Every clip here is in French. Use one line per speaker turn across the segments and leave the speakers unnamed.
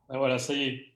Ah, voilà, ça y est.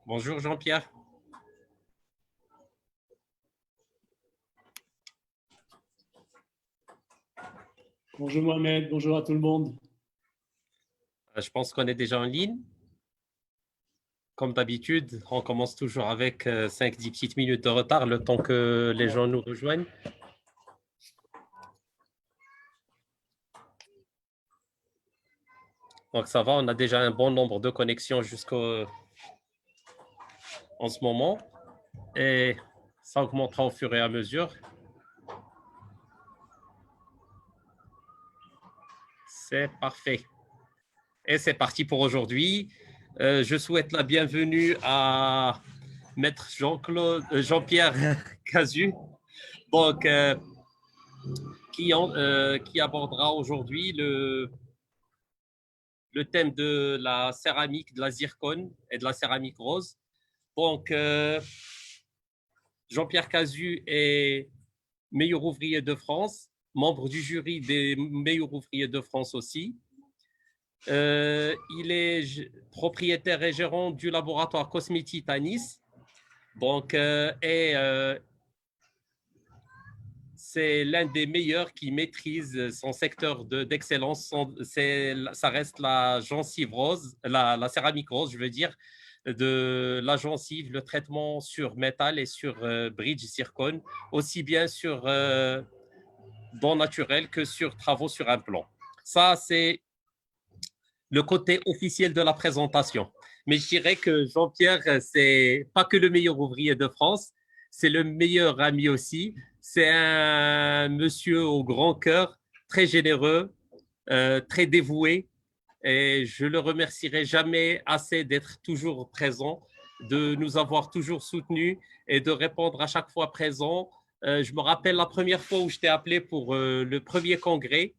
Bonjour Jean-Pierre.
Bonjour Mohamed, bonjour à tout le monde.
Je pense qu'on est déjà en ligne. Comme d'habitude, on commence toujours avec 5-10 petites minutes de retard, le temps que les gens nous rejoignent. Donc ça va, on a déjà un bon nombre de connexions en ce moment. Et ça augmentera au fur et à mesure. C'est parfait. Et c'est parti pour aujourd'hui. Je souhaite la bienvenue à Maître Jean-Pierre Cazu, donc, qui abordera aujourd'hui le thème de la céramique, de la zircone et de la céramique rose. Donc, Jean-Pierre Cazu est meilleur ouvrier de France, membre du jury des meilleurs ouvriers de France aussi. Il est propriétaire et gérant du laboratoire Cosmétite à Nice. Donc, c'est l'un des meilleurs qui maîtrise son secteur d'excellence. Ça reste la gencive rose, la céramique rose, je veux dire, de la gencive, le traitement sur métal et sur bridge zircone, aussi bien sur dents naturelles que sur travaux sur implant. Ça, c'est le côté officiel de la présentation. Mais je dirais que Jean-Pierre, c'est pas que le meilleur ouvrier de France, c'est le meilleur ami aussi. C'est un monsieur au grand cœur, très généreux, très dévoué. Et je le remercierai jamais assez d'être toujours présent, de nous avoir toujours soutenus et de répondre à chaque fois présent. Je me rappelle la première fois où je t'ai appelé pour le premier congrès.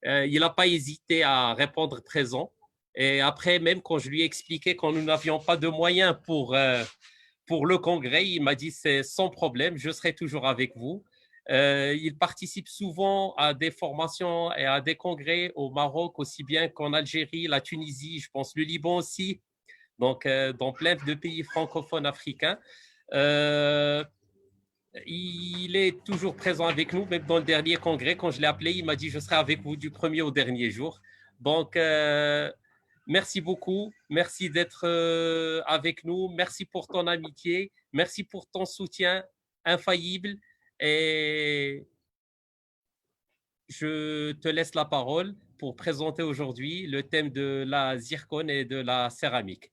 Il n'a pas hésité à répondre présent. Et après, même quand je lui ai expliqué que nous n'avions pas de moyens pour le congrès, il m'a dit c'est sans problème, je serai toujours avec vous. Il participe souvent à des formations et à des congrès au Maroc, aussi bien qu'en Algérie, la Tunisie, je pense le Liban aussi, donc dans plein de pays francophones africains. Il est toujours présent avec nous, même dans le dernier congrès. Quand je l'ai appelé, il m'a dit je serai avec vous du premier au dernier jour. Donc, merci beaucoup. Merci d'être avec nous. Merci pour ton amitié. Merci pour ton soutien infaillible. Et je te laisse la parole pour présenter aujourd'hui le thème de la zircone et de la céramique.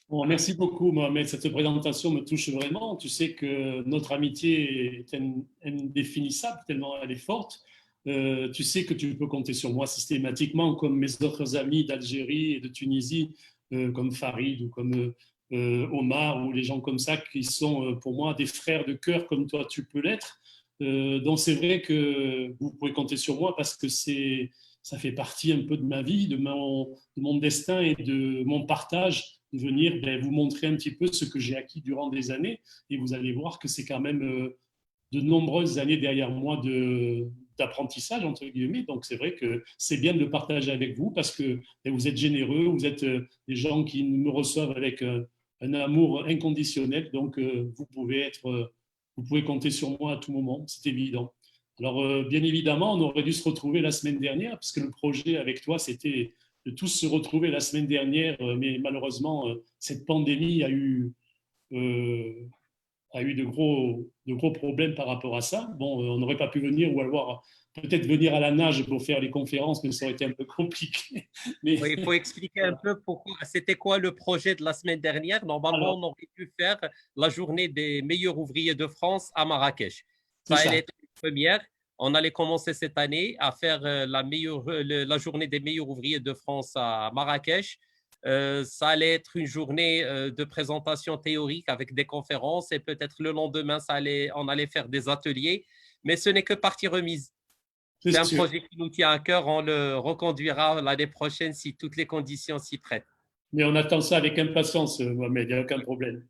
Bon, merci beaucoup Mohamed, cette présentation me touche vraiment. Tu sais que notre amitié est indéfinissable tellement elle est forte. Tu sais que tu peux compter sur moi systématiquement comme mes autres amis d'Algérie et de Tunisie, comme Farid ou comme Omar ou les gens comme ça qui sont pour moi des frères de cœur comme toi tu peux l'être. Donc c'est vrai que vous pouvez compter sur moi parce que ça fait partie un peu de ma vie, de mon destin et de mon partage de venir vous montrer un petit peu ce que j'ai acquis durant des années. Et vous allez voir que c'est quand même de nombreuses années derrière moi d'apprentissage, entre guillemets. Donc, c'est vrai que c'est bien de le partager avec vous parce que vous êtes généreux, vous êtes des gens qui me reçoivent avec un amour inconditionnel. Donc, vous pouvez compter sur moi à tout moment, c'est évident. Alors, bien évidemment, on aurait dû se retrouver la semaine dernière, puisque le projet avec toi, c'était de tous se retrouver la semaine dernière, mais malheureusement, cette pandémie euh, a eu de gros problèmes par rapport à ça. Bon, on n'aurait pas pu venir ou avoir peut-être venir à la nage pour faire les conférences, mais ça aurait été un peu compliqué. Mais
Oui, il faut expliquer un peu pourquoi. C'était quoi le projet de la semaine dernière? Normalement,
alors,
on aurait pu faire la journée des meilleurs ouvriers de France à Marrakech.
c'est
Ça allait
ça.
être une première. On allait commencer cette année à faire la journée des meilleurs ouvriers de France à Marrakech. Ça allait être une journée de présentation théorique avec des conférences et peut-être le lendemain, on allait faire des ateliers. Mais ce n'est que partie remise. C'est
C'est
un
sûr.
projet qui nous tient à cœur. On le reconduira l'année prochaine si toutes les conditions s'y prêtent.
Mais on attend ça avec impatience, Mohamed, il n'y a aucun problème.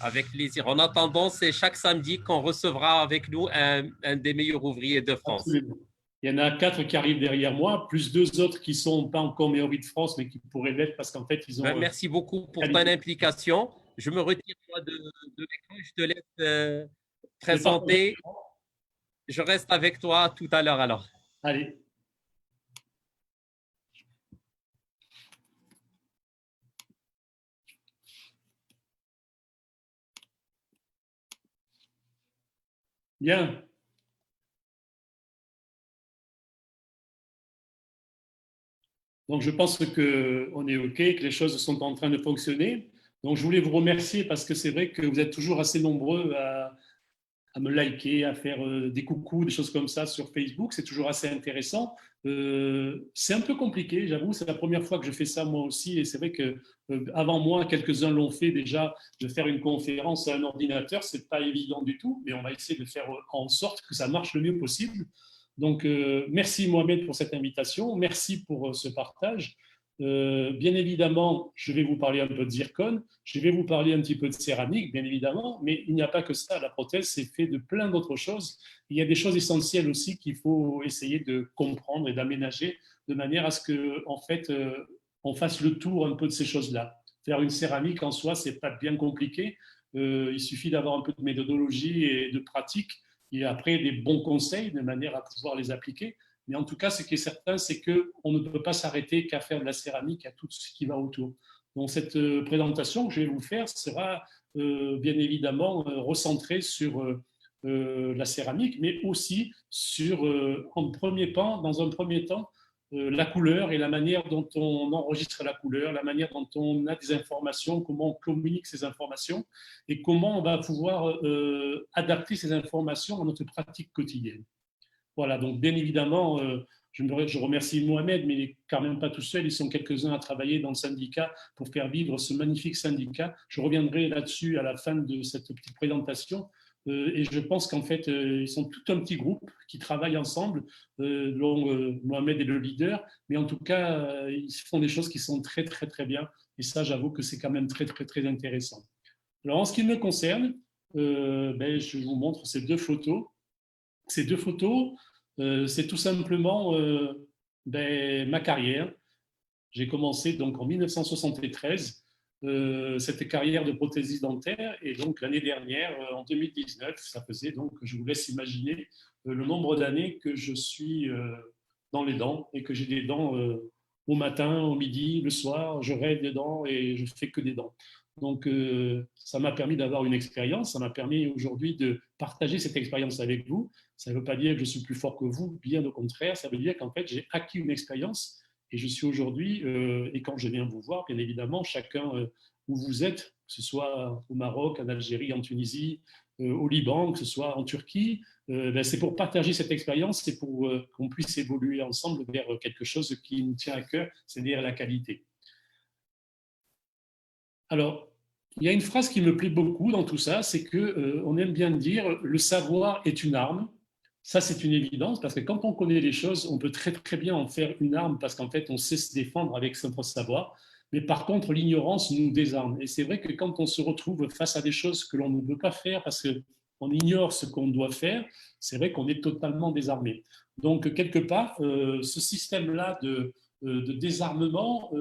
Avec plaisir. En attendant, c'est chaque samedi qu'on recevra avec nous un des meilleurs ouvriers de France.
Absolument. Il y en a 4 qui arrivent derrière moi, plus 2 autres qui ne sont pas encore meilleurs de France, mais qui pourraient l'être parce qu'en fait, ils ont
Merci beaucoup pour ton
qualité.
implication. Je me retire de l'écran. Je te laisse
Je partage.
présenter. Je reste avec toi tout à l'heure alors.
Allez. Bien. Donc, je pense qu'on est OK, que les choses sont en train de fonctionner. Donc, je voulais vous remercier parce que c'est vrai que vous êtes toujours assez nombreux à me liker, à faire des coucous, des choses comme ça sur Facebook. C'est toujours assez intéressant. C'est un peu compliqué, j'avoue. C'est la première fois que je fais ça moi aussi. Et c'est vrai que avant moi, quelques-uns l'ont fait déjà, de faire une conférence à un ordinateur. C'est pas évident du tout, mais on va essayer de faire en sorte que ça marche le mieux possible. Donc, merci Mohamed pour cette invitation. Merci pour ce partage. Bien évidemment, je vais vous parler un peu de zircone, je vais vous parler un petit peu de céramique, bien évidemment, mais il n'y a pas que ça. La prothèse, c'est fait de plein d'autres choses. Il y a des choses essentielles aussi qu'il faut essayer de comprendre et d'aménager de manière à ce que, en fait, on fasse le tour un peu de ces choses-là. Faire une céramique en soi, c'est pas bien compliqué. Il suffit d'avoir un peu de méthodologie et de pratique et après des bons conseils de manière à pouvoir les appliquer. Mais en tout cas, ce qui est certain, c'est qu'on ne peut pas s'arrêter qu'à faire de la céramique, à tout ce qui va autour. Donc cette présentation que je vais vous faire sera bien évidemment recentrée sur la céramique, mais aussi sur, dans un premier temps, la couleur et la manière dont on enregistre la couleur, la manière dont on a des informations, comment on communique ces informations et comment on va pouvoir adapter ces informations à notre pratique quotidienne. Voilà, donc bien évidemment, je remercie Mohamed, mais il n'est quand même pas tout seul. Ils sont quelques-uns à travailler dans le syndicat pour faire vivre ce magnifique syndicat. Je reviendrai là-dessus à la fin de cette petite présentation. Et je pense qu'en fait, ils sont tout un petit groupe qui travaillent ensemble, dont Mohamed est le leader. Mais en tout cas, ils font des choses qui sont très, très, très bien. Et ça, j'avoue que c'est quand même très, très, très intéressant. Alors, en ce qui me concerne, je vous montre ces deux photos. Ces deux photos, c'est tout simplement ma carrière. J'ai commencé donc en 1973 cette carrière de prothésiste dentaire et donc l'année dernière, en 2019, ça faisait donc, je vous laisse imaginer le nombre d'années que je suis dans les dents et que j'ai des dents au matin, au midi, le soir, je rêve des dents et je fais que des dents. Donc, ça m'a permis d'avoir une expérience, ça m'a permis aujourd'hui de partager cette expérience avec vous. Ça ne veut pas dire que je suis plus fort que vous, bien au contraire, ça veut dire qu'en fait, j'ai acquis une expérience et je suis aujourd'hui, et quand je viens vous voir, bien évidemment, chacun où vous êtes, que ce soit au Maroc, en Algérie, en Tunisie, au Liban, que ce soit en Turquie, c'est pour partager cette expérience et pour qu'on puisse évoluer ensemble vers quelque chose qui nous tient à cœur, c'est-à-dire la qualité. Alors, il y a une phrase qui me plaît beaucoup dans tout ça, c'est qu'on aime bien dire le savoir est une arme. Ça, c'est une évidence parce que quand on connaît les choses, on peut très très bien en faire une arme parce qu'en fait, on sait se défendre avec notre savoir. Mais par contre, l'ignorance nous désarme. Et c'est vrai que quand on se retrouve face à des choses que l'on ne veut pas faire parce qu'on ignore ce qu'on doit faire, c'est vrai qu'on est totalement désarmé. Donc, quelque part, ce système-là de désarmement,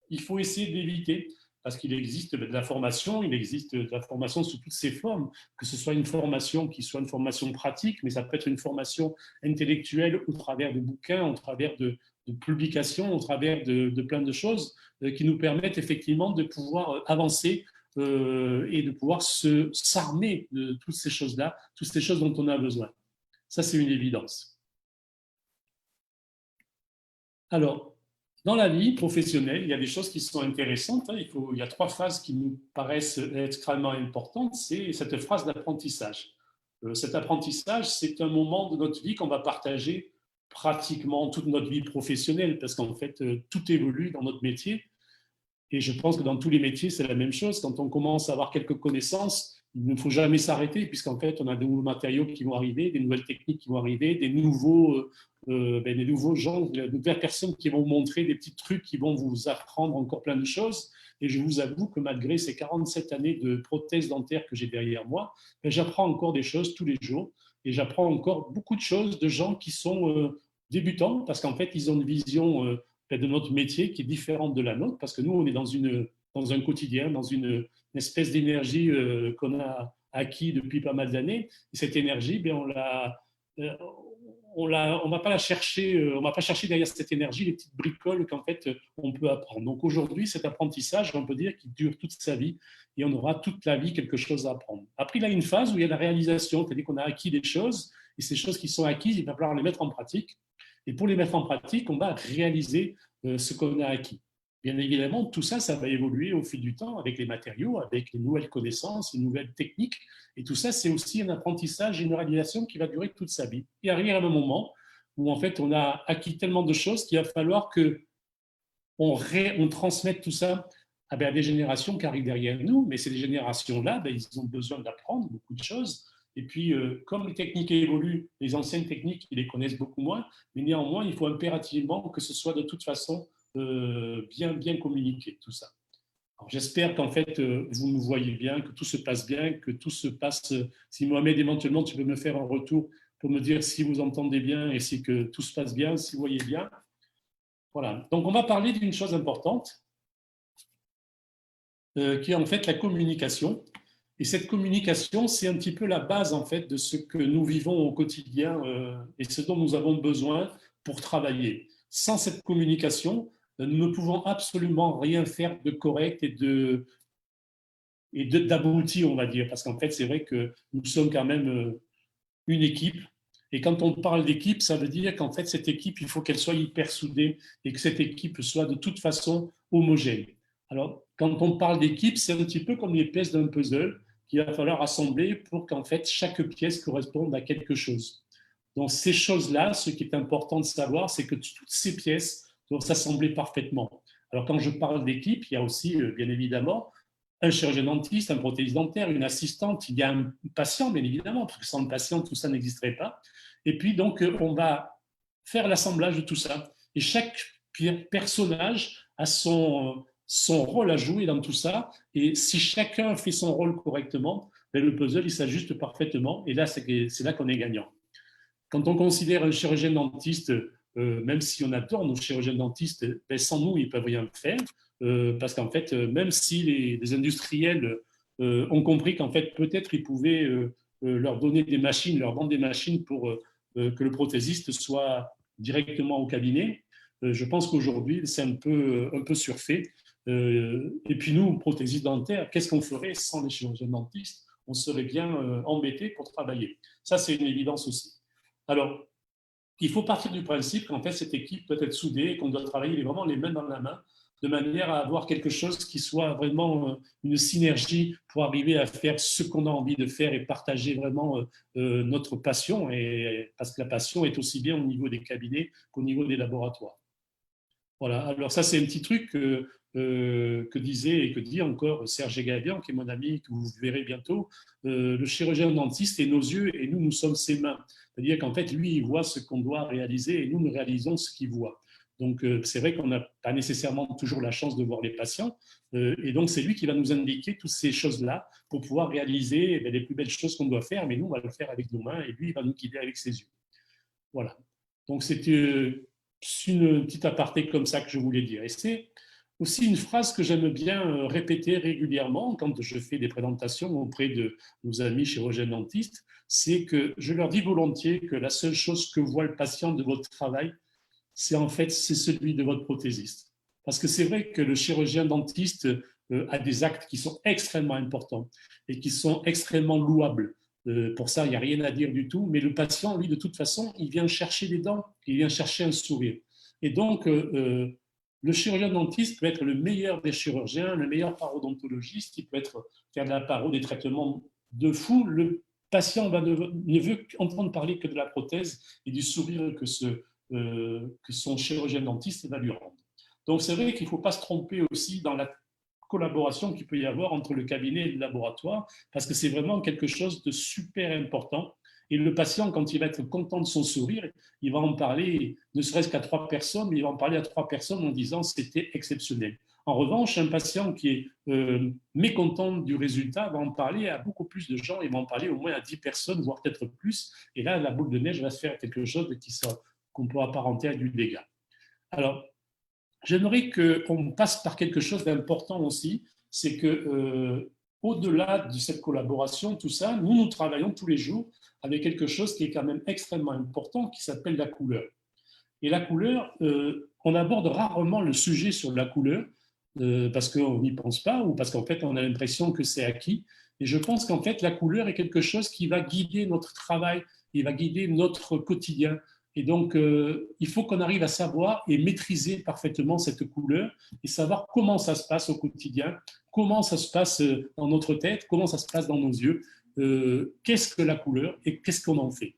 il faut essayer de l'éviter parce qu'il existe de la formation, il existe de la formation sous toutes ses formes, que ce soit une formation qui soit une formation pratique, mais ça peut être une formation intellectuelle au travers de bouquins, au travers de publications, au travers de plein de choses qui nous permettent effectivement de pouvoir avancer et de pouvoir s'armer de toutes ces choses-là, toutes ces choses dont on a besoin. Ça, c'est une évidence. Alors, dans la vie professionnelle, il y a des choses qui sont intéressantes. Il y a 3 phases qui nous paraissent extrêmement importantes. C'est cette phase d'apprentissage. Cet apprentissage, c'est un moment de notre vie qu'on va partager pratiquement toute notre vie professionnelle, parce qu'en fait, tout évolue dans notre métier. Et je pense que dans tous les métiers, c'est la même chose. Quand on commence à avoir quelques connaissances, il ne faut jamais s'arrêter, puisqu'en fait, on a de nouveaux matériaux qui vont arriver, des nouvelles techniques qui vont arriver, des nouveaux gens, de nouvelles personnes qui vont vous montrer des petits trucs, qui vont vous apprendre encore plein de choses. Et je vous avoue que malgré ces 47 années de prothèses dentaires que j'ai derrière moi, j'apprends encore des choses tous les jours. Et j'apprends encore beaucoup de choses de gens qui sont débutants, parce qu'en fait, ils ont une vision de notre métier qui est différente de la nôtre, parce que nous, on est dans un quotidien, dans une espèce d'énergie qu'on a acquis depuis pas mal d'années. Et cette énergie, on va pas la chercher, on va pas chercher derrière cette énergie les petites bricoles qu'en fait on peut apprendre. Donc aujourd'hui, cet apprentissage, on peut dire qu'il dure toute sa vie et on aura toute la vie quelque chose à apprendre. Après, il y a une phase où il y a la réalisation, c'est-à-dire qu'on a acquis des choses et ces choses qui sont acquises, il va falloir les mettre en pratique. Et pour les mettre en pratique, on va réaliser ce qu'on a acquis. Bien évidemment, tout ça, ça va évoluer au fil du temps avec les matériaux, avec les nouvelles connaissances, les nouvelles techniques. Et tout ça, c'est aussi un apprentissage et une réalisation qui va durer toute sa vie. Et arrive à un moment où, en fait, on a acquis tellement de choses qu'il va falloir qu'on transmette tout ça à des générations qui arrivent derrière nous. Mais ces générations-là, ils ont besoin d'apprendre beaucoup de choses. Et puis, comme les techniques évoluent, les anciennes techniques, ils les connaissent beaucoup moins. Mais néanmoins, il faut impérativement que ce soit de toute façon bien communiqué, tout ça. J'espère qu'en fait, vous me voyez bien, que tout se passe bien, que tout se passe. Si Mohamed, éventuellement, tu peux me faire un retour pour me dire si vous entendez bien et si que tout se passe bien, si vous voyez bien. Voilà. Donc, on va parler d'une chose importante, qui est en fait la communication. Et cette communication, c'est un petit peu la base en fait de ce que nous vivons au quotidien et ce dont nous avons besoin pour travailler. Sans cette communication, nous ne pouvons absolument rien faire de correct et d'abouti, on va dire, parce qu'en fait, c'est vrai que nous sommes quand même une équipe. Et quand on parle d'équipe, ça veut dire qu'en fait, cette équipe, il faut qu'elle soit hyper soudée et que cette équipe soit de toute façon homogène. Alors, quand on parle d'équipe, c'est un petit peu comme les pièces d'un puzzle qu'il va falloir assembler pour qu'en fait, chaque pièce corresponde à quelque chose. Donc, ces choses-là, ce qui est important de savoir, c'est que toutes ces pièces doivent s'assembler parfaitement. Alors, quand je parle d'équipe, il y a aussi, bien évidemment, un chirurgien dentiste, un prothésiste dentaire, une assistante, il y a un patient, bien évidemment, parce que sans le patient, tout ça n'existerait pas. Et puis, donc, on va faire l'assemblage de tout ça. Et chaque personnage a son rôle à jouer dans tout ça. Et si chacun fait son rôle correctement, le puzzle, il s'ajuste parfaitement. Et là, c'est là qu'on est gagnant. Quand on considère un chirurgien dentiste, même si on adore nos chirurgiens dentistes, sans nous, ils ne peuvent rien faire. Parce qu'en fait, même si les industriels ont compris qu'en fait, peut-être ils pouvaient leur donner des machines, leur vendre des machines pour que le prothésiste soit directement au cabinet, je pense qu'aujourd'hui, c'est un peu surfait. Et puis nous, prothésistes dentaires, qu'est-ce qu'on ferait sans les chirurgiens dentistes? On serait bien embêtés pour travailler. Ça, c'est une évidence aussi. Alors, il faut partir du principe qu'en fait, cette équipe doit être soudée et qu'on doit travailler vraiment les mains dans la main, de manière à avoir quelque chose qui soit vraiment une synergie pour arriver à faire ce qu'on a envie de faire et partager vraiment notre passion, parce que la passion est aussi bien au niveau des cabinets qu'au niveau des laboratoires. Voilà, alors ça c'est un petit truc que disait et que dit encore Serge Gabian, qui est mon ami, que vous verrez bientôt. Le chirurgien dentiste est nos yeux et nous, nous sommes ses mains. C'est-à-dire qu'en fait, lui, il voit ce qu'on doit réaliser et nous, nous réalisons ce qu'il voit. Donc, c'est vrai qu'on n'a pas nécessairement toujours la chance de voir les patients. Et donc, c'est lui qui va nous indiquer toutes ces choses-là pour pouvoir réaliser les plus belles choses qu'on doit faire. Mais nous, on va le faire avec nos mains et lui, il va nous guider avec ses yeux. Voilà. Donc, c'est une petite aparté comme ça que je voulais dire. Et c'est aussi une phrase que j'aime bien répéter régulièrement quand je fais des présentations auprès de nos amis chirurgiens dentistes, c'est que je leur dis volontiers que la seule chose que voit le patient de votre travail, c'est en fait c'est celui de votre prothésiste. Parce que c'est vrai que le chirurgien dentiste a des actes qui sont extrêmement importants et qui sont extrêmement louables. Pour ça, il n'y a rien à dire du tout. Mais le patient, lui, de toute façon, il vient chercher des dents, il vient chercher un sourire. Et donc, le chirurgien dentiste peut être le meilleur des chirurgiens, le meilleur parodontologiste, il peut faire de la paro, des traitements de fou. Le patient ne veut entendre parler que de la prothèse et du sourire que son chirurgien dentiste va lui rendre. Donc, c'est vrai qu'il ne faut pas se tromper aussi dans la collaboration qu'il peut y avoir entre le cabinet et le laboratoire, parce que c'est vraiment quelque chose de super important. Et le patient, quand il va être content de son sourire, il va en parler, ne serait-ce qu'à 3 personnes, mais il va en parler à 3 personnes en disant c'était exceptionnel. En revanche, un patient qui est mécontent du résultat va en parler à beaucoup plus de gens, il va en parler au moins à 10 personnes, voire peut-être plus. Et là, la boule de neige va se faire quelque chose qu'on peut apparenter à du dégât. Alors, j'aimerais qu'on passe par quelque chose d'important aussi, c'est que au-delà de cette collaboration, tout ça, nous travaillons tous les jours avec quelque chose qui est quand même extrêmement important, qui s'appelle la couleur. Et la couleur, on aborde rarement le sujet sur la couleur, parce qu'on n'y pense pas, ou parce qu'en fait, on a l'impression que c'est acquis. Et je pense qu'en fait, la couleur est quelque chose qui va guider notre travail, il va guider notre quotidien. Et donc, il faut qu'on arrive à savoir et maîtriser parfaitement cette couleur et savoir comment ça se passe au quotidien, comment ça se passe dans notre tête, comment ça se passe dans nos yeux, qu'est-ce que la couleur et qu'est-ce qu'on en fait.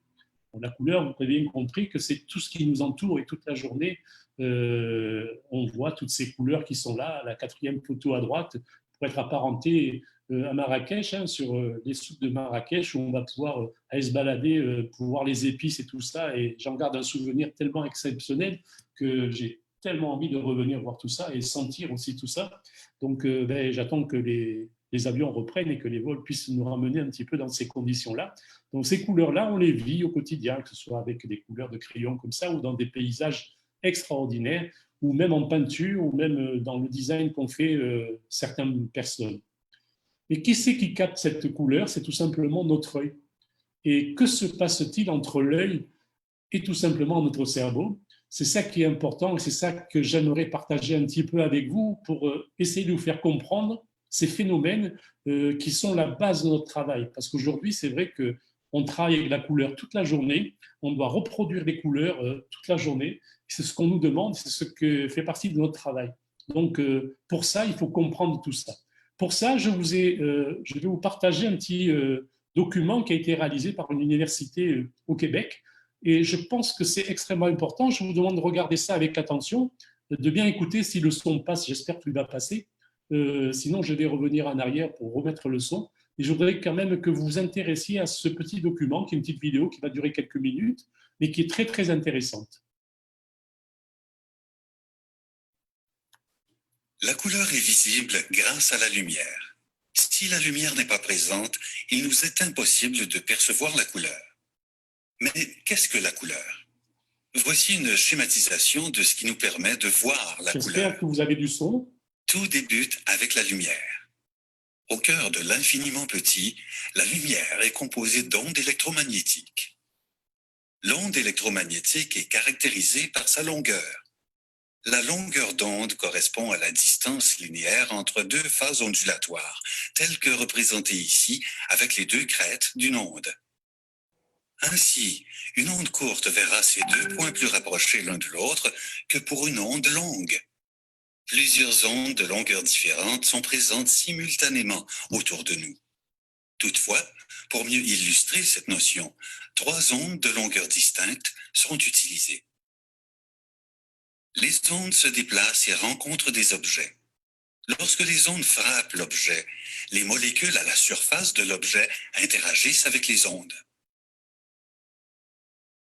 Bon, la couleur, vous avez bien compris que c'est tout ce qui nous entoure et toute la journée, on voit toutes ces couleurs qui sont là. La 4e photo à droite pour être apparentée à Marrakech, hein, sur les souks de Marrakech, où on va pouvoir aller se balader pour voir les épices et tout ça. Et j'en garde un souvenir tellement exceptionnel que j'ai tellement envie de revenir voir tout ça et sentir aussi tout ça. Donc, j'attends que les avions reprennent et que les vols puissent nous ramener un petit peu dans ces conditions-là. Donc, ces couleurs-là, on les vit au quotidien, que ce soit avec des couleurs de crayon comme ça ou dans des paysages extraordinaires, ou même en peinture, ou même dans le design qu'ont fait certaines personnes. Et qui c'est qui capte cette couleur? C'est tout simplement notre œil. Et que se passe-t-il entre l'œil et tout simplement notre cerveau? C'est ça qui est important et c'est ça que j'aimerais partager un petit peu avec vous pour essayer de vous faire comprendre ces phénomènes qui sont la base de notre travail. Parce qu'aujourd'hui, c'est vrai qu'on travaille avec la couleur toute la journée, on doit reproduire les couleurs toute la journée. C'est ce qu'on nous demande, c'est ce qui fait partie de notre travail. Donc, pour ça, il faut comprendre tout ça. Pour ça, je vais vous partager un petit document qui a été réalisé par une université au Québec. Et je pense que c'est extrêmement important. Je vous demande de regarder ça avec attention, de bien écouter si le son passe. J'espère qu'il va passer. Sinon, je vais revenir en arrière pour remettre le son. Et je voudrais quand même que vous vous intéressiez à ce petit document, qui est une petite vidéo qui va durer quelques minutes, mais qui est très, très intéressante.
La couleur est visible grâce à la lumière. Si la lumière n'est pas présente, il nous est impossible de percevoir la couleur. Mais qu'est-ce que la couleur? Voici une schématisation de ce qui nous permet de voir la couleur.
J'espère que vous avez du son.
Tout débute avec la lumière. Au cœur de l'infiniment petit, la lumière est composée d'ondes électromagnétiques. L'onde électromagnétique est caractérisée par sa longueur. La longueur d'onde correspond à la distance linéaire entre deux phases ondulatoires, telles que représentées ici avec les deux crêtes d'une onde. Ainsi, une onde courte verra ses deux points plus rapprochés l'un de l'autre que pour une onde longue. Plusieurs ondes de longueur différente sont présentes simultanément autour de nous. Toutefois, pour mieux illustrer cette notion, 3 ondes de longueur distincte sont utilisées. Les ondes se déplacent et rencontrent des objets. Lorsque les ondes frappent l'objet, les molécules à la surface de l'objet interagissent avec les ondes.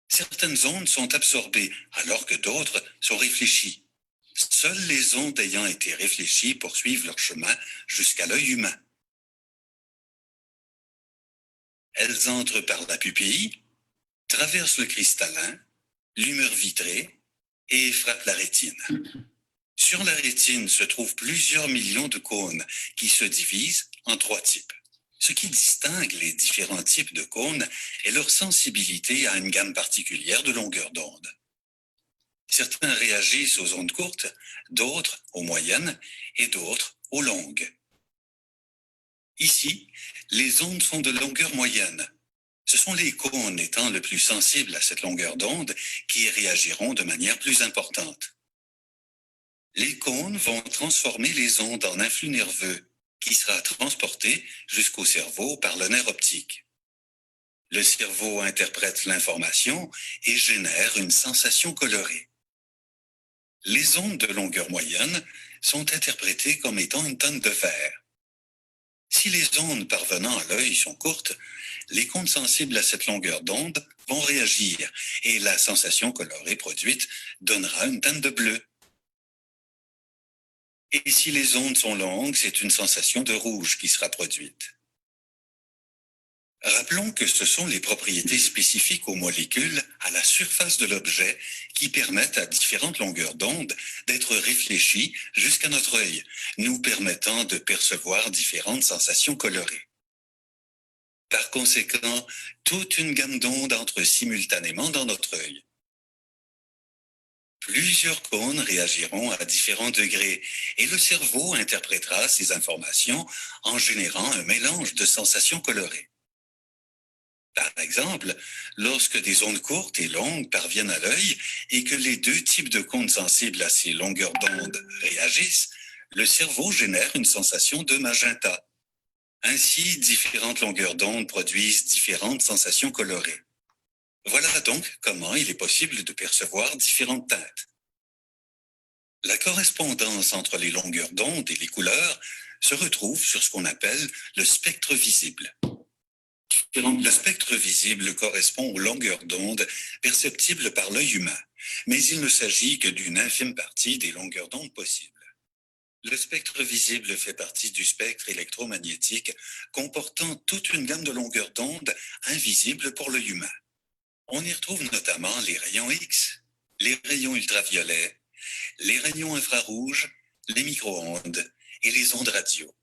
Certaines ondes sont absorbées alors que d'autres sont réfléchies. Seules les ondes ayant été réfléchies poursuivent leur chemin jusqu'à l'œil humain. Elles entrent par la pupille, traversent le cristallin, l'humeur vitrée et frappent la rétine. Sur la rétine se trouvent plusieurs millions de cônes qui se divisent en 3 types. Ce qui distingue les différents types de cônes est leur sensibilité à une gamme particulière de longueur d'onde. Certains réagissent aux ondes courtes, d'autres aux moyennes et d'autres aux longues. Ici, les ondes sont de longueur moyenne, Ce sont les cônes étant le plus sensibles à cette longueur d'onde qui réagiront de manière plus importante. Les cônes vont transformer les ondes en un flux nerveux qui sera transporté jusqu'au cerveau par le nerf optique. Le cerveau interprète l'information et génère une sensation colorée. Les ondes de longueur moyenne sont interprétées comme étant une tonne de verre. Si les ondes parvenant à l'œil sont courtes, les cônes sensibles à cette longueur d'onde vont réagir et la sensation colorée produite donnera une teinte de bleu. Et si les ondes sont longues, c'est une sensation de rouge qui sera produite. Rappelons que ce sont les propriétés spécifiques aux molécules à la surface de l'objet qui permettent à différentes longueurs d'onde d'être réfléchies jusqu'à notre œil, nous permettant de percevoir différentes sensations colorées. Par conséquent, toute une gamme d'ondes entre simultanément dans notre œil. Plusieurs cônes réagiront à différents degrés et le cerveau interprétera ces informations en générant un mélange de sensations colorées. Par exemple, lorsque des ondes courtes et longues parviennent à l'œil et que les deux types de cônes sensibles à ces longueurs d'onde réagissent, le cerveau génère une sensation de magenta. Ainsi, différentes longueurs d'onde produisent différentes sensations colorées. Voilà donc comment il est possible de percevoir différentes teintes. La correspondance entre les longueurs d'onde et les couleurs se retrouve sur ce qu'on appelle le spectre visible. Le spectre visible correspond aux longueurs d'onde perceptibles par l'œil humain, mais il ne s'agit que d'une infime partie des longueurs d'onde possibles. Le spectre visible fait partie du spectre électromagnétique comportant toute une gamme de longueurs d'onde invisibles pour l'œil humain. On y retrouve notamment les rayons X, les rayons ultraviolets, les rayons infrarouges, les micro-ondes et les ondes radio.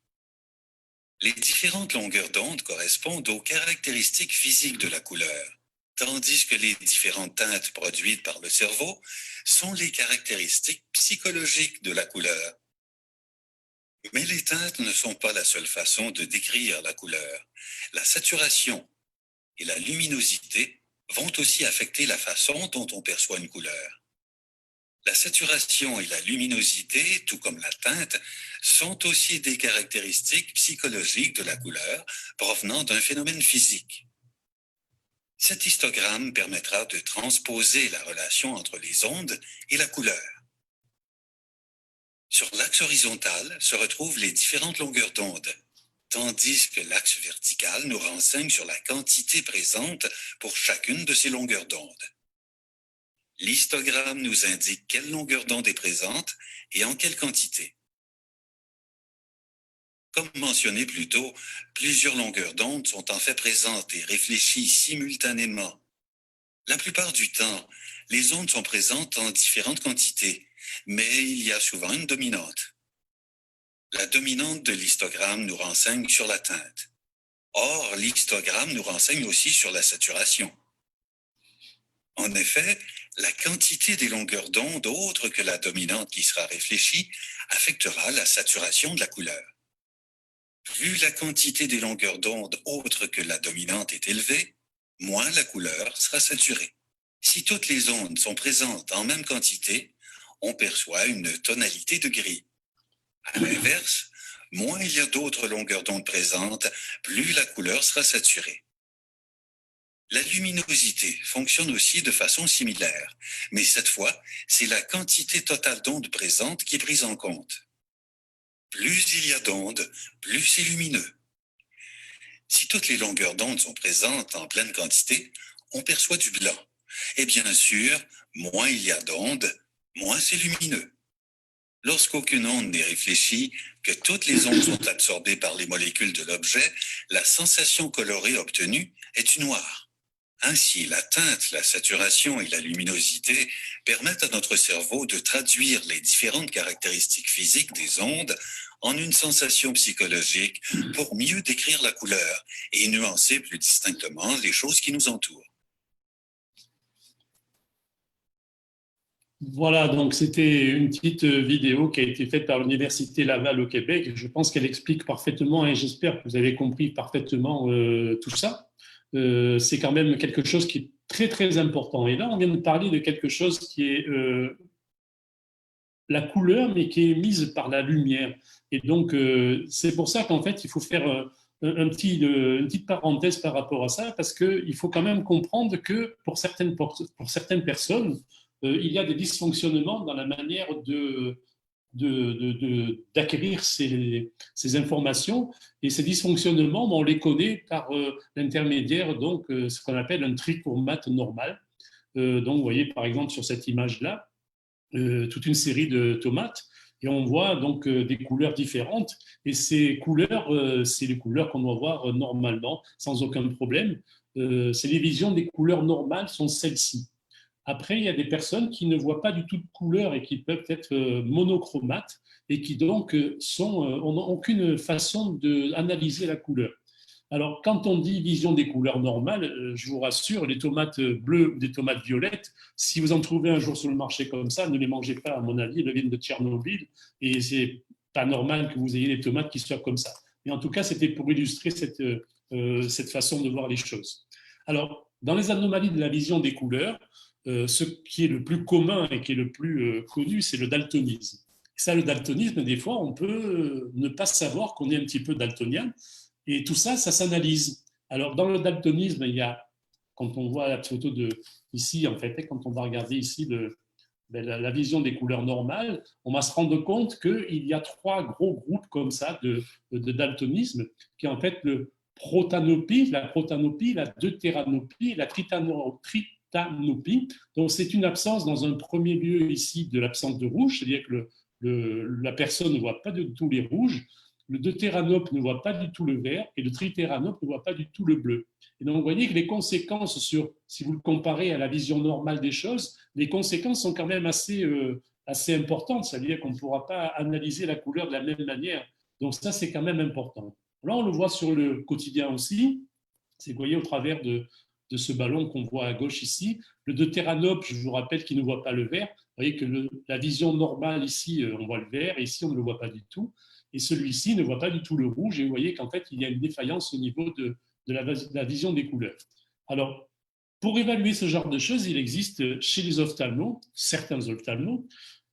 Les différentes longueurs d'onde correspondent aux caractéristiques physiques de la couleur, tandis que les différentes teintes produites par le cerveau sont les caractéristiques psychologiques de la couleur. Mais les teintes ne sont pas la seule façon de décrire la couleur. La saturation et la luminosité vont aussi affecter la façon dont on perçoit une couleur. La saturation et la luminosité, tout comme la teinte, sont aussi des caractéristiques psychologiques de la couleur provenant d'un phénomène physique. Cet histogramme permettra de transposer la relation entre les ondes et la couleur. Sur l'axe horizontal se retrouvent les différentes longueurs d'onde, tandis que l'axe vertical nous renseigne sur la quantité présente pour chacune de ces longueurs d'onde. L'histogramme nous indique quelle longueur d'onde est présente et en quelle quantité. Comme mentionné plus tôt, plusieurs longueurs d'onde sont en fait présentes et réfléchies simultanément. La plupart du temps, les ondes sont présentes en différentes quantités, mais il y a souvent une dominante. La dominante de l'histogramme nous renseigne sur la teinte. Or, l'histogramme nous renseigne aussi sur la saturation. En effet, la quantité des longueurs d'onde autres que la dominante qui sera réfléchie affectera la saturation de la couleur. Plus la quantité des longueurs d'onde autres que la dominante est élevée, moins la couleur sera saturée. Si toutes les ondes sont présentes en même quantité, on perçoit une tonalité de gris. À l'inverse, moins il y a d'autres longueurs d'onde présentes, plus la couleur sera saturée. La luminosité fonctionne aussi de façon similaire, mais cette fois, c'est la quantité totale d'ondes présentes qui est prise en compte. Plus il y a d'ondes, plus c'est lumineux. Si toutes les longueurs d'onde sont présentes en pleine quantité, on perçoit du blanc. Et bien sûr, moins il y a d'ondes, moins c'est lumineux. Lorsqu'aucune onde n'est réfléchie, que toutes les ondes sont absorbées par les molécules de l'objet, la sensation colorée obtenue est du noir. Ainsi, la teinte, la saturation et la luminosité permettent à notre cerveau de traduire les différentes caractéristiques physiques des ondes en une sensation psychologique pour mieux décrire la couleur et nuancer plus distinctement les choses qui nous entourent.
Voilà, donc c'était une petite vidéo qui a été faite par l'Université Laval au Québec. Je pense qu'elle explique parfaitement et j'espère que vous avez compris parfaitement tout ça. c'est quand même quelque chose qui est très, très important. Et là, on vient de parler de quelque chose qui est la couleur, mais qui est mise par la lumière. Et donc, c'est pour ça qu'en fait, il faut faire une petite parenthèse par rapport à ça, parce qu'il faut quand même comprendre que pour certaines personnes, il y a des dysfonctionnements dans la manière d'acquérir ces informations. Et ces dysfonctionnements, on les connaît par l'intermédiaire, donc, ce qu'on appelle un trichomate normal. Donc, vous voyez, par exemple, sur cette image-là, toute une série de tomates et on voit donc des couleurs différentes et ces couleurs, c'est les couleurs qu'on doit voir normalement sans aucun problème. C'est les visions des couleurs normales sont celles-ci. Après, il y a des personnes qui ne voient pas du tout de couleurs et qui peuvent être monochromates et qui donc n'ont aucune façon d'analyser la couleur. Alors, quand on dit vision des couleurs normales, je vous rassure, les tomates bleues ou des tomates violettes, si vous en trouvez un jour sur le marché comme ça, ne les mangez pas, à mon avis, elles viennent de Tchernobyl et c'est pas normal que vous ayez des tomates qui soient comme ça. Mais en tout cas, c'était pour illustrer cette façon de voir les choses. Alors, dans les anomalies de la vision des couleurs, ce qui est le plus commun et qui est le plus connu, c'est le daltonisme. Et ça, le daltonisme, des fois, on peut ne pas savoir qu'on est un petit peu daltonien. Et tout ça, ça s'analyse. Alors, dans le daltonisme, il y a, quand on voit la photo ici, en fait, quand on va regarder ici la vision des couleurs normales, on va se rendre compte qu'il y a 3 gros groupes comme ça de daltonisme, qui est en fait le protanopie, la deutéranopie et la tritanopie. Donc, c'est une absence, dans un premier lieu ici, de l'absence de rouge, c'est-à-dire que la personne ne voit pas du tout les rouges. Le deutéranope ne voit pas du tout le vert et le tritéranop ne voit pas du tout le bleu. Et donc, vous voyez que les conséquences si vous le comparez à la vision normale des choses, les conséquences sont quand même assez importantes. Ça veut dire qu'on ne pourra pas analyser la couleur de la même manière. Donc, ça, c'est quand même important. Là, on le voit sur le quotidien aussi. C'est, vous voyez, au travers de ce ballon qu'on voit à gauche ici. Le deutéranope, je vous rappelle qu'il ne voit pas le vert. Vous voyez que la vision normale ici, on voit le vert et ici, on ne le voit pas du tout. Et celui-ci ne voit pas du tout le rouge. Et vous voyez qu'en fait, il y a une défaillance au niveau de la vision des couleurs. Alors, pour évaluer ce genre de choses, il existe chez les ophtalmos, certains ophtalmos,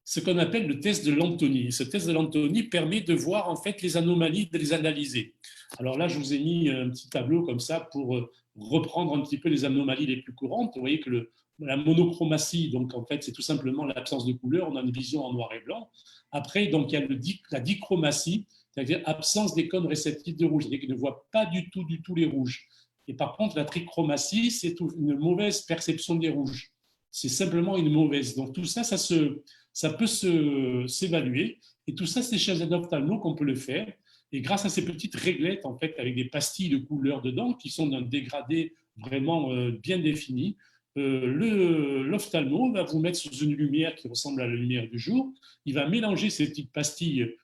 ce qu'on appelle le test de Lantoni. Ce test de Lantoni permet de voir en fait les anomalies, de les analyser. Alors là, je vous ai mis un petit tableau comme ça pour reprendre un petit peu les anomalies les plus courantes. Vous voyez que la monochromatie, donc en fait, c'est tout simplement l'absence de couleur. On a une vision en noir et blanc. Après, donc, il y a la dichromatie, c'est-à-dire absence des cônes réceptifs de rouge, c'est-à-dire qu'ils ne voient pas du tout les rouges. Et par contre, la trichromatie, c'est une mauvaise perception des rouges. C'est simplement une mauvaise. Donc tout ça, ça peut s'évaluer. Et tout ça, c'est chez un ophtalmo qu'on peut le faire. Et grâce à ces petites réglettes, en fait, avec des pastilles de couleur dedans, qui sont d'un dégradé vraiment bien défini, l'ophtalmo va vous mettre sous une lumière qui ressemble à la lumière du jour. Il va mélanger ces petites pastilles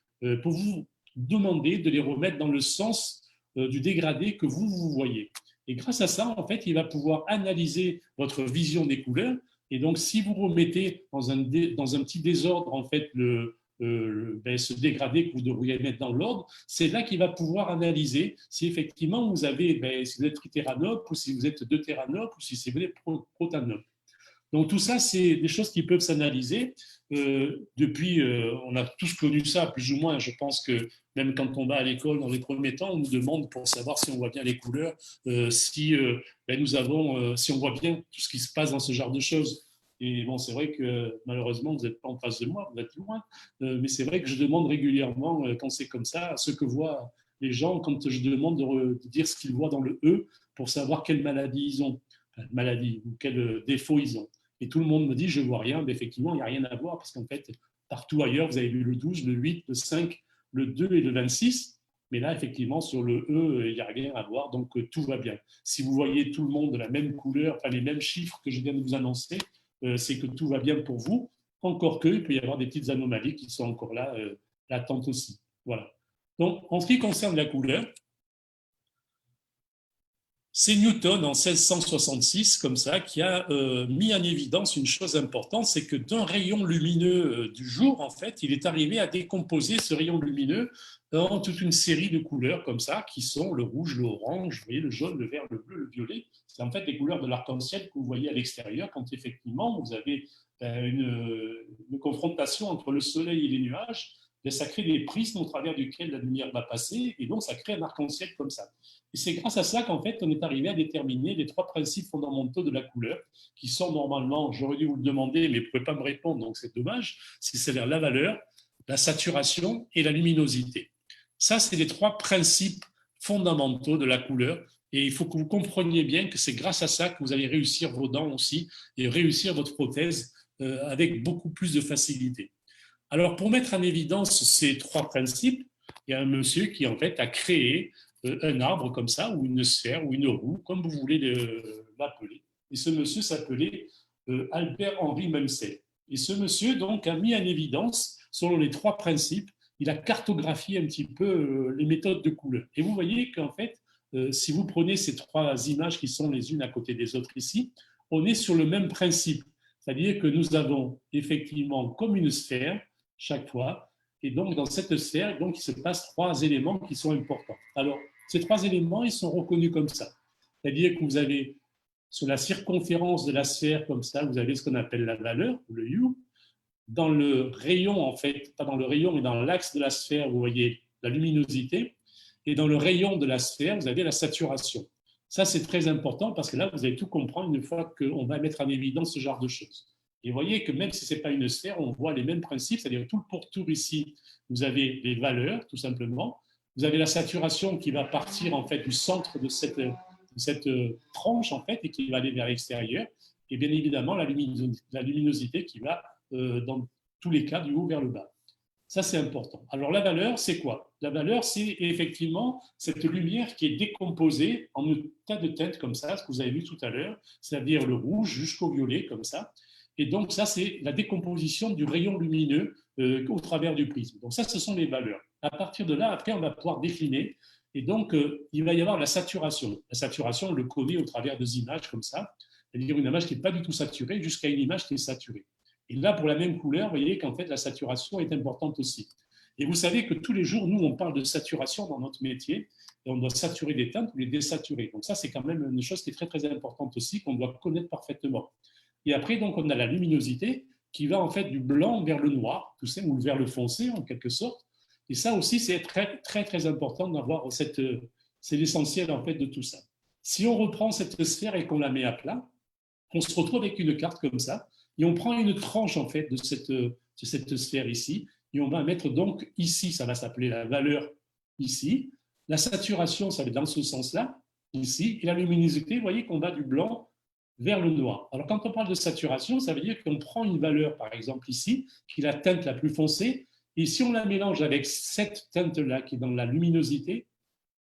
pour vous demander de les remettre dans le sens du dégradé que vous voyez. Et grâce à ça, en fait, il va pouvoir analyser votre vision des couleurs. Et donc, si vous remettez dans un petit désordre, en fait, ce dégradé que vous devriez mettre dans l'ordre, c'est là qu'il va pouvoir analyser si effectivement si vous êtes tritéranop ou si vous êtes deutéranop ou si vous êtes protanop. Donc tout ça, c'est des choses qui peuvent s'analyser. Depuis, on a tous connu ça, plus ou moins. Je pense que même quand on va à l'école, dans les premiers temps, on nous demande pour savoir si on voit bien les couleurs, si on voit bien tout ce qui se passe dans ce genre de choses. Et bon, c'est vrai que malheureusement, vous n'êtes pas en face de moi, vous êtes loin. Mais c'est vrai que je demande régulièrement, quand c'est comme ça, ce que voient les gens, quand je demande de dire ce qu'ils voient dans le E, pour savoir quelle maladie ils ont, ou quel défaut ils ont. Et tout le monde me dit, je ne vois rien. Mais effectivement, il n'y a rien à voir parce qu'en fait, partout ailleurs, vous avez vu le 12, le 8, le 5, le 2 et le 26. Mais là, effectivement, sur le E, il n'y a rien à voir. Donc, tout va bien. Si vous voyez tout le monde de la même couleur, enfin, les mêmes chiffres que je viens de vous annoncer, c'est que tout va bien pour vous. Encore qu'il peut y avoir des petites anomalies qui sont encore là, latentes aussi. Voilà. Donc, en ce qui concerne la couleur, C'est Newton en 1666, comme ça, qui a mis en évidence une chose importante, c'est que d'un rayon lumineux du jour, en fait, il est arrivé à décomposer ce rayon lumineux en toute une série de couleurs comme ça, qui sont le rouge, l'orange, vous voyez, le jaune, le vert, le bleu, le violet. C'est en fait les couleurs de l'arc-en-ciel que vous voyez à l'extérieur quand effectivement vous avez une confrontation entre le soleil et les nuages. Ça crée des prismes au travers duquel la lumière va passer, et donc ça crée un arc-en-ciel comme ça. Et c'est grâce à ça qu'en fait, on est arrivé à déterminer les 3 principes fondamentaux de la couleur, qui sont normalement, j'aurais dû vous le demander, mais vous ne pouvez pas me répondre, donc c'est dommage, c'est-à-dire la valeur, la saturation et la luminosité. Ça, c'est les 3 principes fondamentaux de la couleur, et il faut que vous compreniez bien que c'est grâce à ça que vous allez réussir vos dents aussi, et réussir votre prothèse avec beaucoup plus de facilité. Alors, pour mettre en évidence ces 3 principes, il y a un monsieur qui, en fait, a créé un arbre comme ça, ou une sphère, ou une roue, comme vous voulez l'appeler. Et ce monsieur s'appelait Albert-Henri Munsell. Et ce monsieur, donc, a mis en évidence, selon les 3 principes, il a cartographié un petit peu les méthodes de couleur. Et vous voyez qu'en fait, si vous prenez ces 3 images qui sont les unes à côté des autres ici, on est sur le même principe. C'est-à-dire que nous avons effectivement comme une sphère, chaque fois, et donc dans cette sphère, donc, il se passe 3 éléments qui sont importants. Alors, ces 3 éléments, ils sont reconnus comme ça. C'est-à-dire que vous avez, sur la circonférence de la sphère, comme ça, vous avez ce qu'on appelle la valeur, le U. Dans le rayon, en fait, pas dans le rayon, mais dans l'axe de la sphère, vous voyez la luminosité. Et dans le rayon de la sphère, vous avez la saturation. Ça, c'est très important parce que là, vous allez tout comprendre une fois qu'on va mettre en évidence ce genre de choses. Et vous voyez que même si ce n'est pas une sphère, on voit les mêmes principes, c'est-à-dire tout le pourtour ici, vous avez les valeurs, tout simplement. Vous avez la saturation qui va partir en fait du centre de cette tranche en fait et qui va aller vers l'extérieur. Et bien évidemment, la luminosité qui va dans tous les cas du haut vers le bas. Ça, c'est important. Alors, la valeur, c'est quoi? La valeur, c'est effectivement cette lumière qui est décomposée en un tas de teintes comme ça, ce que vous avez vu tout à l'heure, c'est-à-dire le rouge jusqu'au violet, comme ça. Et donc, ça, c'est la décomposition du rayon lumineux au travers du prisme. Donc, ça, ce sont les valeurs. À partir de là, après, on va pouvoir décliner. Et donc, il va y avoir la saturation. La saturation, on le connaît au travers des images comme ça, c'est-à-dire une image qui n'est pas du tout saturée jusqu'à une image qui est saturée. Et là, pour la même couleur, vous voyez qu'en fait, la saturation est importante aussi. Et vous savez que tous les jours, nous, on parle de saturation dans notre métier, et on doit saturer des teintes ou les désaturer. Donc ça, c'est quand même une chose qui est très, très importante aussi, qu'on doit connaître parfaitement. Et après, donc, on a la luminosité qui va en fait du blanc vers le noir, tout ça, ou vers le foncé, en quelque sorte. Et ça aussi, c'est très, très, très important d'avoir c'est l'essentiel, en fait, de tout ça. Si on reprend cette sphère et qu'on la met à plat, on se retrouve avec une carte comme ça, et on prend une tranche en fait de cette sphère ici, et on va mettre donc ici, ça va s'appeler la valeur ici, la saturation, ça va être dans ce sens-là, ici, et la luminosité, vous voyez qu'on va du blanc vers le noir. Alors quand on parle de saturation, ça veut dire qu'on prend une valeur, par exemple ici, qui est la teinte la plus foncée, et si on la mélange avec cette teinte-là, qui est dans la luminosité,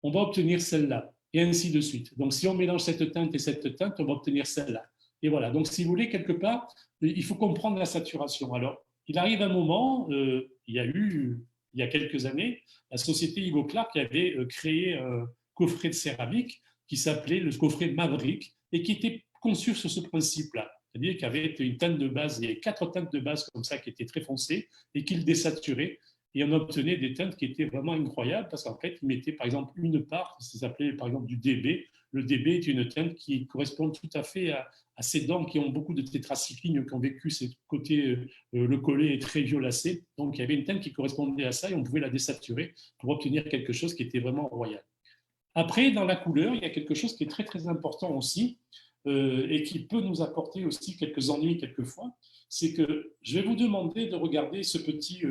on va obtenir celle-là, et ainsi de suite. Donc si on mélange cette teinte et cette teinte, on va obtenir celle-là. Et voilà, donc si vous voulez, quelque part, il faut comprendre la saturation. Alors, il arrive un moment, il y a quelques années, la société Ivo Clark qui avait créé un coffret de céramique qui s'appelait le coffret Maverick et qui était conçu sur ce principe-là. C'est-à-dire qu'il y avait une teinte de base, il y avait 4 teintes de base comme ça qui étaient très foncées et qu'il désaturait. Et on obtenait des teintes qui étaient vraiment incroyables parce qu'en fait, il mettait par exemple une part, ça s'appelait par exemple du DB. Le DB est une teinte qui correspond tout à fait à ces dents qui ont beaucoup de tétracyclines, qui ont vécu ce côté, le collet est très violacé. Donc il y avait une teinte qui correspondait à ça et on pouvait la désaturer pour obtenir quelque chose qui était vraiment royal. Après, dans la couleur, il y a quelque chose qui est très très important aussi et qui peut nous apporter aussi quelques ennuis quelquefois. C'est que je vais vous demander de regarder ce petit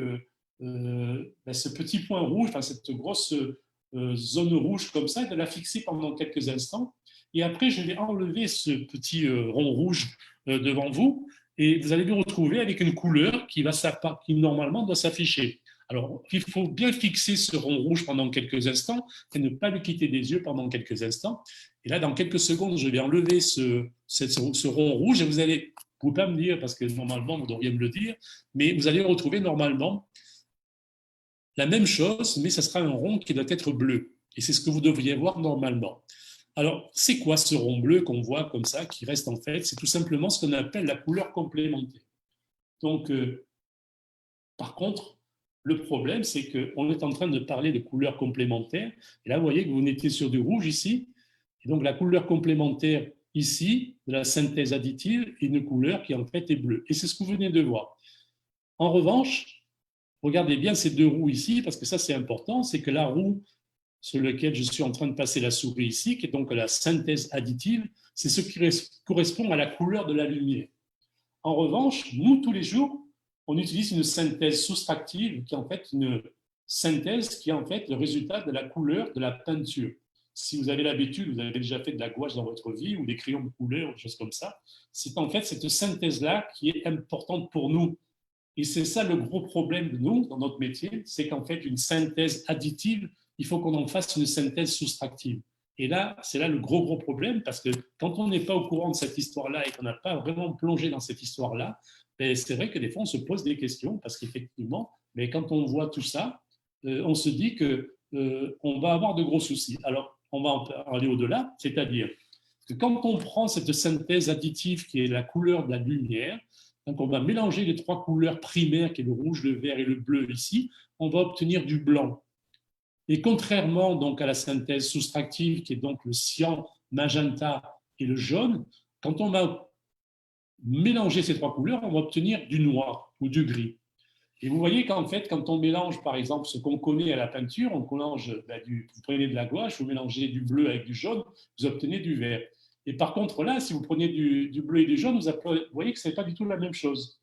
point rouge, enfin, cette grosse zone rouge comme ça, et de la fixer pendant quelques instants. Et après, je vais enlever ce petit rond rouge devant vous et vous allez vous retrouver avec une couleur qui normalement doit s'afficher. Alors, il faut bien fixer ce rond rouge pendant quelques instants et ne pas le quitter des yeux pendant quelques instants. Et là, dans quelques secondes, je vais enlever ce rond rouge et vous allez, vous ne pouvez pas me dire, parce que normalement, vous devriez me le dire, mais vous allez retrouver normalement la même chose, mais ce sera un rond qui doit être bleu. Et c'est ce que vous devriez voir normalement. Alors, c'est quoi ce rond bleu qu'on voit comme ça, qui reste en fait? C'est tout simplement ce qu'on appelle la couleur complémentaire. Donc, par contre, le problème, c'est qu'on est en train de parler de couleurs complémentaires. Et là, vous voyez que vous étiez sur du rouge ici. Et donc, la couleur complémentaire ici, de la synthèse additive, est une couleur qui en fait est bleue. Et c'est ce que vous venez de voir. En revanche, regardez bien ces deux roues ici, parce que ça, c'est important, c'est que la roue sur laquelle je suis en train de passer la souris ici, qui est donc la synthèse additive, c'est ce qui correspond à la couleur de la lumière. En revanche, nous, tous les jours, on utilise une synthèse soustractive qui est en fait une synthèse qui est en fait le résultat de la couleur de la peinture. Si vous avez l'habitude, vous avez déjà fait de la gouache dans votre vie ou des crayons de couleur, des choses comme ça, c'est en fait cette synthèse-là qui est importante pour nous. Et c'est ça le gros problème de nous, dans notre métier, c'est qu'en fait, une synthèse additive, il faut qu'on en fasse une synthèse soustractive. Et là, c'est là le gros problème, parce que quand on n'est pas au courant de cette histoire-là et qu'on n'a pas vraiment plongé dans cette histoire-là, ben c'est vrai que des fois, on se pose des questions, parce qu'effectivement, mais quand on voit tout ça, on se dit qu'on va avoir de gros soucis. Alors, on va en aller au-delà, c'est-à-dire que quand on prend cette synthèse additive qui est la couleur de la lumière, donc on va mélanger les trois couleurs primaires, qui est le rouge, le vert et le bleu ici, on va obtenir du blanc. Et contrairement donc à la synthèse soustractive, qui est donc le cyan, magenta et le jaune, quand on va mélanger ces trois couleurs, on va obtenir du noir ou du gris. Et vous voyez qu'en fait, quand on mélange, par exemple, ce qu'on connaît à la peinture, on mélange, vous prenez de la gouache, vous mélangez du bleu avec du jaune, vous obtenez du vert. Et par contre, là, si vous prenez du bleu et du jaune, vous voyez que ce n'est pas du tout la même chose.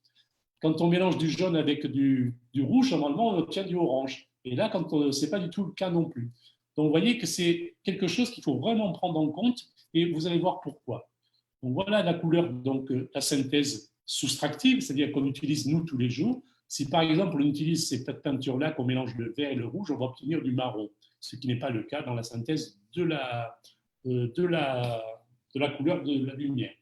Quand on mélange du jaune avec du rouge, normalement, on obtient du orange. Et là, ce n'est pas du tout le cas non plus. Donc, vous voyez que c'est quelque chose qu'il faut vraiment prendre en compte et vous allez voir pourquoi. Donc, voilà la couleur, donc la synthèse soustractive, c'est-à-dire qu'on utilise nous tous les jours. Si par exemple on utilise ces peintures-là, qu'on mélange le vert et le rouge, on va obtenir du marron, ce qui n'est pas le cas dans la synthèse de la couleur de la lumière.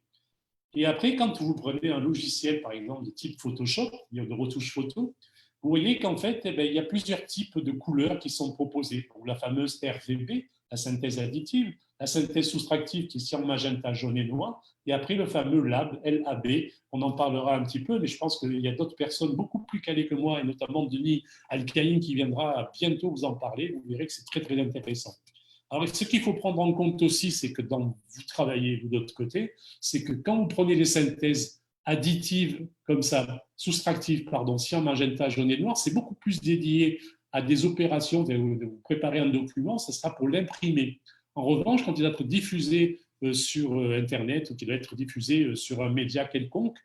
Et après, quand vous prenez un logiciel, par exemple, de type Photoshop, de retouche photo, vous voyez qu'en fait, il y a plusieurs types de couleurs qui sont proposées. Donc, la fameuse RGB, la synthèse additive, la synthèse soustractive qui est cyan, magenta, jaune et noir, et après le fameux LAB, LAB, on en parlera un petit peu, mais je pense qu'il y a d'autres personnes beaucoup plus calées que moi, et notamment Denis Alcaïn qui viendra bientôt vous en parler. Vous verrez que c'est très intéressant. Alors, ce qu'il faut prendre en compte aussi, c'est que vous travaillez de l'autre côté, c'est que quand vous prenez les synthèses additives comme ça, soustractives, pardon, cyan, magenta, jaune et noir, c'est beaucoup plus dédié à des opérations, vous préparez un document, ce sera pour l'imprimer. En revanche, quand il va être diffusé sur Internet ou qu'il va être diffusé sur un média quelconque,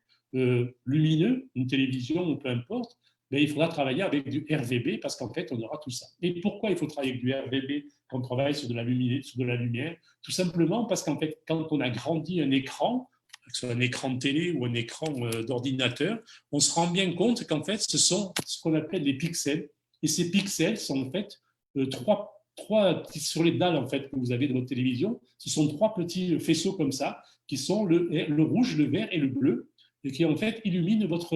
lumineux, une télévision ou peu importe, ben, il faudra travailler avec du RGB parce qu'en fait, on aura tout ça. Et pourquoi il faut travailler avec du RGB quand on travaille sur de la lumière? Tout simplement parce qu'en fait, quand on a grandi un écran, que ce soit un écran de télé ou un écran d'ordinateur, on se rend bien compte qu'en fait, ce sont ce qu'on appelle des pixels. Et ces pixels sont en fait trois sur les dalles en fait, que vous avez de votre télévision. Ce sont trois petits faisceaux comme ça, qui sont le rouge, le vert et le bleu, et qui en fait illuminent votre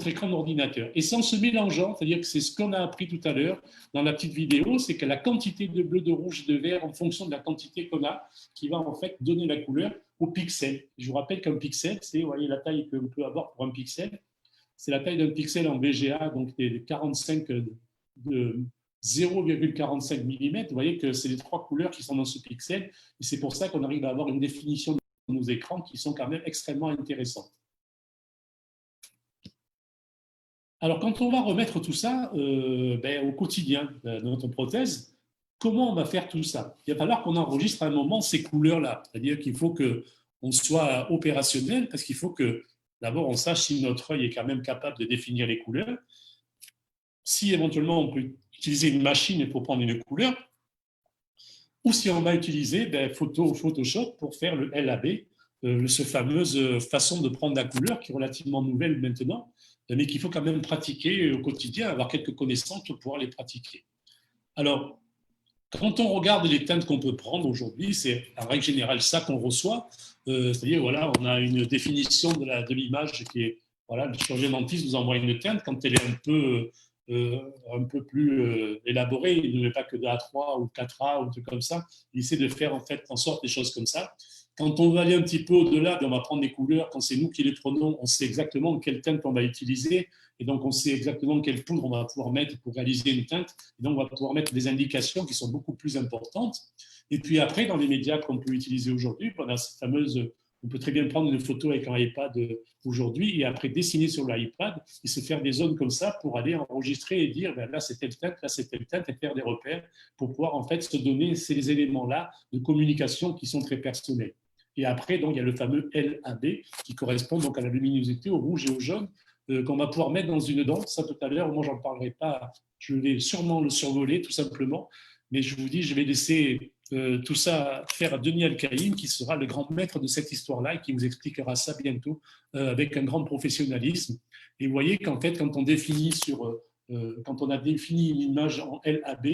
écran d'ordinateur. Et c'est en se mélangeant, c'est-à-dire que c'est ce qu'on a appris tout à l'heure dans la petite vidéo, c'est que la quantité de bleu, de rouge, de vert, en fonction de la quantité qu'on a, qui va en fait donner la couleur au pixel. Je vous rappelle qu'un pixel, c'est, vous voyez la taille que vous pouvez avoir pour un pixel, c'est la taille d'un pixel en VGA, donc des 45 de 0,45 mm. Vous voyez que c'est les trois couleurs qui sont dans ce pixel, et c'est pour ça qu'on arrive à avoir une définition de nos écrans qui sont quand même extrêmement intéressantes. Alors, quand on va remettre tout ça au quotidien de notre prothèse, comment on va faire tout ça? Il va falloir qu'on enregistre à un moment ces couleurs-là. C'est-à-dire qu'il faut qu'on soit opérationnel parce qu'il faut que, d'abord, on sache si notre œil est quand même capable de définir les couleurs. Si éventuellement on peut utiliser une machine pour prendre une couleur, ou si on va utiliser Photoshop pour faire le LAB, cette fameuse façon de prendre la couleur qui est relativement nouvelle maintenant, mais qu'il faut quand même pratiquer au quotidien, avoir quelques connaissances pour pouvoir les pratiquer. Alors, quand on regarde les teintes qu'on peut prendre aujourd'hui, c'est en règle générale ça qu'on reçoit, c'est-à-dire voilà, on a une définition de l'image qui est, voilà, le chirurgien dentiste vous envoie une teinte, quand elle est un peu un peu plus élaboré. Il ne met pas que de A3 ou 4A ou trucs comme ça. Il essaie de faire en fait en sorte des choses comme ça. Quand on va aller un petit peu au-delà, on va prendre des couleurs. Quand c'est nous qui les prenons, on sait exactement quelle teinte on va utiliser. Et donc, on sait exactement quelle poudre on va pouvoir mettre pour réaliser une teinte. Et donc, on va pouvoir mettre des indications qui sont beaucoup plus importantes. Et puis après, dans les médias qu'on peut utiliser aujourd'hui, on a cette fameuse... On peut très bien prendre une photo avec un iPad aujourd'hui et après dessiner sur l'iPad et se faire des zones comme ça pour aller enregistrer et dire ben là c'est telle teinte, là c'est telle teinte et faire des repères pour pouvoir en fait se donner ces éléments-là de communication qui sont très personnels. Et après, donc, il y a le fameux LAB qui correspond donc à la luminosité, au rouge et au jaune qu'on va pouvoir mettre dans une dent. Ça tout à l'heure, moi j'en parlerai pas, je vais sûrement le survoler tout simplement, mais je vous dis, je vais laisser tout ça faire à Denis Alcaïm, qui sera le grand maître de cette histoire-là et qui vous expliquera ça bientôt avec un grand professionnalisme. Et vous voyez qu'en fait, quand on a défini une image en LAB,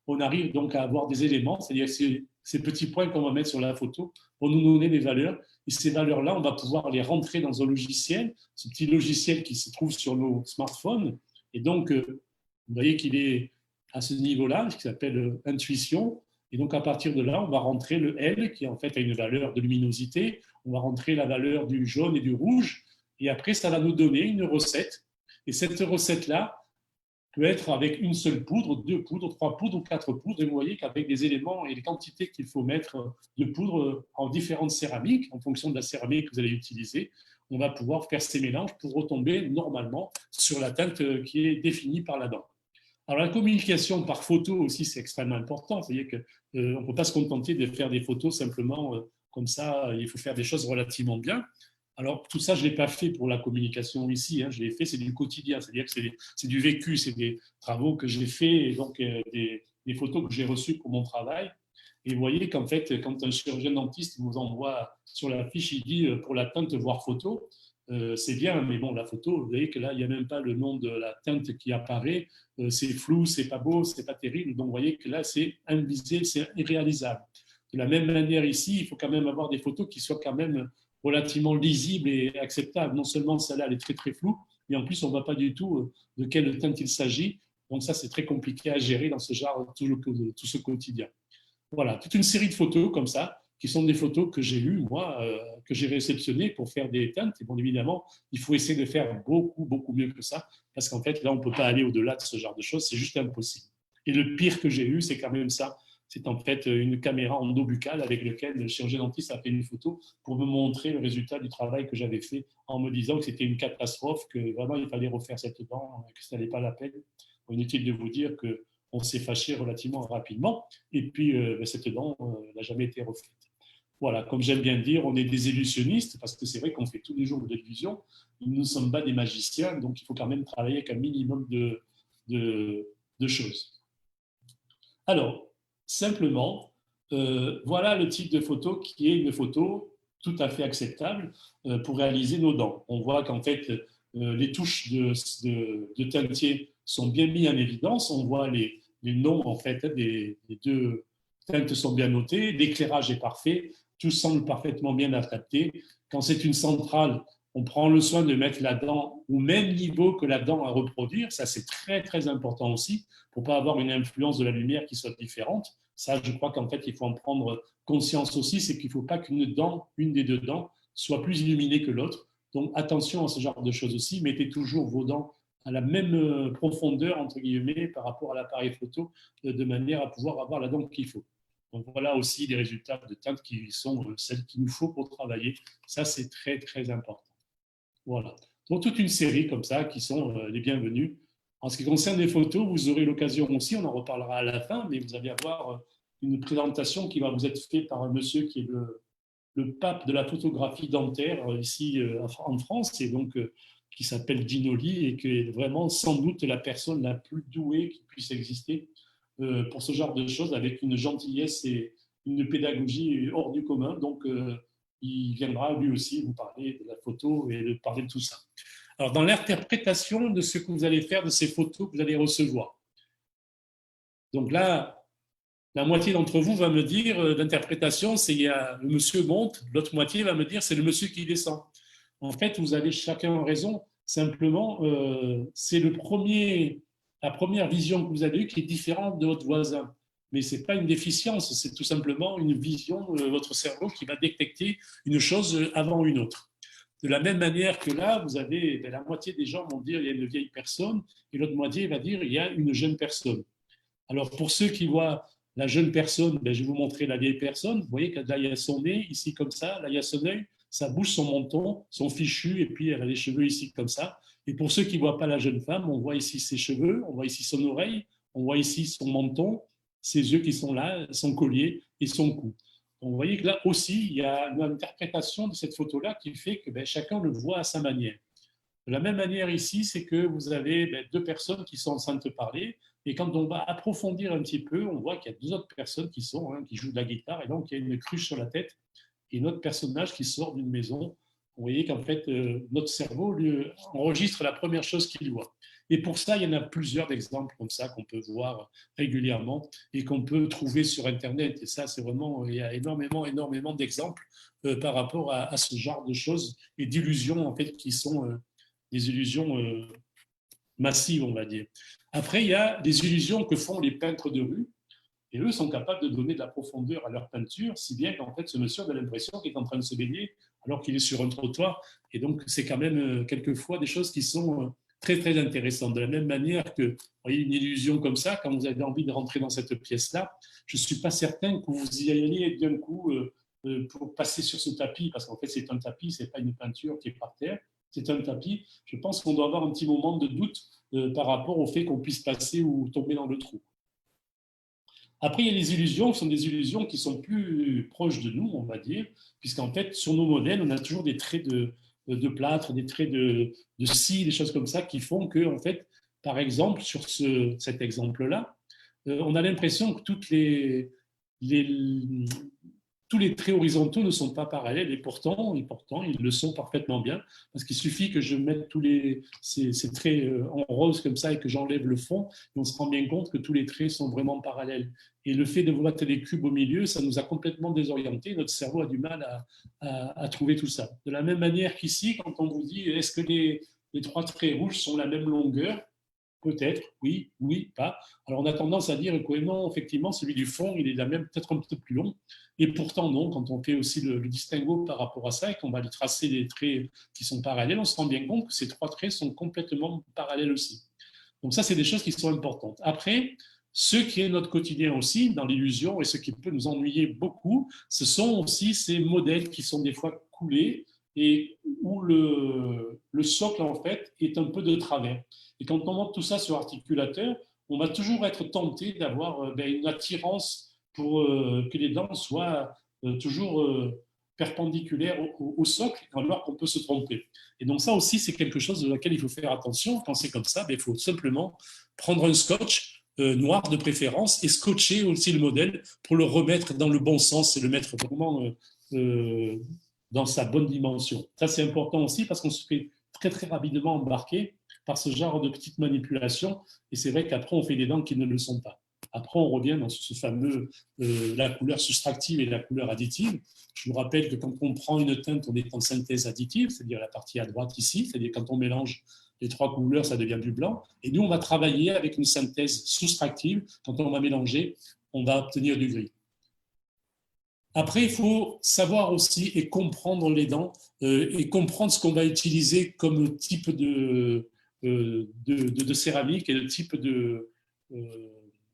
on arrive donc à avoir des éléments, c'est-à-dire ces petits points qu'on va mettre sur la photo pour nous donner des valeurs. Et ces valeurs-là, on va pouvoir les rentrer dans un logiciel, ce petit logiciel qui se trouve sur nos smartphones. Et donc, vous voyez qu'il est à ce niveau-là, qui s'appelle Intuition. Et donc, à partir de là, on va rentrer le L, qui en fait a une valeur de luminosité. On va rentrer la valeur du jaune et du rouge. Et après, ça va nous donner une recette. Et cette recette-là peut être avec une seule poudre, 2 poudres, 3 poudres ou 4 poudres. Et vous voyez qu'avec des éléments et les quantités qu'il faut mettre de poudre en différentes céramiques, en fonction de la céramique que vous allez utiliser, on va pouvoir faire ces mélanges pour retomber normalement sur la teinte qui est définie par la dent. Alors, la communication par photo aussi, c'est extrêmement important. C'est-à-dire qu'on ne peut pas se contenter de faire des photos simplement comme ça. Il faut faire des choses relativement bien. Alors, tout ça, je ne l'ai pas fait pour la communication ici. Je l'ai fait, c'est du quotidien. C'est-à-dire que c'est du vécu, c'est des travaux que j'ai faits et donc des photos que j'ai reçues pour mon travail. Et vous voyez qu'en fait, quand un chirurgien dentiste vous envoie sur la fiche, il dit pour la teinte, voir photo. C'est bien, mais bon, la photo, vous voyez que là, il n'y a même pas le nom de la teinte qui apparaît. C'est flou, c'est pas beau, c'est pas terrible. Donc, vous voyez que là, c'est invisible, c'est irréalisable. De la même manière ici, il faut quand même avoir des photos qui soient quand même relativement lisibles et acceptables. Non seulement celle-là, elle est très, très floue, mais en plus, on ne voit pas du tout de quelle teinte il s'agit. Donc, ça, c'est très compliqué à gérer dans ce genre, tout ce quotidien. Voilà, toute une série de photos comme ça, qui sont des photos que j'ai eues, moi, que j'ai réceptionnées pour faire des teintes. Et bon, évidemment, il faut essayer de faire beaucoup, beaucoup mieux que ça, parce qu'en fait, là, on ne peut pas aller au-delà de ce genre de choses, c'est juste impossible. Et le pire que j'ai eu, c'est quand même ça. C'est en fait une caméra en dos buccal avec laquelle le chirurgien dentiste a fait une photo pour me montrer le résultat du travail que j'avais fait en me disant que c'était une catastrophe, que vraiment il fallait refaire cette dent, que ça n'allait pas la peine. Inutile de vous dire que on s'est fâché relativement rapidement. Et puis, cette dent n'a jamais été refaite. Voilà, comme j'aime bien dire, on est des illusionnistes, parce que c'est vrai qu'on fait tous les jours de l'illusion. Nous ne sommes pas des magiciens, donc il faut quand même travailler avec un minimum de choses. Alors, simplement, voilà le type de photo qui est une photo tout à fait acceptable pour réaliser nos dents. On voit qu'en fait, les touches de teintier sont bien mises en évidence. On voit les noms en fait des deux teintes sont bien notés, l'éclairage est parfait, tout semble parfaitement bien adapté. Quand c'est une centrale, on prend le soin de mettre la dent au même niveau que la dent à reproduire. Ça, c'est très, très important aussi pour ne pas avoir une influence de la lumière qui soit différente. Ça, je crois qu'en fait, il faut en prendre conscience aussi, c'est qu'il ne faut pas qu'une dent, une des deux dents, soit plus illuminée que l'autre. Donc, attention à ce genre de choses aussi. Mettez toujours vos dents à la même profondeur, entre guillemets, par rapport à l'appareil photo, de manière à pouvoir avoir la dent qu'il faut. Donc, voilà aussi les résultats de teinte qui sont celles qu'il nous faut pour travailler. Ça, c'est très, très important. Voilà. Donc, toute une série comme ça qui sont les bienvenues. En ce qui concerne les photos, vous aurez l'occasion aussi, on en reparlera à la fin, mais vous allez avoir une présentation qui va vous être faite par un monsieur qui est le pape de la photographie dentaire ici en France, et donc qui s'appelle Ginoli et qui est vraiment sans doute la personne la plus douée qui puisse exister pour ce genre de choses, avec une gentillesse et une pédagogie hors du commun. Donc, il viendra lui aussi vous parler de la photo et de parler de tout ça. Alors, dans l'interprétation de ce que vous allez faire de ces photos que vous allez recevoir. Donc là, la moitié d'entre vous va me dire, l'interprétation, c'est le monsieur monte, l'autre moitié va me dire, c'est le monsieur qui descend. En fait, vous avez chacun raison. Simplement, c'est le premier la première vision que vous avez eue qui est différente de votre voisin. Mais ce n'est pas une déficience, c'est tout simplement une vision de votre cerveau qui va détecter une chose avant une autre. De la même manière que là, vous avez la moitié des gens vont dire il y a une vieille personne et l'autre moitié va dire il y a une jeune personne. Alors pour ceux qui voient la jeune personne, je vais vous montrer la vieille personne. Vous voyez que là, il y a son nez, ici comme ça, là, il y a son œil, ça bouge son menton, son fichu, et puis elle a les cheveux ici comme ça. Et pour ceux qui ne voient pas la jeune femme, on voit ici ses cheveux, on voit ici son oreille, on voit ici son menton, ses yeux qui sont là, son collier et son cou. Donc, vous voyez que là aussi, il y a une interprétation de cette photo-là qui fait que chacun le voit à sa manière. De la même manière ici, c'est que vous avez deux personnes qui sont en train de parler, et quand on va approfondir un petit peu, on voit qu'il y a deux autres personnes qui jouent de la guitare, et donc il y a une cruche sur la tête, et notre personnage qui sort d'une maison. Vous voyez qu'en fait, notre cerveau lui enregistre la première chose qu'il voit. Et pour ça, il y en a plusieurs exemples comme ça qu'on peut voir régulièrement et qu'on peut trouver sur Internet. Et ça, c'est vraiment, il y a énormément d'exemples par rapport à ce genre de choses et d'illusions en fait qui sont des illusions massives, on va dire. Après, il y a des illusions que font les peintres de rue. Et eux sont capables de donner de la profondeur à leur peinture, si bien qu'en fait, ce monsieur a l'impression qu'il est en train de se baigner alors qu'il est sur un trottoir. Et donc, c'est quand même quelquefois des choses qui sont très, très intéressantes. De la même manière que, vous voyez, une illusion comme ça, quand vous avez envie de rentrer dans cette pièce-là, je ne suis pas certain que vous y alliez d'un coup pour passer sur ce tapis, parce qu'en fait, c'est un tapis, ce n'est pas une peinture qui est par terre, c'est un tapis. Je pense qu'on doit avoir un petit moment de doute par rapport au fait qu'on puisse passer ou tomber dans le trou. Après, il y a les illusions qui sont des illusions qui sont plus proches de nous, on va dire, puisqu'en fait, sur nos modèles, on a toujours des traits de plâtre, des traits de scie, des choses comme ça qui font que, en fait, par exemple, sur cet exemple-là, on a l'impression que tous les traits horizontaux ne sont pas parallèles et pourtant, ils le sont parfaitement bien parce qu'il suffit que je mette tous ces traits en rose comme ça et que j'enlève le fond et on se rend bien compte que tous les traits sont vraiment parallèles. Et le fait de mettre des cubes au milieu, ça nous a complètement désorientés. Notre cerveau a du mal à trouver tout ça. De la même manière qu'ici, quand on vous dit est-ce que les trois traits rouges sont la même longueur? Peut-être, oui, pas. Alors on a tendance à dire que non, effectivement, celui du fond, il est la même, peut-être un peu plus long. Et pourtant, non, quand on fait aussi le distinguo par rapport à ça et qu'on va lui tracer des traits qui sont parallèles, on se rend bien compte que ces trois traits sont complètement parallèles aussi. Donc ça, c'est des choses qui sont importantes. Après, ce qui est notre quotidien aussi dans l'illusion et ce qui peut nous ennuyer beaucoup, ce sont aussi ces modèles qui sont des fois coulés et où le socle, en fait, est un peu de travers. Et quand on monte tout ça sur articulateur, on va toujours être tenté d'avoir une attirance pour que les dents soient toujours perpendiculaires au socle, alors qu'on peut se tromper. Et donc ça aussi, c'est quelque chose de laquelle il faut faire attention. Quand c'est comme ça, il faut simplement prendre un scotch noir de préférence et scotcher aussi le modèle pour le remettre dans le bon sens et le mettre vraiment dans sa bonne dimension. Ça, c'est important aussi parce qu'on se fait très, très rapidement embarquer par ce genre de petites manipulations. Et c'est vrai qu'après, on fait des dents qui ne le sont pas. Après, on revient dans ce fameux, la couleur soustractive et la couleur additive. Je vous rappelle que quand on prend une teinte, on est en synthèse additive, c'est-à-dire la partie à droite ici, c'est-à-dire quand on mélange les trois couleurs, ça devient du blanc. Et nous, on va travailler avec une synthèse soustractive. Quand on va mélanger, on va obtenir du gris. Après, il faut savoir aussi et comprendre les dents et comprendre ce qu'on va utiliser comme type de céramique et le type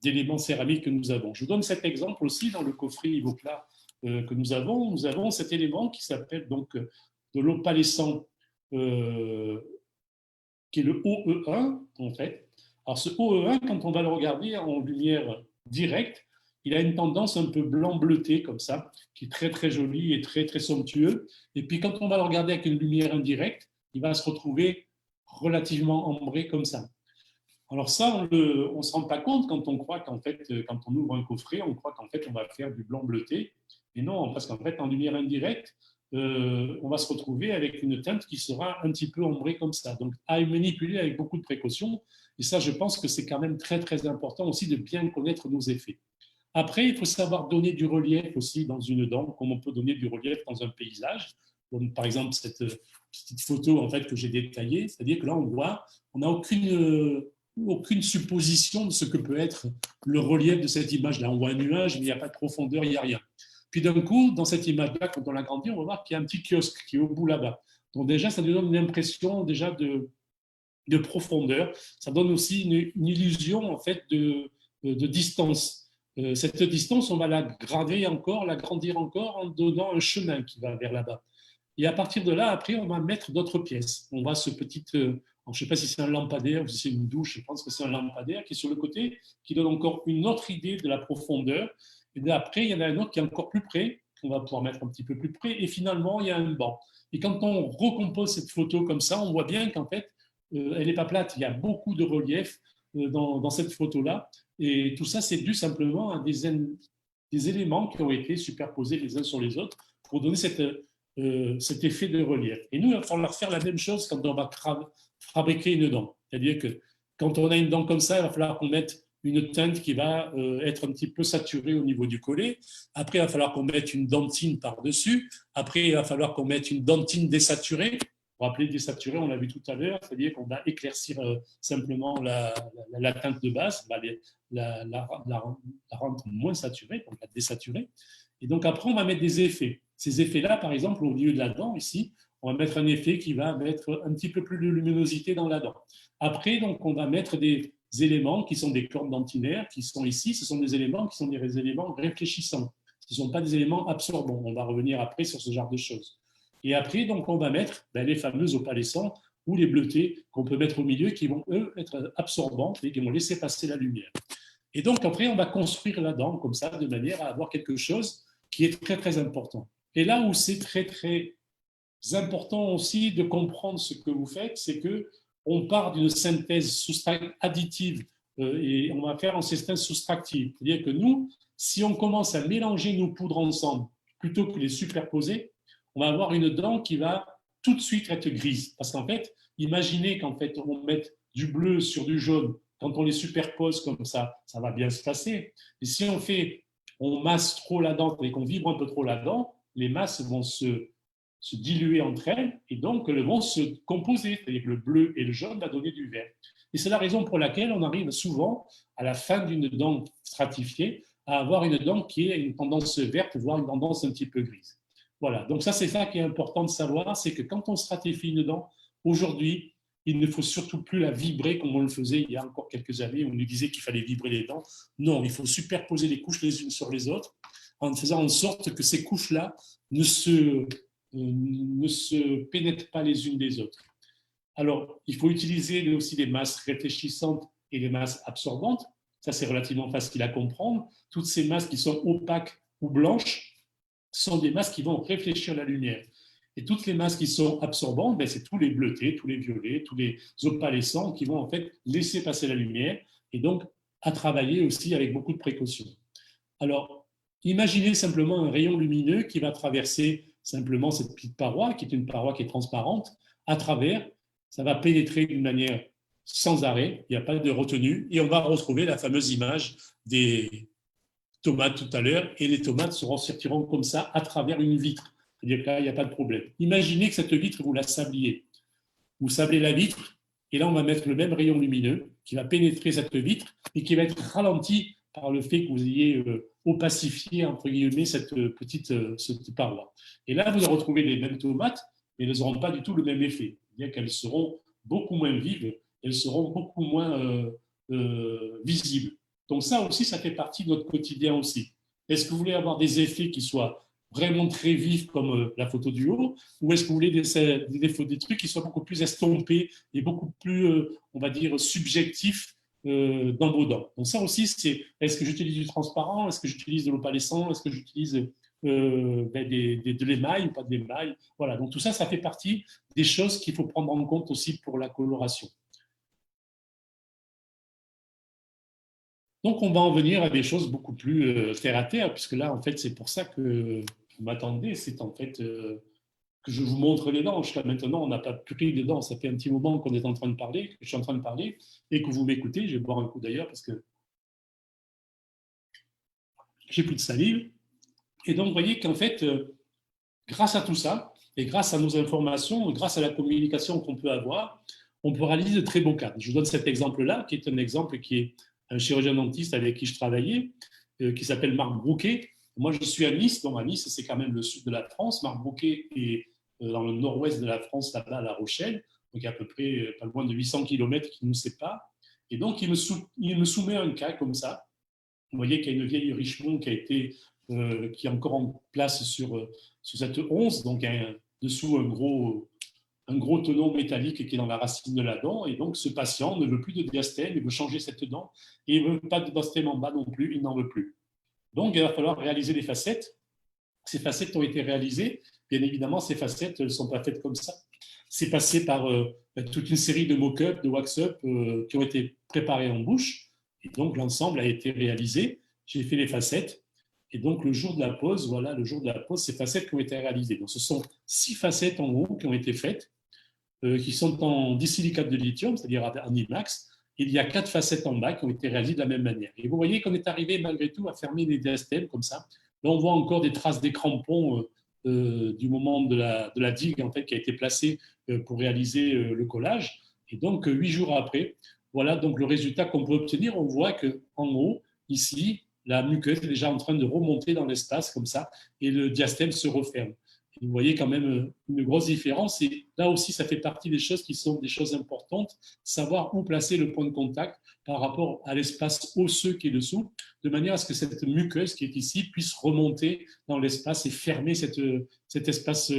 d'éléments céramiques que nous avons. Je vous donne cet exemple aussi dans le coffret Ivoclar que nous avons. Nous avons cet élément qui s'appelle donc de l'opalescent, qui est le OE1 en fait. Alors ce OE1, quand on va le regarder en lumière directe, il a une tendance un peu blanc bleuté comme ça, qui est très très joli et très très somptueux. Et puis quand on va le regarder avec une lumière indirecte, il va se retrouver relativement ambré comme ça. Alors ça, on ne se rend pas compte quand on croit qu'en fait, quand on ouvre un coffret, on croit qu'en fait on va faire du blanc bleuté. Et non, parce qu'en fait, en lumière indirecte, on va se retrouver avec une teinte qui sera un petit peu ambrée comme ça. Donc à manipuler avec beaucoup de précautions. Et ça, je pense que c'est quand même très très important aussi de bien connaître nos effets. Après, il faut savoir donner du relief aussi dans une dent, comme on peut donner du relief dans un paysage. Comme par exemple cette petite photo en fait, que j'ai détaillée, c'est-à-dire que là, on voit, on n'a aucune supposition de ce que peut être le relief de cette image-là. On voit un nuage, mais il n'y a pas de profondeur, il n'y a rien. Puis d'un coup, dans cette image-là, quand on l'agrandit, on va voir qu'il y a un petit kiosque qui est au bout là-bas. Donc déjà, ça nous donne une impression déjà de profondeur. Ça donne aussi une illusion en fait de distance. Cette distance, on va la graver encore, l'agrandir encore en donnant un chemin qui va vers là-bas. Et à partir de là, après, on va mettre d'autres pièces. On voit ce petit, je ne sais pas si c'est un lampadaire ou si c'est une douche, je pense que c'est un lampadaire qui est sur le côté, qui donne encore une autre idée de la profondeur. Et après, il y en a un autre qui est encore plus près, qu'on va pouvoir mettre un petit peu plus près. Et finalement, il y a un banc. Et quand on recompose cette photo comme ça, on voit bien qu'en fait, elle n'est pas plate. Il y a beaucoup de relief dans cette photo-là. Et tout ça, c'est dû simplement à des éléments qui ont été superposés les uns sur les autres pour donner cet effet de relief. Et nous, il va falloir faire la même chose quand on va fabriquer une dent. C'est-à-dire que quand on a une dent comme ça, il va falloir qu'on mette une teinte qui va être un petit peu saturée au niveau du collet. Après, il va falloir qu'on mette une dentine par-dessus. Après, il va falloir qu'on mette une dentine désaturée. Pour rappeler désaturée, on l'a vu tout à l'heure, c'est-à-dire qu'on va éclaircir simplement la teinte de base, la rendre moins saturée, donc la désaturer. Et donc après, on va mettre des effets. Ces effets-là, par exemple, au milieu de la dent, ici, on va mettre un effet qui va mettre un petit peu plus de luminosité dans la dent. Après, donc, on va mettre des éléments qui sont des cordes dentinaires, qui sont ici. Ce sont des éléments qui sont des éléments réfléchissants. Ce ne sont pas des éléments absorbants. On va revenir après sur ce genre de choses. Et après, donc, on va mettre les fameux opalescents ou les bleutés qu'on peut mettre au milieu qui vont, eux, être absorbants et qui vont laisser passer la lumière. Et donc, après, on va construire la dent comme ça, de manière à avoir quelque chose qui est très, très important. Et là où c'est très, très important aussi de comprendre ce que vous faites, c'est qu'on part d'une synthèse additive et on va faire en synthèse soustractive. C'est-à-dire que nous, si on commence à mélanger nos poudres ensemble plutôt que les superposer, on va avoir une dent qui va tout de suite être grise. Parce qu'en fait, imaginez qu'en fait, on mette du bleu sur du jaune. Quand on les superpose comme ça va bien se passer. Et si on masse trop la dent et qu'on vibre un peu trop la dent, les masses vont se diluer entre elles et donc elles vont se composer. C'est-à-dire que le bleu et le jaune va donner du vert. Et c'est la raison pour laquelle on arrive souvent, à la fin d'une dent stratifiée, à avoir une dent qui a une tendance verte, voire une tendance un petit peu grise. Voilà, donc ça, c'est ça qui est important de savoir, c'est que quand on stratifie une dent, aujourd'hui, il ne faut surtout plus la vibrer comme on le faisait il y a encore quelques années, où on nous disait qu'il fallait vibrer les dents. Non, il faut superposer les couches les unes sur les autres, en faisant en sorte que ces couches-là ne se pénètrent pas les unes des autres. Alors, il faut utiliser aussi des masses réfléchissantes et des masses absorbantes. Ça, c'est relativement facile à comprendre. Toutes ces masses qui sont opaques ou blanches sont des masses qui vont réfléchir la lumière. Et toutes les masses qui sont absorbantes, c'est tous les bleutés, tous les violets, tous les opalescents qui vont en fait laisser passer la lumière et donc à travailler aussi avec beaucoup de précautions. Alors, imaginez simplement un rayon lumineux qui va traverser simplement cette petite paroi, qui est une paroi qui est transparente, à travers, ça va pénétrer d'une manière sans arrêt, il n'y a pas de retenue, et on va retrouver la fameuse image des tomates tout à l'heure, et les tomates se sortiront comme ça à travers une vitre. C'est-à-dire que là, il n'y a pas de problème. Imaginez que cette vitre, vous la sabliez. Vous sablez la vitre, et là, on va mettre le même rayon lumineux qui va pénétrer cette vitre et qui va être ralenti par le fait que vous ayez opacifié, entre guillemets, cette paroi. Et là, vous retrouvez les mêmes tomates, mais elles n'auront pas du tout le même effet. C'est-à-dire qu'elles seront beaucoup moins vives, elles seront beaucoup moins visibles. Donc ça aussi, ça fait partie de notre quotidien aussi. Est-ce que vous voulez avoir des effets qui soient vraiment très vifs comme la photo du haut, ou est-ce que vous voulez des trucs qui soient beaucoup plus estompés et beaucoup plus, on va dire, subjectifs dans vos dents? Donc ça aussi, c'est est-ce que j'utilise du transparent, est-ce que j'utilise de l'opalescent, est-ce que j'utilise de l'émail ou pas de l'émail? Voilà, donc tout ça, ça fait partie des choses qu'il faut prendre en compte aussi pour la coloration. Donc, on va en venir à des choses beaucoup plus terre à terre, puisque là, en fait, c'est pour ça que vous m'attendez, c'est en fait que je vous montre les dents. Jusqu'à maintenant, on n'a pas pris les dents. Ça fait un petit moment qu'on est en train de parler, que je suis en train de parler, et que vous m'écoutez. Je vais boire un coup d'ailleurs, parce que j'ai plus de salive. Et donc, vous voyez qu'en fait, grâce à tout ça, et grâce à nos informations, grâce à la communication qu'on peut avoir, on peut réaliser de très beaux cadres. Je vous donne cet exemple-là, qui est un exemple qui est un chirurgien dentiste avec qui je travaillais, qui s'appelle Marc Brouquet. Moi, je suis à Nice. Donc, à Nice, c'est quand même le sud de la France. Marc Brouquet est dans le nord-ouest de la France, là-bas, à La Rochelle. Donc, il y a à peu près pas loin de 800 km qui nous séparent. Et donc, il me soumet un cas comme ça. Vous voyez qu'il y a une vieille Richemont qui est encore en place sur cette 11. Donc, dessous, un gros tenon métallique qui est dans la racine de la dent. Et donc, ce patient ne veut plus de diastème, il veut changer cette dent. Et il ne veut pas de diastème en bas non plus, il n'en veut plus. Donc, il va falloir réaliser des facettes. Ces facettes ont été réalisées. Bien évidemment, ces facettes ne sont pas faites comme ça. C'est passé par toute une série de mock-up, de wax-up qui ont été préparés en bouche. Et donc, l'ensemble a été réalisé. J'ai fait les facettes. Et donc, le jour de la pose, voilà, le jour de la pose, ces facettes qui ont été réalisées. Donc, ce sont 6 facettes en haut qui ont été faites, qui sont en disilicate de lithium, c'est-à-dire en IMAX. Il y a 4 facettes en bas qui ont été réalisées de la même manière. Et vous voyez qu'on est arrivé malgré tout à fermer les diastèmes comme ça. Là, on voit encore des traces des crampons du moment de la digue en fait, qui a été placée pour réaliser le collage. Et donc, 8 jours après, voilà donc le résultat qu'on peut obtenir. On voit qu'en haut, ici, la muqueuse est déjà en train de remonter dans l'espace comme ça et le diastème se referme. Et vous voyez quand même une grosse différence. Et là aussi, ça fait partie des choses qui sont des choses importantes, savoir où placer le point de contact par rapport à l'espace osseux qui est dessous, de manière à ce que cette muqueuse qui est ici puisse remonter dans l'espace et fermer cet espace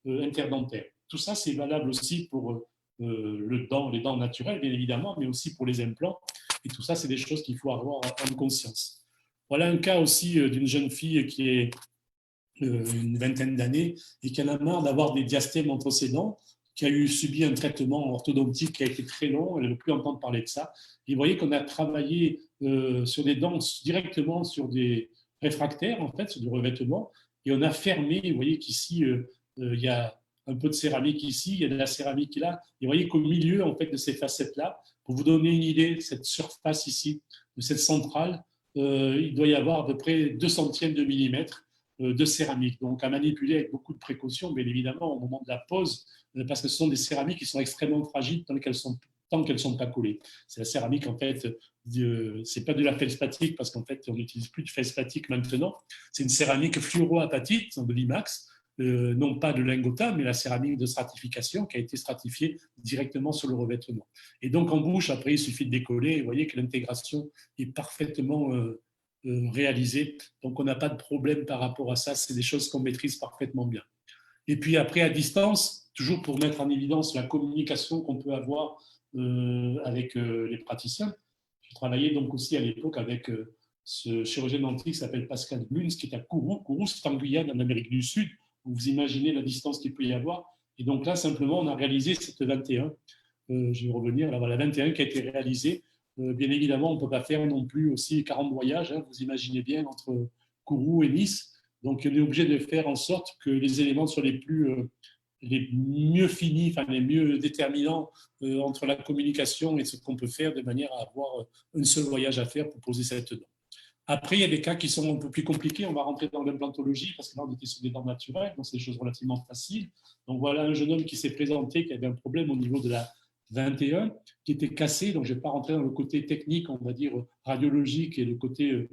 interdentaire. Tout ça, c'est valable aussi pour les dents naturelles, bien évidemment, mais aussi pour les implants. Et tout ça, c'est des choses qu'il faut avoir en conscience. Voilà un cas aussi d'une jeune fille qui est une vingtaine d'années et qui en a marre d'avoir des diastèmes entre ses dents, qui a subi un traitement orthodontique qui a été très long, elle ne veut plus entendre parler de ça. Et vous voyez qu'on a travaillé sur des dents directement sur des réfractaires, en fait, sur du revêtement, et on a fermé, vous voyez qu'ici, il y a un peu de céramique ici, il y a de la céramique là, et vous voyez qu'au milieu, en fait, de ces facettes-là, pour vous donner une idée, cette surface ici, de cette centrale, il doit y avoir à peu près 2 centièmes de millimètre de céramique. Donc, à manipuler avec beaucoup de précaution, bien évidemment, au moment de la pose, parce que ce sont des céramiques qui sont extrêmement fragiles tant qu'elles ne sont pas collées. C'est la céramique, en fait, c'est pas de la feldspathie, parce qu'en fait, on n'utilise plus de feldspathie maintenant. C'est une céramique fluoroapatite, de l'IMAX, non pas de lingotin, mais la céramique de stratification qui a été stratifiée directement sur le revêtement. Et donc, en bouche, après, il suffit de décoller, et vous voyez que l'intégration est parfaitement réalisée. Donc, on n'a pas de problème par rapport à ça. C'est des choses qu'on maîtrise parfaitement bien. Et puis après, à distance, toujours pour mettre en évidence la communication qu'on peut avoir avec les praticiens. J'ai travaillé donc aussi à l'époque avec ce chirurgien dentiste qui s'appelle Pascal Bluns, qui est à Kourou. Kourou, c'est en Guyane, en Amérique du Sud. Vous imaginez la distance qu'il peut y avoir. Et donc là, simplement, on a réalisé cette 21. Je vais revenir, là, voilà, 21 qui a été réalisée. Bien évidemment, on ne peut pas faire non plus aussi 40 voyages. Hein, vous imaginez bien, entre Kourou et Nice. Donc, on est obligé de faire en sorte que les éléments soient les mieux finis, enfin les mieux déterminants entre la communication et ce qu'on peut faire de manière à avoir un seul voyage à faire pour poser cette dent. Après, il y a des cas qui sont un peu plus compliqués. On va rentrer dans l'implantologie parce que là, on était sur des dents naturelles, donc c'est des choses relativement faciles. Donc voilà un jeune homme qui s'est présenté, qui avait un problème au niveau de la 21, qui était cassé. Donc je ne vais pas rentrer dans le côté technique, on va dire radiologique et le côté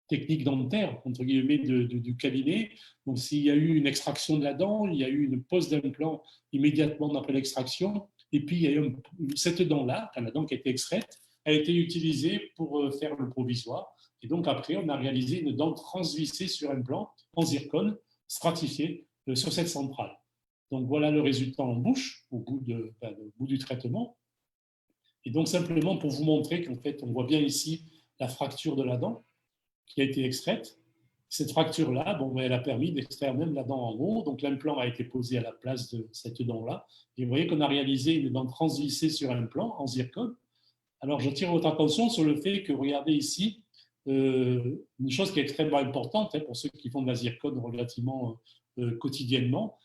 technique dentaire, entre guillemets, du cabinet. Donc, s'il y a eu une extraction de la dent, il y a eu une pose d'implant immédiatement après l'extraction, et puis il y a eu cette dent-là, la dent qui a été extraite, a été utilisée pour faire le provisoire. Et donc, après, on a réalisé une dent transvissée sur implant en zircone, stratifiée sur cette centrale. Donc, voilà le résultat en bouche, au bout du traitement. Et donc, simplement pour vous montrer qu'en fait, on voit bien ici la fracture de la dent qui a été extraite. Cette fracture-là, bon, elle a permis d'extraire même la dent en haut. Donc, l'implant a été posé à la place de cette dent-là. Et vous voyez qu'on a réalisé une dent transvissée sur un implant en zircone. Alors, j'attire votre attention sur le fait que, regardez ici, une chose qui est extrêmement importante pour ceux qui font de la zircone relativement quotidiennement,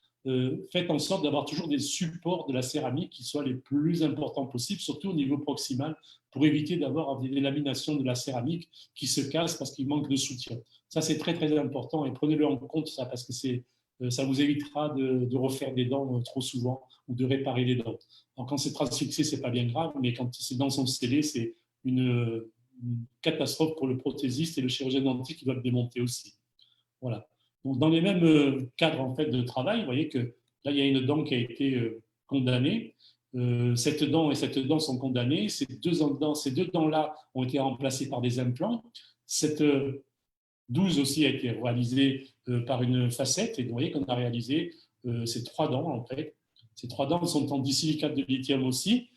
faites en sorte d'avoir toujours des supports de la céramique qui soient les plus importants possibles, surtout au niveau proximal, pour éviter d'avoir des laminations de la céramique qui se cassent parce qu'il manque de soutien. Ça, c'est très, très important et prenez-le en compte, ça, parce que c'est ça vous évitera de refaire des dents trop souvent ou de réparer les dents. Alors, quand c'est transfixé, ce n'est pas bien grave, mais quand ces dents sont scellées, c'est une catastrophe pour le prothésiste et le chirurgien dentiste qui doit le démonter aussi. Voilà. Donc, dans les mêmes cadres en fait, de travail, vous voyez que là, il y a une dent qui a été condamnée. Cette dent et cette dent sont condamnées. Ces deux dents-là ont été remplacées par des implants. Cette 12 aussi a été réalisée par une facette. Et vous voyez qu'on a réalisé ces 3 dents, en fait. Ces 3 dents sont en disilicate de lithium aussi,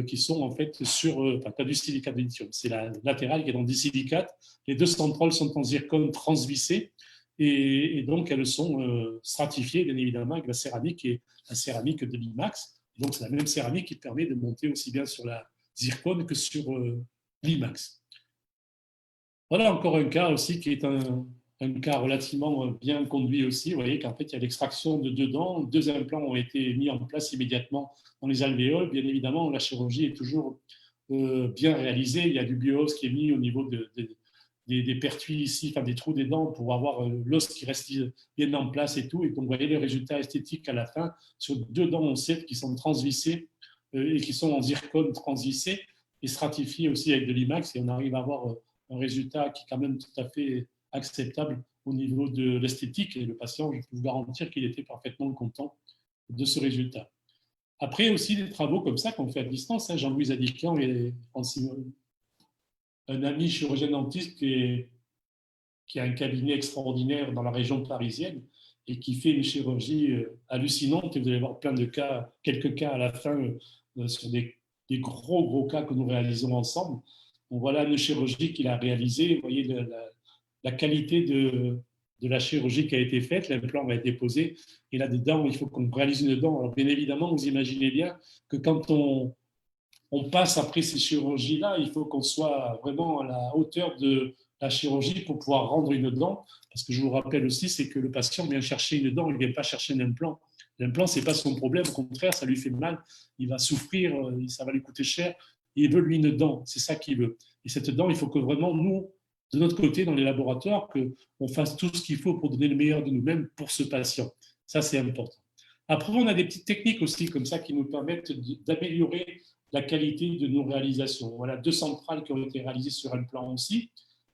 qui sont en fait enfin, pas du silicate de lithium, c'est la latérale qui est en disilicate. Les 2 centrales sont en zircone transvissé. Et donc, elles sont stratifiées, bien évidemment, avec la céramique et la céramique de l'IMAX. Donc, c'est la même céramique qui permet de monter aussi bien sur la zircone que sur l'IMAX. Voilà encore un cas aussi qui est un cas relativement bien conduit aussi. Vous voyez qu'en fait, il y a l'extraction de 2 dents. 2 implants ont été mis en place immédiatement dans les alvéoles. Bien évidemment, la chirurgie est toujours bien réalisée. Il y a du bios qui est mis au niveau des pertuis ici, enfin des trous des dents pour avoir l'os qui reste bien en place et tout. Et donc, vous voyez le résultat esthétique à la fin sur 2 dents en 7 qui sont transvissées et qui sont en zircone transvissé et stratifiées aussi avec de l'IMAX. Et on arrive à avoir un résultat qui est quand même tout à fait acceptable au niveau de l'esthétique. Et le patient, je peux vous garantir qu'il était parfaitement content de ce résultat. Après aussi des travaux comme ça qu'on fait à distance. Jean-Louis Zadikian et un ami chirurgien dentiste qui a un cabinet extraordinaire dans la région parisienne et qui fait une chirurgie hallucinante. Et vous allez voir plein de cas, quelques cas à la fin sur des gros cas que nous réalisons ensemble. Donc voilà une chirurgie qu'il a réalisée. Vous voyez la qualité de la chirurgie qui a été faite. L'implant a été posé. Et là-dedans, il faut qu'on réalise une dent. Alors bien évidemment, vous imaginez bien que quand on passe après ces chirurgies-là, il faut qu'on soit vraiment à la hauteur de la chirurgie pour pouvoir rendre une dent. Parce que je vous rappelle aussi, c'est que le patient vient chercher une dent, il ne vient pas chercher un implant. L'implant, ce n'est pas son problème, au contraire, ça lui fait mal, il va souffrir, ça va lui coûter cher. Il veut, lui, une dent, c'est ça qu'il veut. Et cette dent, il faut que vraiment, nous, de notre côté, dans les laboratoires, qu'on fasse tout ce qu'il faut pour donner le meilleur de nous-mêmes pour ce patient. Ça, c'est important. Après, on a des petites techniques aussi comme ça qui nous permettent d'améliorer la qualité de nos réalisations. Voilà 2 centrales qui ont été réalisées sur un plan aussi.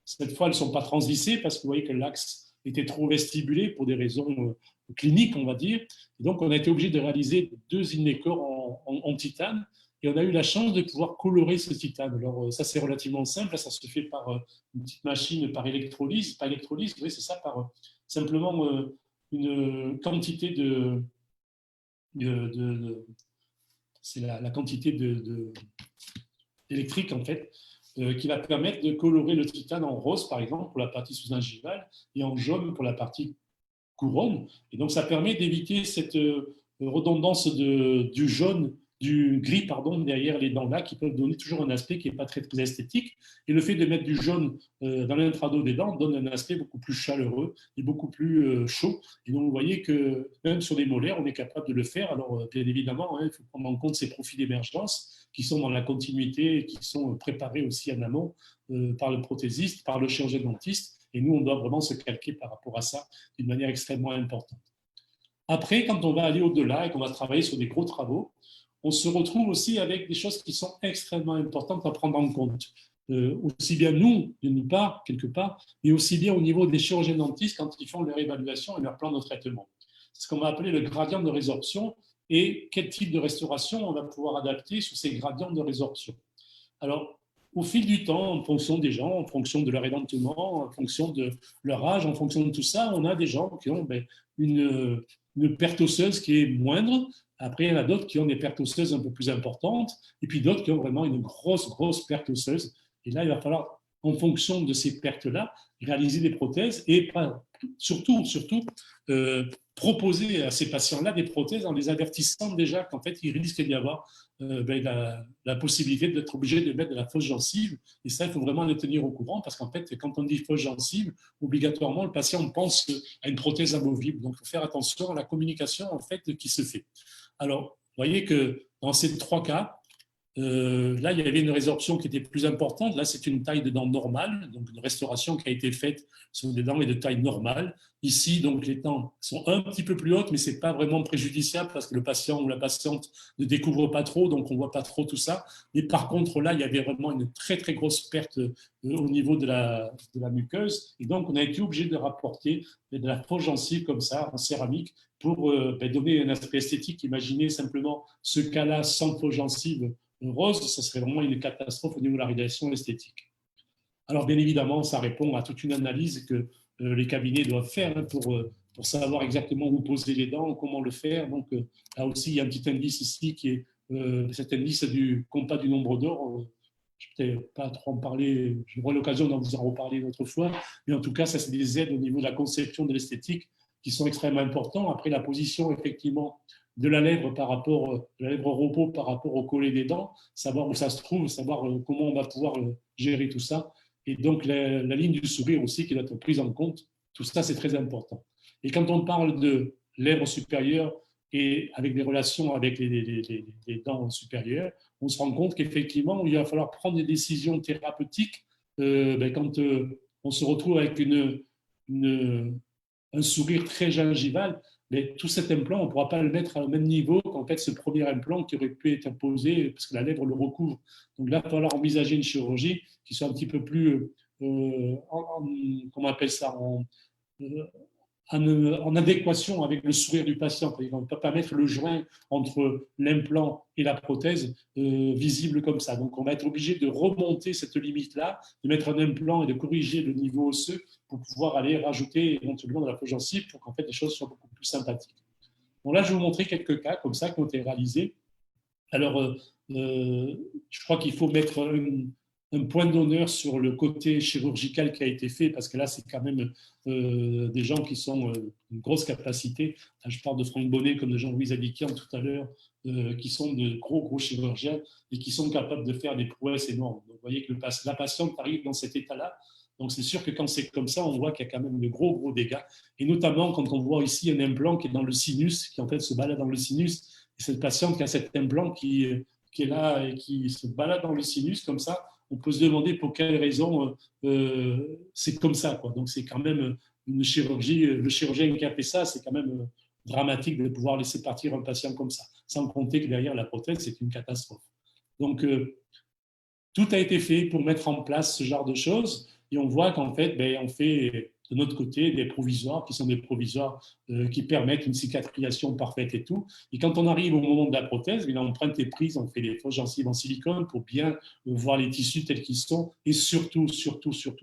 Cette fois, elles ne sont pas transvissées parce que vous voyez que l'axe était trop vestibulé pour des raisons cliniques, on va dire. Et donc, on a été obligé de réaliser 2 innécors en titane et on a eu la chance de pouvoir colorer ce titane. Alors, ça, c'est relativement simple. Ça se fait par une petite machine, par électrolyse. Pas électrolyse, oui, c'est ça, par simplement une quantité c'est la quantité électrique, en fait, qui va permettre de colorer le titane en rose, par exemple, pour la partie sous-gingivale, et en jaune pour la partie couronne. Et donc, ça permet d'éviter cette redondance du jaune, du gris, pardon, derrière les dents là, qui peuvent donner toujours un aspect qui n'est pas très esthétique. Et le fait de mettre du jaune dans l'intrado des dents donne un aspect beaucoup plus chaleureux et beaucoup plus chaud. Et donc, vous voyez que même sur les molaires, on est capable de le faire. Alors, bien évidemment, il faut prendre en compte ces profils d'émergence qui sont dans la continuité et qui sont préparés aussi en amont par le prothésiste, par le chirurgien dentiste. Et nous, on doit vraiment se calquer par rapport à ça d'une manière extrêmement importante. Après, quand on va aller au-delà et qu'on va travailler sur des gros travaux, on se retrouve aussi avec des choses qui sont extrêmement importantes à prendre en compte. Aussi bien nous, d'une part, quelque part, mais aussi bien au niveau des chirurgiens dentistes quand ils font leur évaluation et leur plan de traitement. C'est ce qu'on va appeler le gradient de résorption et quel type de restauration on va pouvoir adapter sur ces gradients de résorption. Alors, au fil du temps, en fonction des gens, en fonction de leur édentement, en fonction de leur âge, en fonction de tout ça, on a des gens qui ont une perte osseuse qui est moindre. Après, il y en a d'autres qui ont des pertes osseuses un peu plus importantes, et puis d'autres qui ont vraiment une grosse perte osseuse. Et là, il va falloir, en fonction de ces pertes-là, réaliser des prothèses et surtout proposer à ces patients-là des prothèses en les avertissant déjà qu'en fait, il risque d'y avoir la possibilité d'être obligé de mettre de la fausse gencive. Et ça, il faut vraiment les tenir au courant parce qu'en fait, quand on dit fausse gencive, obligatoirement, le patient pense à une prothèse amovible. Donc, il faut faire attention à la communication en fait, qui se fait. Alors, vous voyez que dans ces 3 cas, Là, il y avait une résorption qui était plus importante. Là, c'est une taille de dents normale, donc une restauration qui a été faite sur des dents et de taille normale. Ici, donc, les dents sont un petit peu plus hautes, mais ce n'est pas vraiment préjudiciable parce que le patient ou la patiente ne découvre pas trop, donc on ne voit pas trop tout ça. Mais par contre, là, il y avait vraiment une très, très grosse perte au niveau de la muqueuse. Et donc, on a été obligé de rapporter de la fausse gencive comme ça, en céramique, pour donner un aspect esthétique. Imaginez simplement ce cas-là sans fausse gencive rose, ça serait vraiment une catastrophe au niveau de la réalisation esthétique. Alors, bien évidemment, ça répond à toute une analyse que les cabinets doivent faire pour savoir exactement où poser les dents, comment le faire. Donc, là aussi, il y a un petit indice ici qui est cet indice du compas du nombre d'or. Je ne vais peut-être pas trop en parler, j'aurai l'occasion d'en vous en reparler une autre fois, mais en tout cas, ça, c'est des aides au niveau de la conception de l'esthétique qui sont extrêmement importants. Après, la position, effectivement, de la lèvre par rapport, de la lèvre au repos par rapport au collet des dents, savoir où ça se trouve, savoir comment on va pouvoir gérer tout ça. Et donc, la ligne du sourire aussi qui doit être prise en compte. Tout ça, c'est très important. Et quand on parle de lèvres supérieures et avec des relations avec les dents supérieures, on se rend compte qu'effectivement, il va falloir prendre des décisions thérapeutiques quand on se retrouve avec un sourire très gingival. Mais tout cet implant, on ne pourra pas le mettre au même niveau qu'en fait ce premier implant qui aurait pu être posé parce que la lèvre le recouvre. Donc là, il va falloir envisager une chirurgie qui soit un petit peu plus, comment on appelle ça, en adéquation avec le sourire du patient. On ne peut pas mettre le joint entre l'implant et la prothèse visible comme ça. Donc, on va être obligé de remonter cette limite-là, de mettre un implant et de corriger le niveau osseux pour pouvoir aller rajouter éventuellement de la fausse gencive pour qu'en fait les choses soient beaucoup plus sympathiques. Donc là, je vais vous montrer quelques cas comme ça qui ont été réalisés. Alors, je crois qu'il faut mettre un point d'honneur sur le côté chirurgical qui a été fait, parce que là, c'est quand même des gens qui sont une grosse capacité. Là, je parle de Franck Bonnet comme de Jean-Louis Adikian tout à l'heure, qui sont de gros chirurgiens et qui sont capables de faire des prouesses énormes. Donc, vous voyez que la patiente arrive dans cet état-là. Donc, c'est sûr que quand c'est comme ça, on voit qu'il y a quand même de gros dégâts. Et notamment quand on voit ici un implant qui est dans le sinus, qui en fait se balade dans le sinus. Et cette patiente qui a cet implant qui est là et qui se balade dans le sinus comme ça, on peut se demander pour quelle raison c'est comme ça, quoi. Donc, c'est quand même une chirurgie. Le chirurgien qui a fait ça, c'est quand même dramatique de pouvoir laisser partir un patient comme ça, sans compter que derrière la prothèse, c'est une catastrophe. Donc, tout a été fait pour mettre en place ce genre de choses et on voit qu'en fait, on fait de notre côté des provisoires qui sont des provisoires qui permettent une cicatrisation parfaite et tout. Et quand on arrive au moment de la prothèse, l'empreinte est prise, on fait des fausses gencives en silicone pour bien voir les tissus tels qu'ils sont et surtout,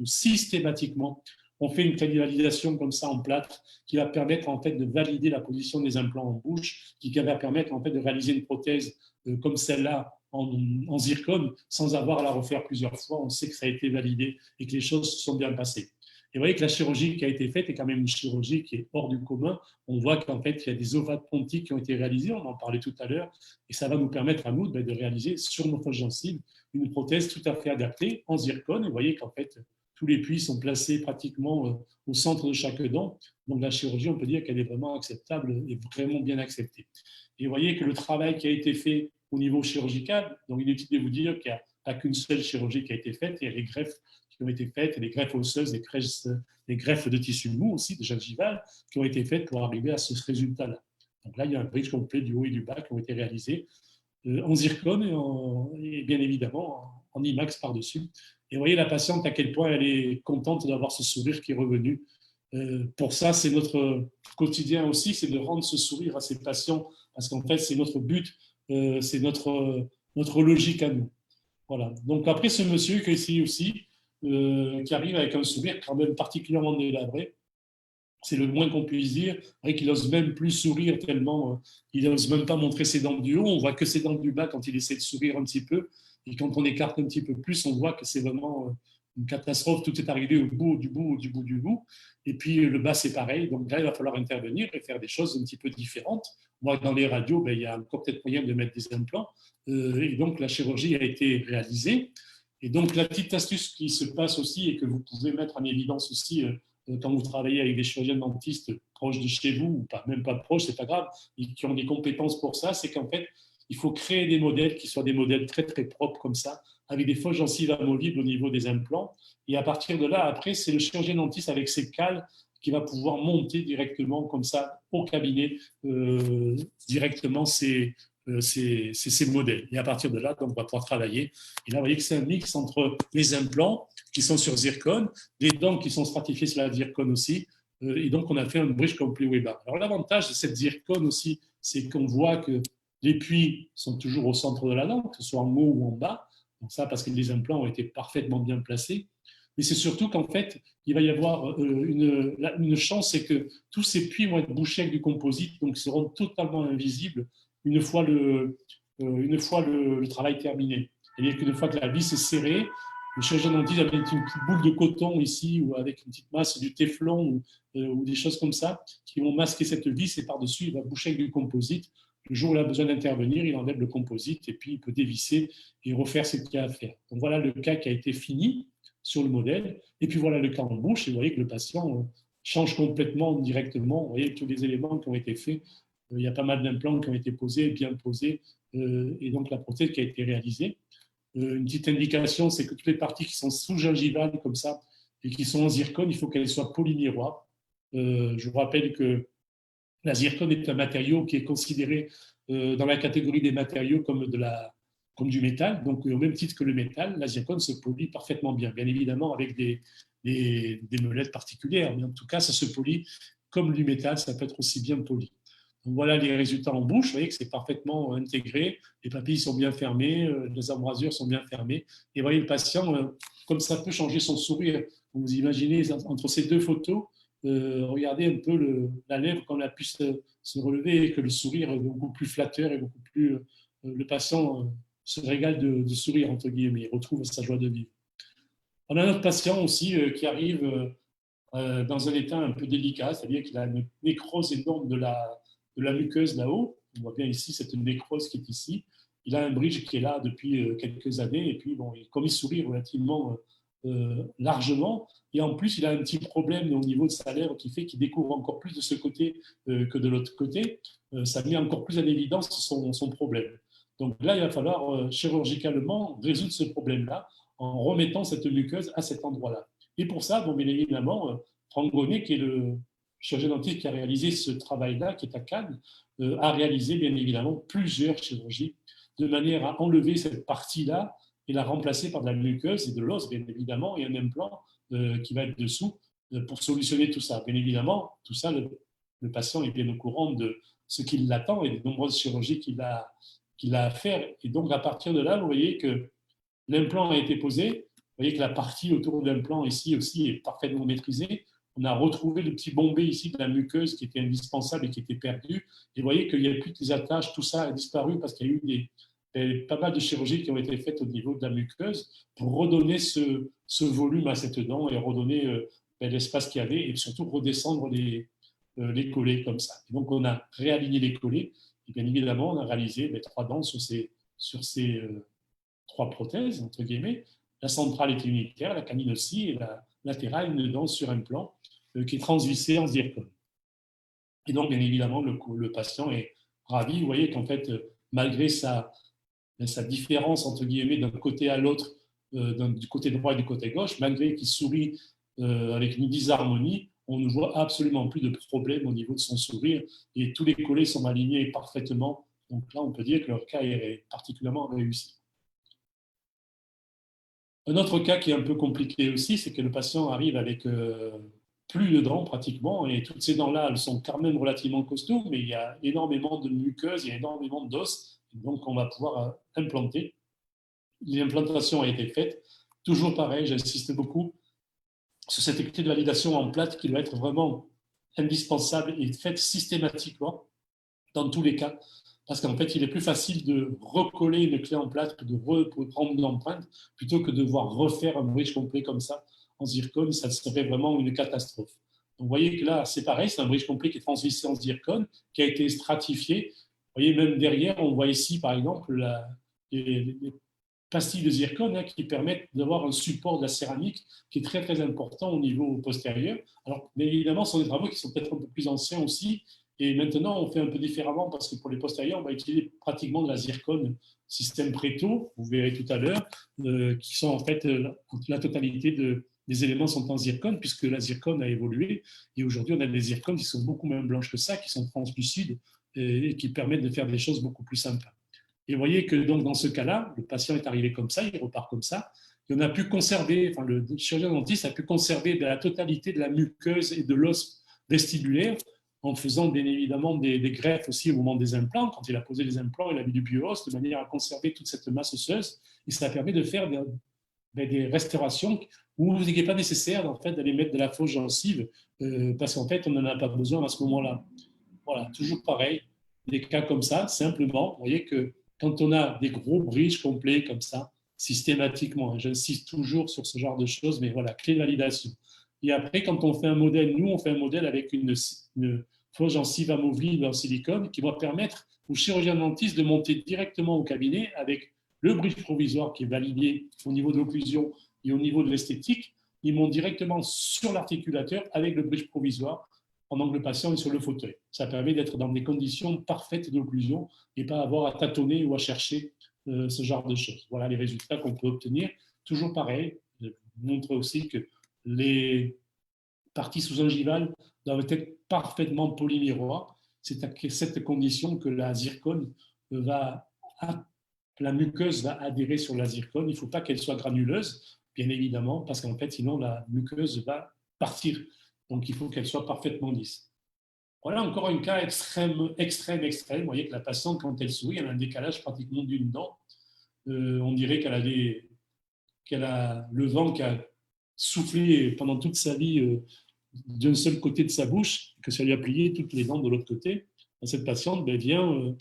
systématiquement, on fait une validation comme ça en plâtre qui va permettre en fait de valider la position des implants en bouche, qui va permettre en fait de réaliser une prothèse comme celle-là en zircone sans avoir à la refaire plusieurs fois. On sait que ça a été validé et que les choses se sont bien passées. Et vous voyez que la chirurgie qui a été faite est quand même une chirurgie qui est hors du commun. On voit qu'en fait, il y a des ovales pontiques qui ont été réalisés, on en parlait tout à l'heure, et ça va nous permettre à nous de réaliser sur notre gencive une prothèse tout à fait adaptée en zircone. Et vous voyez qu'en fait, tous les puits sont placés pratiquement au centre de chaque dent. Donc la chirurgie, on peut dire qu'elle est vraiment acceptable et vraiment bien acceptée. Et vous voyez que le travail qui a été fait au niveau chirurgical, donc inutile de vous dire qu'il n'y a pas qu'une seule chirurgie qui a été faite, il y a les greffes qui ont été faites, les greffes osseuses, les greffes de tissu mou aussi, de gingival, qui ont été faites pour arriver à ce résultat-là. Donc là, il y a un bridge complet du haut et du bas qui ont été réalisés en zircone et bien évidemment en IMAX par-dessus. Et vous voyez la patiente à quel point elle est contente d'avoir ce sourire qui est revenu. Pour ça, c'est notre quotidien aussi, c'est de rendre ce sourire à ces patients, parce qu'en fait, c'est notre but, c'est notre logique à nous. Voilà. Donc après, ce monsieur qui est ici aussi, qui arrive avec un sourire quand même particulièrement délabré, c'est le moins qu'on puisse dire, et qu'il n'ose même plus sourire tellement, il n'ose même pas montrer ses dents du haut, on voit que ses dents du bas quand il essaie de sourire un petit peu, et quand on écarte un petit peu plus, on voit que c'est vraiment une catastrophe, tout est arrivé au bout du bout, et puis le bas c'est pareil, donc là il va falloir intervenir et faire des choses un petit peu différentes. Moi, dans les radios, il y a encore peut-être moyen de mettre des implants, et donc la chirurgie a été réalisée, et donc la petite astuce qui se passe aussi, et que vous pouvez mettre en évidence aussi, quand vous travaillez avec des chirurgiens dentistes proches de chez vous, ou pas, même pas proches, c'est pas grave, et qui ont des compétences pour ça, c'est qu'en fait, il faut créer des modèles qui soient des modèles très, très propres comme ça, avec des fausses gencives amovibles au niveau des implants. Et à partir de là, après, c'est le chirurgien dentiste avec ses cales qui va pouvoir monter directement comme ça au cabinet, directement ces modèles. Et à partir de là, donc, on va pouvoir travailler. Et là, vous voyez que c'est un mix entre les implants qui sont sur zircone, des dents qui sont stratifiées sur la zircone aussi. Et donc, on a fait un bridge complet Weber. Alors, l'avantage de cette zircone aussi, c'est qu'on voit que les puits sont toujours au centre de la dent, que ce soit en haut ou en bas. Donc ça, parce que les implants ont été parfaitement bien placés. Mais c'est surtout qu'en fait, il va y avoir une chance, c'est que tous ces puits vont être bouchés avec du composite, donc ils seront totalement invisibles une fois le travail terminé. C'est-à-dire qu'une fois que la vis est serrée, le chirurgien dentiste avec une petite boule de coton ici, ou avec une petite masse du téflon, ou des choses comme ça, qui vont masquer cette vis, et par-dessus, il va boucher avec du composite. Le jour où il a besoin d'intervenir, il enlève le composite, et puis il peut dévisser et refaire ce qu'il y a à faire. Donc voilà le cas qui a été fini sur le modèle. Et puis voilà le cas en bouche, et vous voyez que le patient change complètement directement. Vous voyez tous les éléments qui ont été faits. Il y a pas mal d'implants qui ont été posés, bien posés, et donc la prothèse qui a été réalisée. Une petite indication, c'est que toutes les parties qui sont sous-gingivales comme ça et qui sont en zircone, il faut qu'elles soient polymiroirs. Je vous rappelle que la zircone est un matériau qui est considéré dans la catégorie des matériaux comme du métal. Donc, au même titre que le métal, la zircone se polie parfaitement bien. Bien évidemment, avec des meulettes particulières, mais en tout cas, ça se polie comme du métal, ça peut être aussi bien poli. Donc, voilà les résultats en bouche. Vous voyez que c'est parfaitement intégré. Les papilles sont bien fermées, les embrasures sont bien fermées. Et vous voyez le patient, comme ça peut changer son sourire. Vous imaginez entre ces deux photos, regardez un peu la lèvre quand elle a pu se relever et que le sourire est beaucoup plus flatteur et beaucoup plus. Le patient se régale de sourire, entre guillemets, il retrouve sa joie de vivre. On a un autre patient aussi qui arrive dans un état un peu délicat, c'est-à-dire qu'il a une nécrose énorme de la muqueuse là-haut. On voit bien ici cette nécrose qui est ici. Il a un bridge qui est là depuis quelques années, et puis bon, comme il sourit relativement largement, et en plus il a un petit problème au niveau de sa lèvre qui fait qu'il découvre encore plus de ce côté que de l'autre côté. Ça met encore plus en évidence son problème. Donc là, il va falloir chirurgicalement résoudre ce problème-là en remettant cette muqueuse à cet endroit-là. Et pour ça, bon, bien évidemment, Franck Gonnet, qui est le chirurgien dentiste qui a réalisé ce travail-là, qui est à Cannes, a réalisé bien évidemment plusieurs chirurgies de manière à enlever cette partie-là et la remplacer par de la muqueuse et de l'os, bien évidemment, et un implant qui va être dessous pour solutionner tout ça. Bien évidemment, tout ça, le patient est bien au courant de ce qui l'attend et des nombreuses chirurgies qu'il a à faire. Et donc, à partir de là, vous voyez que l'implant a été posé. Vous voyez que la partie autour de l'implant ici aussi est parfaitement maîtrisée. On a retrouvé le petit bombé ici de la muqueuse qui était indispensable et qui était perdu. Et vous voyez qu'il n'y a plus de les attaches, tout ça a disparu parce qu'il y a eu pas mal de chirurgies qui ont été faites au niveau de la muqueuse pour redonner ce volume à cette dent et redonner l'espace qu'il y avait et surtout redescendre les collets comme ça. Et donc on a réaligné les collets et bien évidemment on a réalisé 3 dents sur ces 3 prothèses, entre guillemets. La centrale est unitaire, la canine aussi, et la latérale, une dent sur un plan qui est transvissée en zircone. Et donc, bien évidemment, le patient est ravi. Vous voyez qu'en fait, malgré sa différence, entre guillemets, d'un côté à l'autre, du côté droit et du côté gauche, malgré qu'il sourit avec une disharmonie, on ne voit absolument plus de problème au niveau de son sourire et tous les collets sont alignés parfaitement. Donc là, on peut dire que leur cas est particulièrement réussi. Un autre cas qui est un peu compliqué aussi, c'est que le patient arrive avec plus de dents pratiquement, et toutes ces dents-là, elles sont quand même relativement costauds, mais il y a énormément de muqueuse, il y a énormément d'os, donc on va pouvoir implanter. L'implantation a été faite. Toujours pareil, j'insiste beaucoup sur cette technique de validation en plate qui doit être vraiment indispensable et faite systématiquement dans tous les cas. Parce qu'en fait, il est plus facile de recoller une clé en plâtre, de reprendre une empreinte, plutôt que de devoir refaire un bridge complet comme ça en zircone. Ça serait vraiment une catastrophe. Donc, vous voyez que là, c'est pareil, c'est un bridge complet qui est transvissé en zircone, qui a été stratifié. Vous voyez, même derrière, on voit ici, par exemple, les pastilles de zircone qui permettent d'avoir un support de la céramique qui est très, très important au niveau postérieur. Alors, mais évidemment, ce sont des travaux qui sont peut-être un peu plus anciens aussi, Et maintenant, on fait un peu différemment parce que pour les postérieurs, on va utiliser pratiquement de la zircone système Preto, vous verrez tout à l'heure, qui sont en fait la totalité des éléments sont en zircone puisque la zircone a évolué. Et aujourd'hui, on a des zircones qui sont beaucoup moins blanches que ça, qui sont translucides et qui permettent de faire des choses beaucoup plus simples. Et vous voyez que donc dans ce cas-là, le patient est arrivé comme ça, il repart comme ça. Et on a pu conserver, enfin le chirurgien dentiste a pu conserver la totalité de la muqueuse et de l'os vestibulaire en faisant bien évidemment des greffes aussi au moment des implants. Quand il a posé les implants, il a mis du bio-os de manière à conserver toute cette masse osseuse. Et ça permet de faire des restaurations où il n'est pas nécessaire en fait, d'aller mettre de la fausse gencive parce qu'en fait, on n'en a pas besoin à ce moment-là. Voilà, toujours pareil, des cas comme ça, simplement, vous voyez que quand on a des gros bridges complets comme ça, systématiquement, hein, j'insiste toujours sur ce genre de choses, mais voilà, clé de validation. Et après, quand on fait un modèle, nous, on fait un modèle avec une fausse gencive amovible en silicone qui va permettre au chirurgien dentiste de monter directement au cabinet avec le bridge provisoire qui est validé au niveau de l'occlusion et au niveau de l'esthétique. Ils montent directement sur l'articulateur avec le bridge provisoire pendant que le patient est sur le fauteuil. Ça permet d'être dans des conditions parfaites d'occlusion et pas avoir à tâtonner ou à chercher ce genre de choses. Voilà les résultats qu'on peut obtenir. Toujours pareil, je vous montre aussi que les parties sous-gingivales doivent être parfaitement polymiroirs. C'est à cette condition que la zircone la muqueuse va adhérer sur la zircone. Il ne faut pas qu'elle soit granuleuse, bien évidemment, parce qu'en fait, sinon, la muqueuse va partir. Donc, il faut qu'elle soit parfaitement lisse. Voilà encore un cas extrême. Vous voyez que la patiente, quand elle sourit, elle a un décalage pratiquement d'une dent. On dirait qu'elle a le vent qui a soufflé pendant toute sa vie d'un seul côté de sa bouche, que ça lui a plié toutes les dents de l'autre côté. Cette patiente vient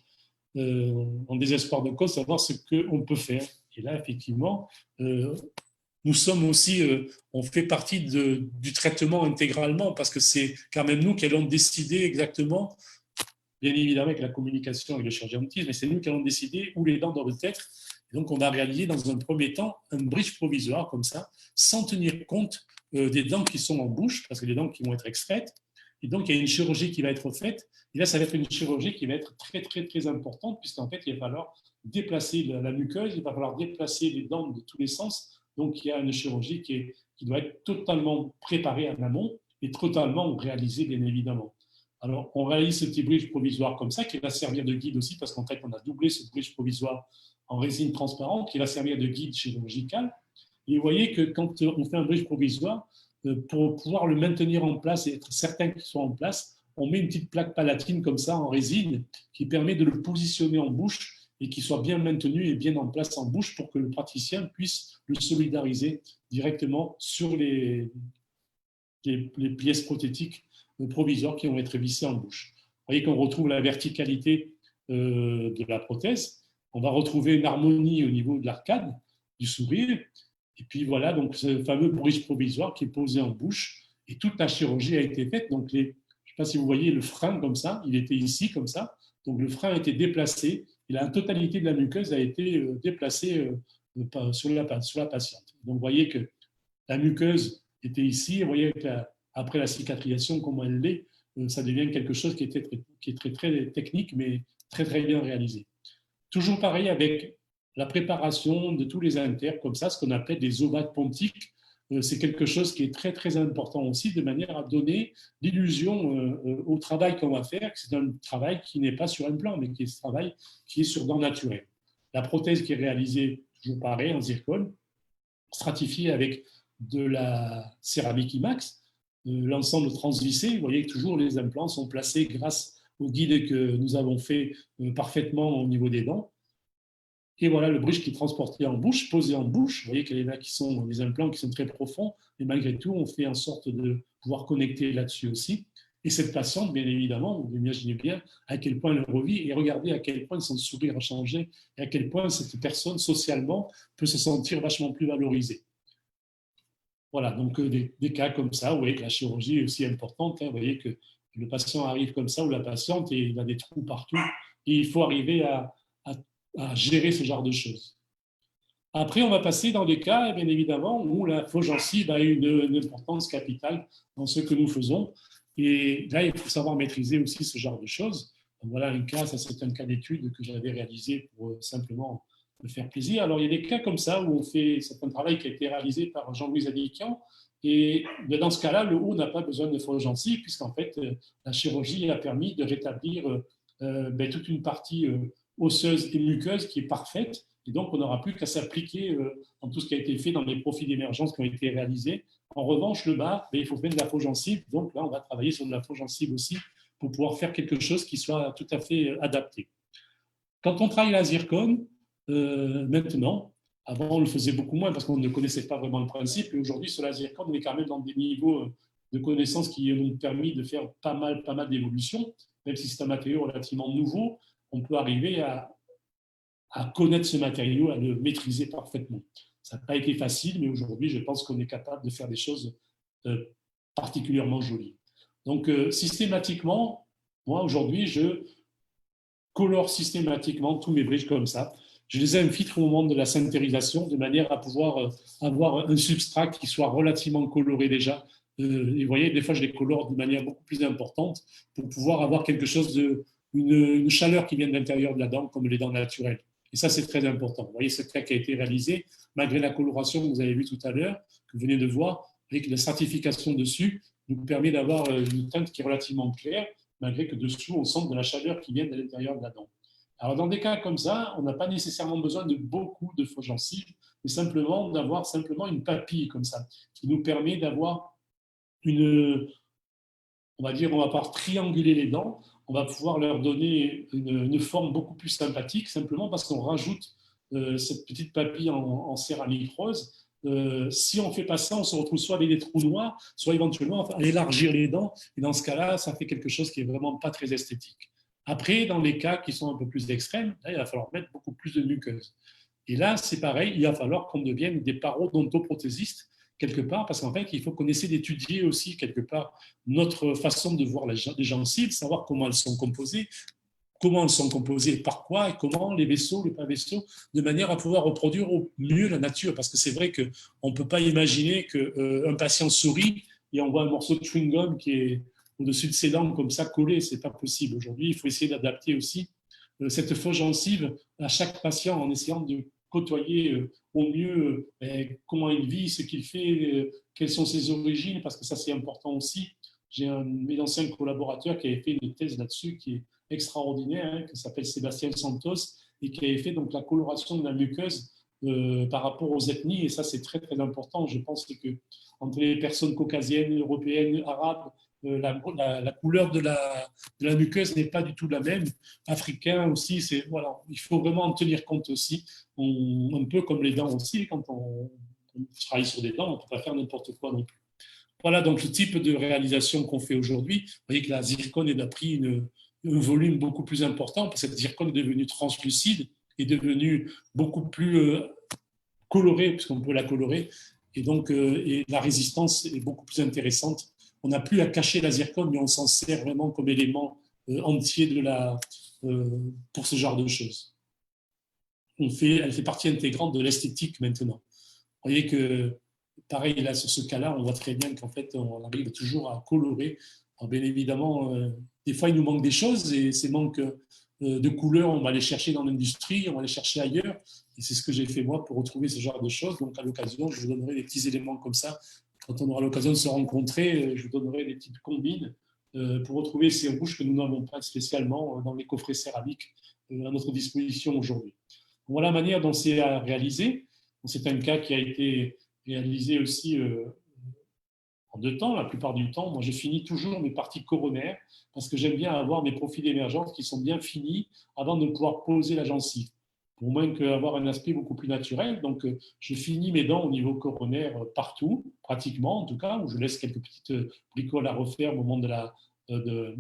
en désespoir de cause savoir ce qu'on peut faire. Et là, effectivement, nous sommes aussi, on fait partie du traitement intégralement parce que c'est quand même nous qui allons décider exactement, bien évidemment avec la communication avec le chirurgien dentiste, mais c'est nous qui allons décider où les dents doivent être. Et donc, on va réaliser dans un premier temps un bridge provisoire comme ça, sans tenir compte des dents qui sont en bouche, parce que les dents qui vont être extraites. Et donc, il y a une chirurgie qui va être faite. Et là, ça va être une chirurgie qui va être très, très, très importante, puisqu'en fait, il va falloir déplacer la muqueuse, il va falloir déplacer les dents de tous les sens. Donc, il y a une chirurgie qui doit être totalement préparée en amont et totalement réalisée, bien évidemment. Alors, on réalise ce petit bridge provisoire comme ça, qui va servir de guide aussi, parce qu'en fait, on a doublé ce bridge provisoire en résine transparente, qui va servir de guide chirurgical. Et vous voyez que quand on fait un bridge provisoire, pour pouvoir le maintenir en place et être certain qu'il soit en place, on met une petite plaque palatine comme ça en résine qui permet de le positionner en bouche et qu'il soit bien maintenu et bien en place en bouche pour que le praticien puisse le solidariser directement sur les pièces prothétiques provisoires qui vont être vissées en bouche. Vous voyez qu'on retrouve la verticalité de la prothèse. On va retrouver une harmonie au niveau de l'arcade, du sourire. Et puis voilà, donc ce fameux bridge provisoire qui est posé en bouche. Et toute la chirurgie a été faite. Donc je ne sais pas si vous voyez le frein comme ça, il était ici comme ça. Donc le frein a été déplacé et la totalité de la muqueuse a été déplacée sur la patiente. Donc vous voyez que la muqueuse était ici. Vous voyez qu'après la cicatrisation, comment elle l'est, ça devient quelque chose qui est très, très technique, mais très, très bien réalisé. Toujours pareil avec la préparation de tous les inters, comme ça, ce qu'on appelle des ovates pontiques. C'est quelque chose qui est très, très important aussi, de manière à donner l'illusion au travail qu'on va faire, que c'est un travail qui n'est pas sur un plan, mais qui est un travail qui est sur dents naturelles. La prothèse qui est réalisée, toujours pareil, en zircone, stratifiée avec de la céramique IMAX, l'ensemble transvissé. Vous voyez que toujours les implants sont placés grâce au guide que nous avons fait parfaitement au niveau des dents. Et voilà le bridge qui est transporté en bouche, posé en bouche. Vous voyez qu'il y en a qui sont des implants qui sont très profonds, mais malgré tout, on fait en sorte de pouvoir connecter là-dessus aussi. Et cette patiente, bien évidemment, vous imaginez bien à quel point elle revit et regardez à quel point son sourire a changé et à quel point cette personne, socialement, peut se sentir vachement plus valorisée. Voilà, donc des cas comme ça, vous voyez que la chirurgie est aussi importante. Vous voyez que le patient arrive comme ça, ou la patiente, et il a des trous partout. Et il faut arriver à gérer ce genre de choses. Après, on va passer dans des cas, bien évidemment, où la fausse gencive a une importance capitale dans ce que nous faisons. Et là, il faut savoir maîtriser aussi ce genre de choses. Donc voilà un cas, ça c'est un cas d'étude que j'avais réalisé pour simplement me faire plaisir. Alors il y a des cas comme ça où on fait, c'est un travail qui a été réalisé par Jean-Louis Zadikian, et dans ce cas-là, le haut n'a pas besoin de faux gencives, puisqu'en fait, la chirurgie a permis de rétablir toute une partie osseuse et muqueuse qui est parfaite, et donc on n'aura plus qu'à s'appliquer dans tout ce qui a été fait dans les profils d'émergence qui ont été réalisés. En revanche, le bas, il faut mettre de la faux gencive, donc là, on va travailler sur de la faux gencive aussi pour pouvoir faire quelque chose qui soit tout à fait adapté. Quand on travaille la zircone, maintenant, avant on le faisait beaucoup moins parce qu'on ne connaissait pas vraiment le principe, et aujourd'hui sur la zircone, on est quand même dans des niveaux de connaissances qui nous permis de faire pas mal d'évolutions. Même si c'est un matériau relativement nouveau, on peut arriver à connaître ce matériau, à le maîtriser parfaitement. Ça n'a pas été facile, mais aujourd'hui, je pense qu'on est capable de faire des choses particulièrement jolies. Donc, systématiquement, moi, aujourd'hui, je colore systématiquement tous mes bridges comme ça. Je les infiltre au moment de la sintérisation de manière à pouvoir avoir un substrat qui soit relativement coloré déjà. Et vous voyez, des fois, je les colore de manière beaucoup plus importante pour pouvoir avoir quelque chose une chaleur qui vient de l'intérieur de la dent, comme les dents naturelles. Et ça, c'est très important. Vous voyez, ce cas qui a été réalisé, malgré la coloration que vous avez vue tout à l'heure, que vous venez de voir, avec la certification dessus, nous permet d'avoir une teinte qui est relativement claire, malgré que dessous, on sent de la chaleur qui vient de l'intérieur de la dent. Alors, dans des cas comme ça, on n'a pas nécessairement besoin de beaucoup de faux gencives, mais simplement d'avoir simplement une papille comme ça, qui nous permet d'avoir on va pas trianguler les dents, on va pouvoir leur donner une forme beaucoup plus sympathique, simplement parce qu'on rajoute cette petite papille en céramique rose. Si on ne fait pas ça, on se retrouve soit avec des trous noirs, soit éventuellement à élargir les dents. Et dans ce cas-là, ça fait quelque chose qui n'est vraiment pas très esthétique. Après, dans les cas qui sont un peu plus extrêmes, là, il va falloir mettre beaucoup plus de muqueuse. Et là, c'est pareil, il va falloir qu'on devienne des parodontoprothésistes quelque part, parce qu'en fait, il faut qu'on essaie d'étudier aussi quelque part notre façon de voir les gencives, savoir comment elles sont composées, par quoi et comment les vaisseaux, les pas vaisseaux, de manière à pouvoir reproduire au mieux la nature. Parce que c'est vrai qu'on ne peut pas imaginer qu'un patient sourit et on voit un morceau de chewing-gum qui est au-dessus de ses dents comme ça collé. Ce n'est pas possible. Aujourd'hui, il faut essayer d'adapter aussi cette fausse gencive à chaque patient en essayant de côtoyer au mieux comment il vit, ce qu'il fait, quelles sont ses origines, parce que ça c'est important aussi. J'ai un de mes anciens collaborateurs qui avait fait une thèse là-dessus qui est extraordinaire, qui s'appelle Sébastien Santos, et qui avait fait donc la coloration de la muqueuse par rapport aux ethnies, et ça c'est très très important. Je pense que entre les personnes caucasiennes, européennes, arabes, la couleur de la muqueuse n'est pas du tout la même. Africain aussi, voilà, il faut vraiment en tenir compte aussi. Un peu comme les dents aussi, quand on travaille sur des dents, on ne peut pas faire n'importe quoi non plus. Voilà donc le type de réalisation qu'on fait aujourd'hui. Vous voyez que la zircone a pris un volume beaucoup plus important, parce que cette zircone est devenue translucide, est devenue beaucoup plus colorée, puisqu'on peut la colorer, et donc et la résistance est beaucoup plus intéressante. On n'a plus à cacher la zircone, mais on s'en sert vraiment comme élément entier pour ce genre de choses. Elle fait partie intégrante de l'esthétique maintenant. Vous voyez que, pareil, là, sur ce cas-là, on voit très bien qu'en fait, on arrive toujours à colorer. Alors, bien évidemment, des fois, il nous manque des choses, et ces manques de couleurs, on va les chercher dans l'industrie, on va les chercher ailleurs. Et c'est ce que j'ai fait moi pour retrouver ce genre de choses. Donc, à l'occasion, je vous donnerai des petits éléments comme ça. Quand on aura l'occasion de se rencontrer, je vous donnerai des petites combines pour retrouver ces rouges que nous n'avons pas spécialement dans les coffrets céramiques à notre disposition aujourd'hui. Voilà la manière dont c'est réalisé. C'est un cas qui a été réalisé aussi en 2 temps, la plupart du temps. Moi, je finis toujours mes parties coronaires parce que j'aime bien avoir mes profils d'émergence qui sont bien finis avant de pouvoir poser la gencive, pour moins qu'avoir un aspect beaucoup plus naturel. Donc, je finis mes dents au niveau coronaire partout, pratiquement, en tout cas, où je laisse quelques petites bricoles à refaire au moment de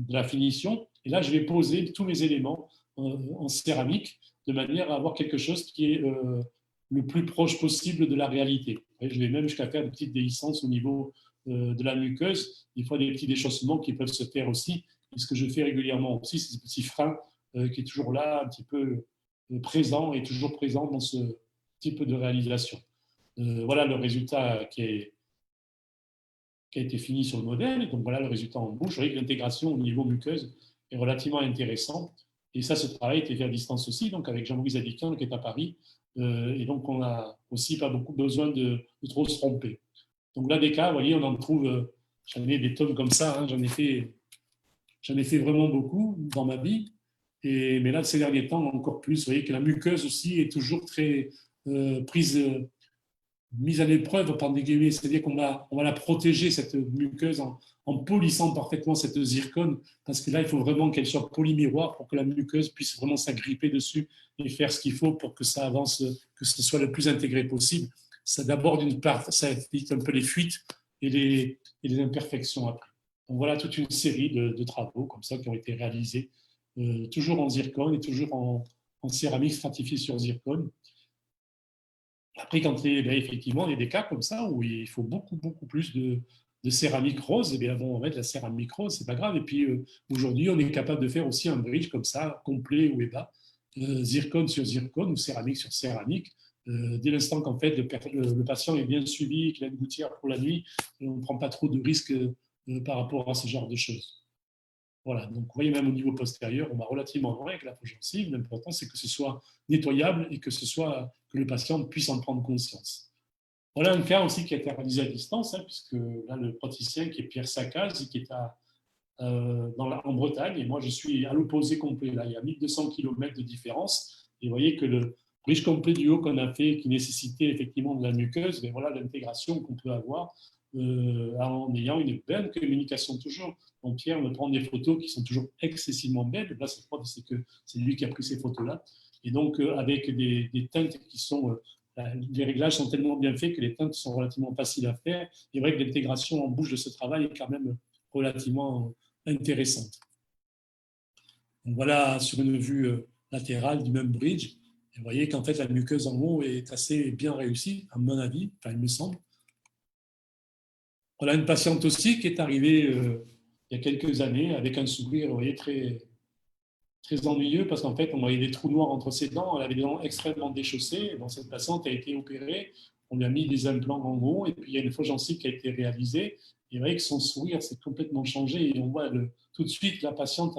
la finition. Et là, je vais poser tous mes éléments en céramique de manière à avoir quelque chose qui est le plus proche possible de la réalité. Et je vais même jusqu'à faire des petites déhiscences au niveau de la muqueuse. Des fois, des petits déchaussements qui peuvent se faire aussi. Et ce que je fais régulièrement aussi, c'est ce petit frein qui est toujours là, un petit peu présent et toujours présent dans ce type de réalisation. Voilà le résultat qui est qui a été fini sur le modèle. Et donc voilà le résultat en bouche. Vous voyez que l'intégration au niveau muqueuse est relativement intéressante. Et ça, ce travail a été fait à distance aussi, donc avec Jean-Louis Zadikian qui est à Paris. Et donc on n'a aussi pas beaucoup besoin de trop se tromper. Donc là, des cas, vous voyez, on en trouve, j'en ai des tonnes comme ça, hein, j'en ai fait vraiment beaucoup dans ma vie. Mais là, ces derniers temps, encore plus. Vous voyez que la muqueuse aussi est toujours très mise à l'épreuve par des guillemets. C'est-à-dire qu'on va la protéger, cette muqueuse, en polissant parfaitement cette zircone, parce que là, il faut vraiment qu'elle soit polymiroir pour que la muqueuse puisse vraiment s'agripper dessus et faire ce qu'il faut pour que ça avance, que ce soit le plus intégré possible. Ça, d'abord, d'une part, ça évite un peu les fuites et les imperfections après. Donc voilà toute une série de travaux comme ça qui ont été réalisés, toujours en zircone et toujours en céramique stratifiée sur zircone. Après, effectivement, il y a des cas comme ça où il faut beaucoup plus de céramique rose, et bien bon, on va mettre la céramique rose, c'est pas grave. Et puis aujourd'hui, on est capable de faire aussi un bridge comme ça, complet ou bas, zircone sur zircone ou céramique sur céramique. Dès l'instant qu'en fait le patient est bien suivi, qu'il a une gouttière pour la nuit, on ne prend pas trop de risques par rapport à ce genre de choses. Voilà, donc vous voyez, même au niveau postérieur, on va relativement loin avec la gencive. L'important, c'est que ce soit nettoyable et que le patient puisse en prendre conscience. Voilà un cas aussi qui a été réalisé à distance, hein, puisque là, le praticien qui est Pierre Sacaz, qui est en Bretagne, et moi, je suis à l'opposé complet. Là, il y a 1200 km de différence. Et vous voyez que le bridge complet du haut qu'on a fait, qui nécessitait effectivement de la muqueuse, mais voilà l'intégration qu'on peut avoir en ayant une bonne communication toujours. Donc Pierre me prend des photos qui sont toujours excessivement belles. Là, cette preuve, c'est que c'est lui qui a pris ces photos-là. Et donc, avec des teintes qui sont... les réglages sont tellement bien faits que les teintes sont relativement faciles à faire. Et vrai que l'intégration en bouche de ce travail est quand même relativement intéressante. Donc voilà, sur une vue latérale du même bridge, vous voyez qu'en fait, la muqueuse en haut est assez bien réussie, à mon avis, enfin, il me semble. On a une patiente aussi qui est arrivée il y a quelques années avec un sourire, vous voyez, très, très ennuyeux parce qu'en fait, on voyait des trous noirs entre ses dents. Elle avait des dents extrêmement déchaussées. Bon, cette patiente a été opérée. On lui a mis des implants en haut et puis il y a une fausse gencive qui a été réalisée. Et vous voyez que son sourire s'est complètement changé et on voit tout de suite la patiente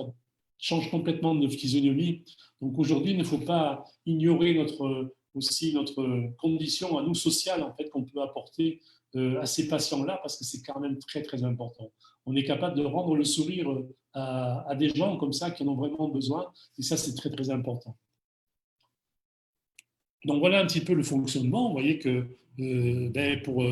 change complètement de physionomie. Donc aujourd'hui, il ne faut pas ignorer aussi notre condition à nous sociale en fait qu'on peut apporter à ces patients-là parce que c'est quand même très très important. On est capable de rendre le sourire à des gens comme ça qui en ont vraiment besoin et ça c'est très très important. Donc voilà un petit peu le fonctionnement. Vous voyez que pour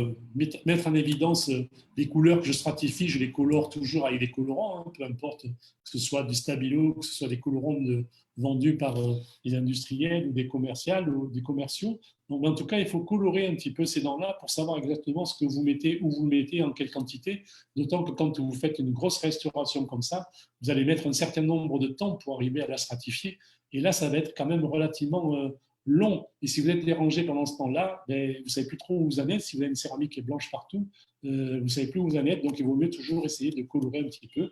mettre en évidence les couleurs que je stratifie, je les colore toujours avec des colorants, hein, peu importe que ce soit du stabilo, que ce soit des colorants vendus par les industriels ou des commerciaux. Donc en tout cas, il faut colorer un petit peu ces dents-là pour savoir exactement ce que vous mettez, où vous le mettez, en quelle quantité. D'autant que quand vous faites une grosse restauration comme ça, vous allez mettre un certain nombre de temps pour arriver à la stratifier. Et là, ça va être quand même relativement long. Et si vous êtes dérangé pendant ce temps-là, vous ne savez plus trop où vous en êtes. Si vous avez une céramique qui est blanche partout, vous ne savez plus où vous en êtes. Donc, il vaut mieux toujours essayer de colorer un petit peu.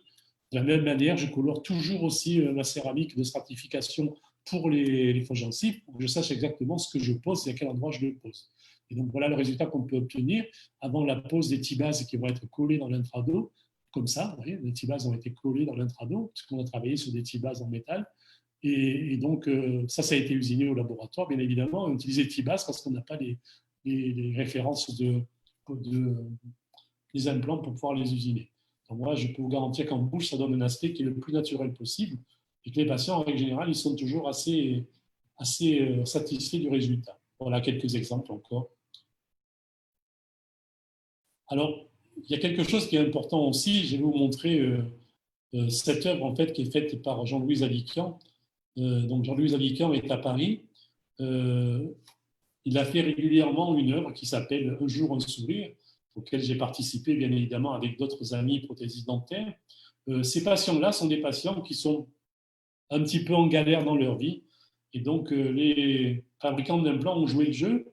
De la même manière, je colore toujours aussi la céramique de stratification pour les faux gencives, pour que je sache exactement ce que je pose et à quel endroit je le pose. Et donc, voilà le résultat qu'on peut obtenir avant la pose des T-bases qui vont être collées dans l'intrado. Comme ça, vous voyez, les T-bases ont été collées dans l'intrado, puisqu'on a travaillé sur des T-bases en métal. Et donc, ça a été usiné au laboratoire, bien évidemment. On utilisait T-base parce qu'on n'a pas les références des implants pour pouvoir les usiner. Donc, moi, je peux vous garantir qu'en bouche, ça donne un aspect qui est le plus naturel possible et que les patients, en règle générale, ils sont toujours assez satisfaits du résultat. Voilà quelques exemples encore. Alors, il y a quelque chose qui est important aussi. Je vais vous montrer cette œuvre en fait, qui est faite par Jean-Louis Zadikian. Donc Jean-Louis Zadikian est à Paris. Il a fait régulièrement une œuvre qui s'appelle Un jour un sourire, auquel j'ai participé bien évidemment avec d'autres amis prothésistes dentaires. Ces patients-là sont des patients qui sont un petit peu en galère dans leur vie. Et donc les fabricants d'implants ont joué le jeu.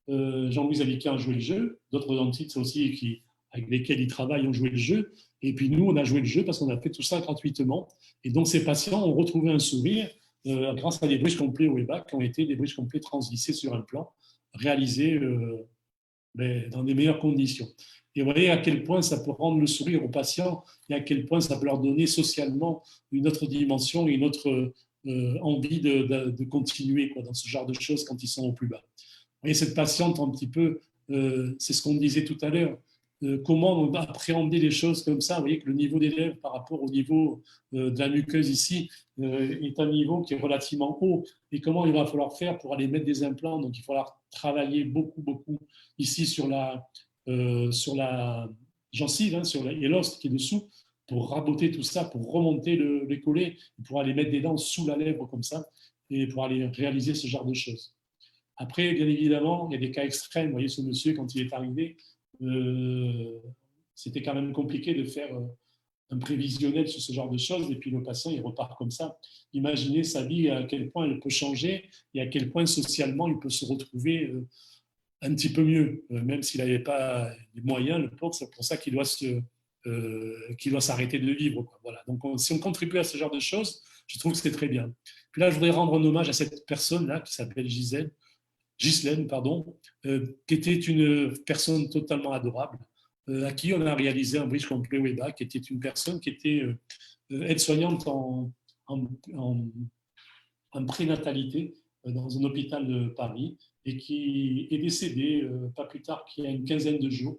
Jean-Louis Zadikian a joué le jeu. D'autres dentistes aussi avec lesquels il travaille ont joué le jeu. Et puis nous, on a joué le jeu parce qu'on a fait tout ça gratuitement. Et donc ces patients ont retrouvé un sourire grâce à des bridges complets au EBAC qui ont été des bridges complets translissés sur un plan, réalisés mais dans les meilleures conditions. Et vous voyez à quel point ça peut rendre le sourire aux patients et à quel point ça peut leur donner socialement une autre dimension et une autre envie de continuer quoi, dans ce genre de choses quand ils sont au plus bas. Vous voyez, cette patiente, un petit peu, c'est ce qu'on disait tout à l'heure, comment on va appréhender les choses comme ça. Vous voyez que le niveau des lèvres par rapport au niveau de la muqueuse ici est un niveau qui est relativement haut. Et comment il va falloir faire pour aller mettre des implants. Donc, il va falloir travailler beaucoup, beaucoup ici sur la gencive, hein, et l'os qui est dessous, pour raboter tout ça, pour remonter les collets, pour aller mettre des dents sous la lèvre comme ça, et pour aller réaliser ce genre de choses. Après, bien évidemment, il y a des cas extrêmes. Vous voyez, ce monsieur, quand il est arrivé, c'était quand même compliqué de faire un prévisionnel sur ce genre de choses. Et puis le patient, il repart comme ça. Imaginez sa vie, à quel point elle peut changer et à quel point socialement il peut se retrouver un petit peu mieux, même s'il n'avait pas les moyens, le pauvre, c'est pour ça qu'il doit s'arrêter de vivre. Quoi. Voilà. Donc, si on contribue à ce genre de choses, je trouve que c'est très bien. Puis là, je voudrais rendre un hommage à cette personne-là qui s'appelle Ghislaine, qui était une personne totalement adorable, à qui on a réalisé un bridge complet WEBA, qui était une personne qui était aide-soignante en prénatalité dans un hôpital de Paris et qui est décédée pas plus tard qu'il y a une quinzaine de jours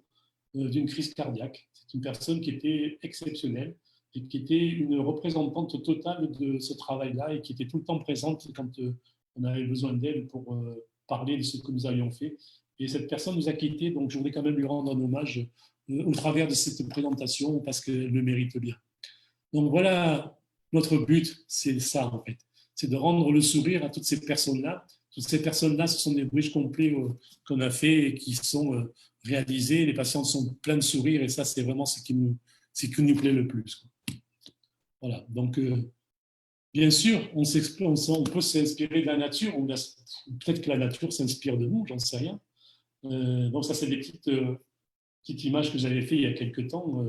d'une crise cardiaque. C'est une personne qui était exceptionnelle et qui était une représentante totale de ce travail-là et qui était tout le temps présente quand on avait besoin d'elle pour parler de ce que nous avions fait. Et cette personne nous a quittés, donc je voulais quand même lui rendre un hommage au travers de cette présentation parce qu'elle le mérite bien. Donc voilà, notre but, c'est ça en fait. C'est de rendre le sourire à toutes ces personnes-là. Toutes ces personnes-là, ce sont des bridges complets qu'on a fait et qui sont réalisés. Les patients sont pleins de sourires et ça, c'est vraiment ce qui nous plaît le plus. Voilà, donc bien sûr, on peut s'inspirer de la nature, ou peut-être que la nature s'inspire de nous, j'en sais rien. Donc ça, c'est des petites images que j'avais fait il y a quelques temps.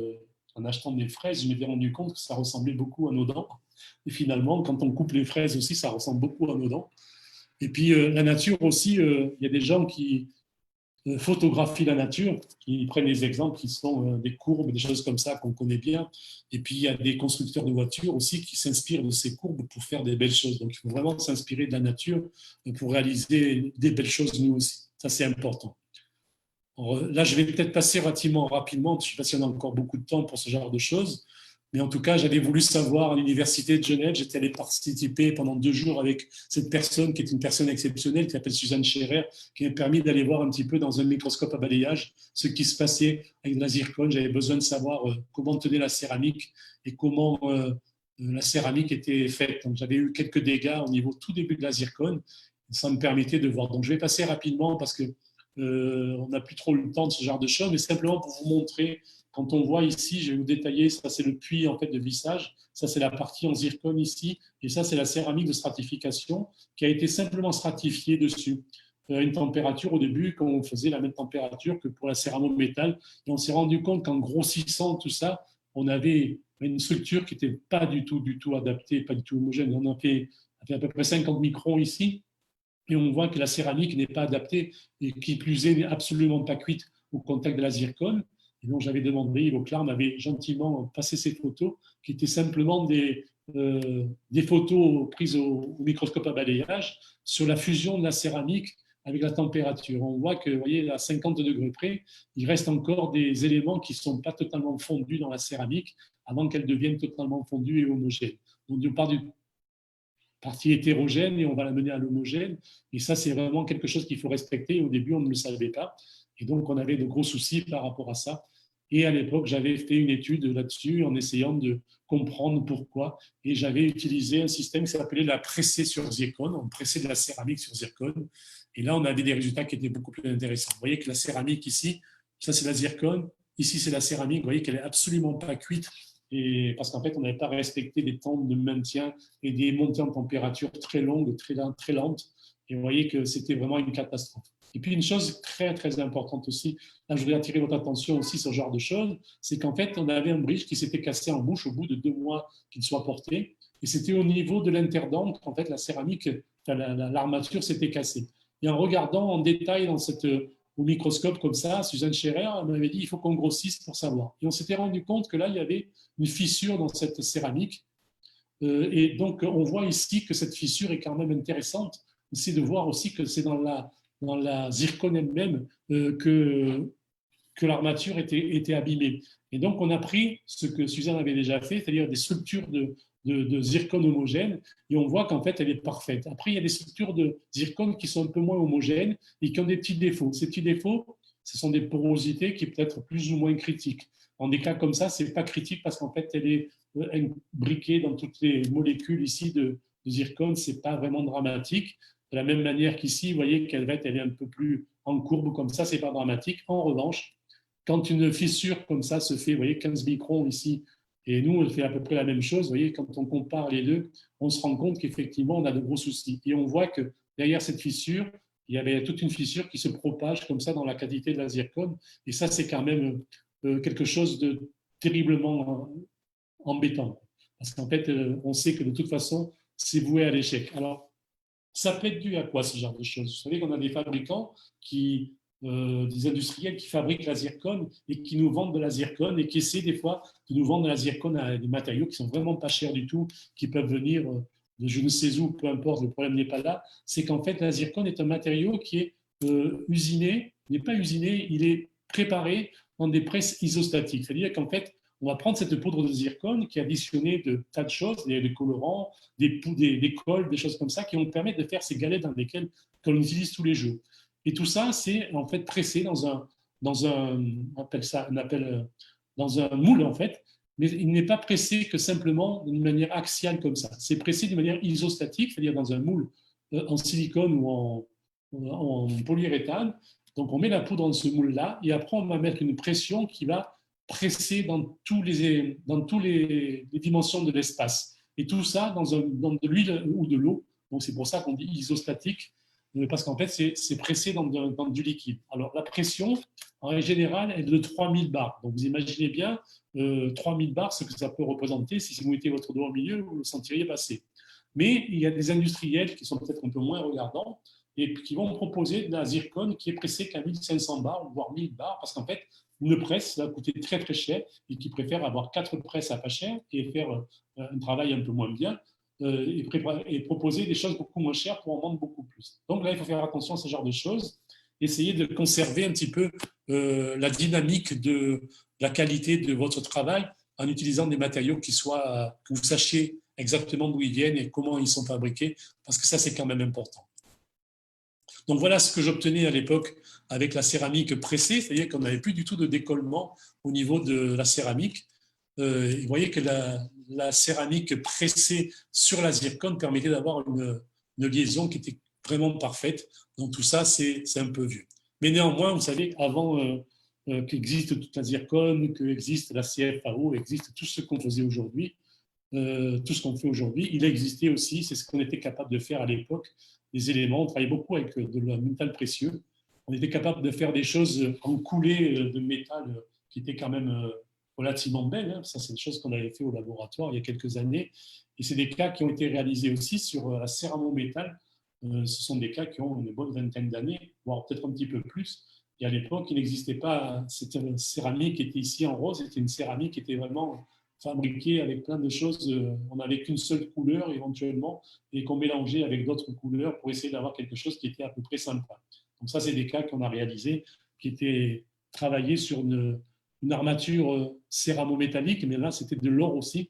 En achetant des fraises, je m'étais rendu compte que ça ressemblait beaucoup à nos dents. Et finalement, quand on coupe les fraises aussi, ça ressemble beaucoup à nos dents. Et puis, la nature aussi, il y a des gens qui photographient la nature, qui prennent des exemples qui sont des courbes, des choses comme ça qu'on connaît bien. Et puis, il y a des constructeurs de voitures aussi qui s'inspirent de ces courbes pour faire des belles choses. Donc, il faut vraiment s'inspirer de la nature pour réaliser des belles choses nous aussi. Ça, c'est important. Alors, là, je vais peut-être passer relativement rapidement, je ne sais pas si on a encore beaucoup de temps pour ce genre de choses, mais en tout cas, j'avais voulu savoir à l'Université de Genève, j'étais allé participer pendant 2 jours avec cette personne qui est une personne exceptionnelle, qui s'appelle Suzanne Scherer, qui m'a permis d'aller voir un petit peu dans un microscope à balayage ce qui se passait avec de la zircone. J'avais besoin de savoir comment tenait la céramique et comment la céramique était faite. Donc, j'avais eu quelques dégâts au niveau tout début de la zircone. Ça me permettait de voir. Donc, je vais passer rapidement parce que on n'a plus trop le temps de ce genre de choses, mais simplement pour vous montrer, quand on voit ici, je vais vous détailler, ça c'est le puits en fait de vissage, ça c'est la partie en zircone ici, et ça c'est la céramique de stratification qui a été simplement stratifiée dessus. À une température au début, quand on faisait la même température que pour la céramo-métal, et on s'est rendu compte qu'en grossissant tout ça, on avait une structure qui n'était pas du tout adaptée, pas du tout homogène. On a fait à peu près 50 microns ici, et on voit que la céramique n'est pas adaptée et qui plus est n'est absolument pas cuite au contact de la zircone. Et donc j'avais demandé, Yves Auclair m'avait gentiment passé ces photos qui étaient simplement des photos prises au microscope à balayage sur la fusion de la céramique avec la température. On voit que, vous voyez, à 50 degrés près, il reste encore des éléments qui ne sont pas totalement fondus dans la céramique avant qu'elle devienne totalement fondue et homogène. Donc on part du partie hétérogène et on va la mener à l'homogène. Et ça, c'est vraiment quelque chose qu'il faut respecter. Au début, on ne le savait pas. Et donc, on avait de gros soucis par rapport à ça. Et à l'époque, j'avais fait une étude là-dessus en essayant de comprendre pourquoi. Et j'avais utilisé un système qui s'appelait la pressée sur zircone. On pressait de la céramique sur zircone. Et là, on avait des résultats qui étaient beaucoup plus intéressants. Vous voyez que la céramique ici, ça c'est la zircone. Ici, c'est la céramique. Vous voyez qu'elle n'est absolument pas cuite. Et parce qu'en fait, on n'avait pas respecté des temps de maintien et des montées en température très longues, très lentes. Et vous voyez que c'était vraiment une catastrophe. Et puis, une chose très, très importante aussi, là, je voudrais attirer votre attention aussi sur ce genre de choses, c'est qu'en fait, on avait un bridge qui s'était cassé en bouche au bout de 2 mois qu'il soit porté. Et c'était au niveau de l'interdent qu'en fait, la céramique, l'armature s'était cassée. Et en regardant en détail dans cette au microscope comme ça, Suzanne Scherer m'avait dit il faut qu'on grossisse pour savoir. Et on s'était rendu compte que là, il y avait une fissure dans cette céramique. Et donc, on voit ici que cette fissure est quand même intéressante. C'est de voir aussi que c'est dans la zircone elle-même que l'armature était abîmée. Et donc, on a pris ce que Suzanne avait déjà fait, c'est-à-dire des structures de zircone homogène, et on voit qu'en fait, elle est parfaite. Après, il y a des structures de zircone qui sont un peu moins homogènes et qui ont des petits défauts. Ces petits défauts, ce sont des porosités qui peuvent être plus ou moins critiques. En des cas comme ça, ce n'est pas critique parce qu'en fait, elle est imbriquée dans toutes les molécules ici de zircone, ce n'est pas vraiment dramatique. De la même manière qu'ici, vous voyez qu'elle est un peu plus en courbe comme ça, ce n'est pas dramatique. En revanche, quand une fissure comme ça se fait, vous voyez, 15 microns ici, et nous, on fait à peu près la même chose, vous voyez, quand on compare les deux, on se rend compte qu'effectivement, on a de gros soucis. Et on voit que derrière cette fissure, il y avait toute une fissure qui se propage comme ça dans la qualité de la zircone. Et ça, c'est quand même quelque chose de terriblement embêtant. Parce qu'en fait, on sait que de toute façon, c'est voué à l'échec. Alors, ça peut être dû à quoi, ce genre de choses? Vous savez qu'on a des fabricants des industriels qui fabriquent la zircone et qui nous vendent de la zircone et qui essaient des fois de nous vendre de la zircone à des matériaux qui sont vraiment pas chers du tout, qui peuvent venir de je ne sais où, peu importe, le problème n'est pas là. C'est qu'en fait, la zircone est un matériau qui est usiné, n'est pas usiné, il est préparé dans des presses isostatiques. C'est-à-dire qu'en fait, on va prendre cette poudre de zircone qui est additionnée de tas de choses, des colorants, des cols, des choses comme ça, qui vont permettre de faire ces galettes dans lesquelles on utilise tous les jours. Et tout ça, c'est en fait pressé dans un dans un moule, en fait, mais il n'est pas pressé que simplement d'une manière axiale comme ça. C'est pressé d'une manière isostatique, c'est-à-dire dans un moule en silicone ou en polyuréthane. Donc, on met la poudre dans ce moule-là et après, on va mettre une pression qui va presser dans toutes les dimensions de l'espace. Et tout ça dans de l'huile ou de l'eau. Donc, c'est pour ça qu'on dit isostatique, parce qu'en fait, c'est pressé dans du liquide. Alors, la pression, en général, est de 3000 bars. Donc, vous imaginez bien 3000 bars, ce que ça peut représenter. Si vous mettez votre doigt au milieu, vous le sentiriez passer. Mais il y a des industriels qui sont peut-être un peu moins regardants et qui vont proposer de la zircone qui est pressée qu'à 1500 bars, voire 1000 bars, parce qu'en fait, une presse va coûter très très cher et qui préfèrent avoir 4 presses à pas cher et faire un travail un peu moins bien et proposer des choses beaucoup moins chères pour en vendre beaucoup plus. Donc là, il faut faire attention à ce genre de choses, essayer de conserver un petit peu la dynamique de la qualité de votre travail en utilisant des matériaux que vous sachiez exactement d'où ils viennent et comment ils sont fabriqués, parce que ça, c'est quand même important. Donc voilà ce que j'obtenais à l'époque avec la céramique pressée, c'est-à-dire qu'on n'avait plus du tout de décollement au niveau de la céramique. Vous voyez que la céramique pressée sur la zircone permettait d'avoir une liaison qui était vraiment parfaite. Donc tout ça, c'est un peu vieux. Mais néanmoins, vous savez, avant qu'existe toute la zircone, qu'existe la CFAO, existe tout ce qu'on faisait aujourd'hui, tout ce qu'on fait aujourd'hui, il existait aussi, c'est ce qu'on était capable de faire à l'époque, des éléments. On travaillait beaucoup avec de la métal précieux. On était capable de faire des choses en coulée de métal qui étaient quand même relativement belles. Hein. Ça, c'est des choses qu'on avait fait au laboratoire il y a quelques années. Et c'est des cas qui ont été réalisés aussi sur la céramo-métal. Ce sont des cas qui ont une bonne vingtaine d'années, voire peut-être un petit peu plus. Et à l'époque, il n'existait pas cette céramique qui était ici en rose. C'était une céramique qui était vraiment fabriquée avec plein de choses. On n'avait qu'une seule couleur éventuellement et qu'on mélangeait avec d'autres couleurs pour essayer d'avoir quelque chose qui était à peu près sympa. Donc ça, c'est des cas qu'on a réalisés qui étaient travaillés sur une armature céramo-métallique, mais là, c'était de l'or aussi.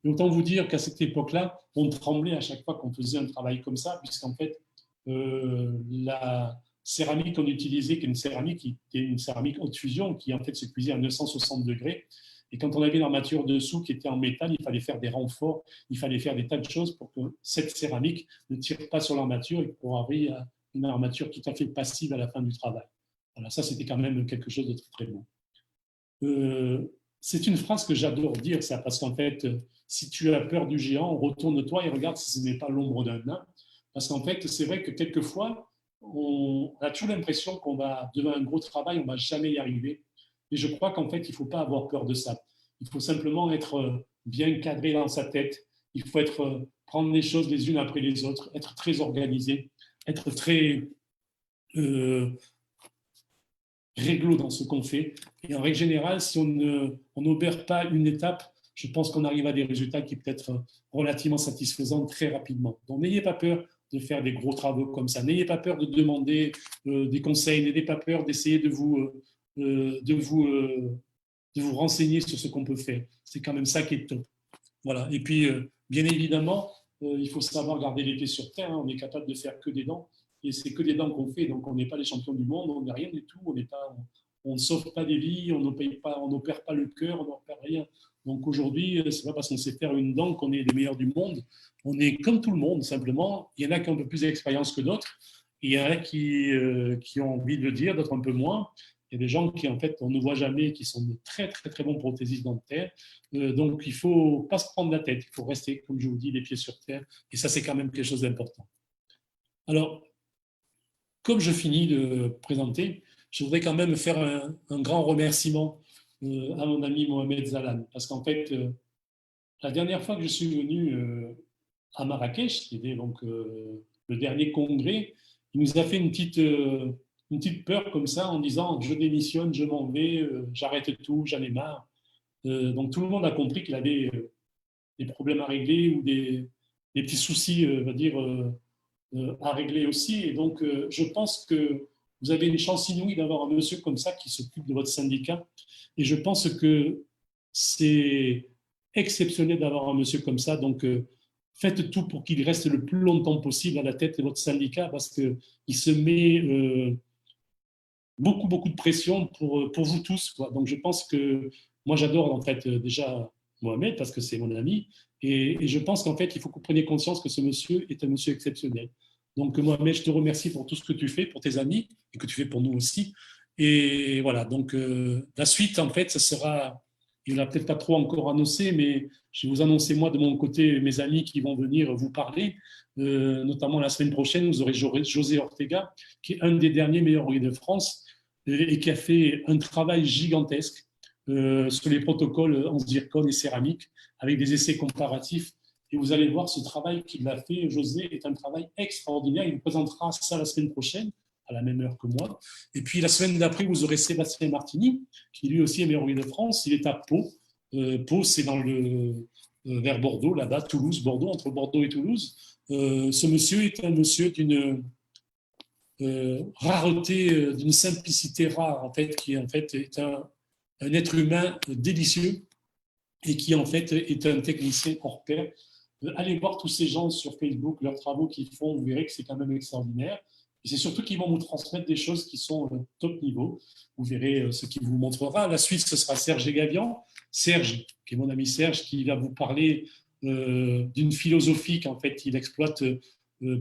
Et autant vous dire qu'à cette époque-là, on tremblait à chaque fois qu'on faisait un travail comme ça, puisqu'en fait, la céramique qu'on utilisait, qui est une céramique qui était une céramique haute fusion, qui en fait se cuisait à 960 degrés. Et quand on avait une armature dessous qui était en métal, il fallait faire des renforts, il fallait faire des tas de choses pour que cette céramique ne tire pas sur l'armature et pour avoir une armature tout à fait passive à la fin du travail. Voilà, ça, c'était quand même quelque chose de très, très beau. C'est une phrase que j'adore dire, ça, parce qu'en fait, si tu as peur du géant, retourne-toi et regarde si ce n'est pas l'ombre d'un nain. Parce qu'en fait, c'est vrai que quelquefois, on a toujours l'impression qu'on va, devant un gros travail, on ne va jamais y arriver. Et je crois qu'en fait, il ne faut pas avoir peur de ça. Il faut simplement être bien cadré dans sa tête. Il faut prendre les choses les unes après les autres, être très organisé, être très réglo dans ce qu'on fait. Et en règle générale, si on n'opère pas une étape, je pense qu'on arrive à des résultats qui peuvent être relativement satisfaisants très rapidement. Donc, n'ayez pas peur de faire des gros travaux comme ça. N'ayez pas peur de demander des conseils. N'ayez pas peur d'essayer de vous renseigner sur ce qu'on peut faire. C'est quand même ça qui est top. Voilà. Et puis, bien évidemment, il faut savoir garder les pieds sur terre. Hein. On est capable de faire que des dents. Et c'est que des dents qu'on fait. Donc, on n'est pas les champions du monde. On n'est rien du tout. On ne sauve pas des vies. On n'opère pas le cœur. On n'opère rien. Donc, aujourd'hui, ce n'est pas parce qu'on sait faire une dent qu'on est les meilleurs du monde. On est comme tout le monde, simplement. Il y en a qui ont un peu plus d'expérience que d'autres. Il y en a qui ont envie de le dire, d'autres un peu moins. Il y a des gens qui, en fait, on ne voit jamais, qui sont de très, très, très bons prothésistes dentaires. Donc, il ne faut pas se prendre la tête. Il faut rester, comme je vous dis, les pieds sur terre. Et ça, c'est quand même quelque chose d'important. Alors, comme je finis de présenter, je voudrais quand même faire un grand remerciement à mon ami Mohamed Zalan. Parce qu'en fait, la dernière fois que je suis venu à Marrakech, c'était donc le dernier congrès, il nous a fait une petite peur comme ça en disant je démissionne, je m'en vais, j'arrête tout, j'en ai marre. Donc tout le monde a compris qu'il avait des problèmes à régler ou des petits soucis, on va dire, à régler aussi. Et donc je pense que vous avez une chance inouïe d'avoir un monsieur comme ça qui s'occupe de votre syndicat. Et je pense que c'est exceptionnel d'avoir un monsieur comme ça. Donc faites tout pour qu'il reste le plus longtemps possible à la tête de votre syndicat parce qu'il se met beaucoup, beaucoup de pression pour vous tous, quoi. Donc, je pense que moi, j'adore en fait déjà Mohamed parce que c'est mon ami. Et je pense qu'en fait, il faut que vous preniez conscience que ce monsieur est un monsieur exceptionnel. Donc, Mohamed, je te remercie pour tout ce que tu fais pour tes amis et que tu fais pour nous aussi. Et voilà, donc la suite, en fait, ce sera, il n'a peut-être pas trop encore annoncé, mais je vais vous annoncer, moi, de mon côté, mes amis qui vont venir vous parler. Notamment la semaine prochaine, vous aurez José Ortega, qui est un des derniers meilleurs oreillers de France et qui a fait un travail gigantesque sur les protocoles en zircone et céramique, avec des essais comparatifs. Et vous allez voir, ce travail qu'il a fait, José, est un travail extraordinaire. Il vous présentera ça la semaine prochaine, à la même heure que moi. Et puis la semaine d'après, vous aurez Sébastien Martini, qui lui aussi est meilleur oreiller de France. Il est à Pau. Pau, c'est vers Bordeaux, là-bas, Toulouse, Bordeaux, entre Bordeaux et Toulouse. Ce monsieur est un monsieur d'une rareté, d'une simplicité rare, en fait, qui en fait est un être humain délicieux et qui en fait est un technicien hors pair. Allez voir tous ces gens sur Facebook, leurs travaux qu'ils font, vous verrez que c'est quand même extraordinaire. Et c'est surtout qu'ils vont vous transmettre des choses qui sont top niveau. Vous verrez ce qu'il vous montrera. La suite, ce sera Serge Gavian. Serge, qui est mon ami Serge, qui va vous parler d'une philosophie qu'en fait il exploite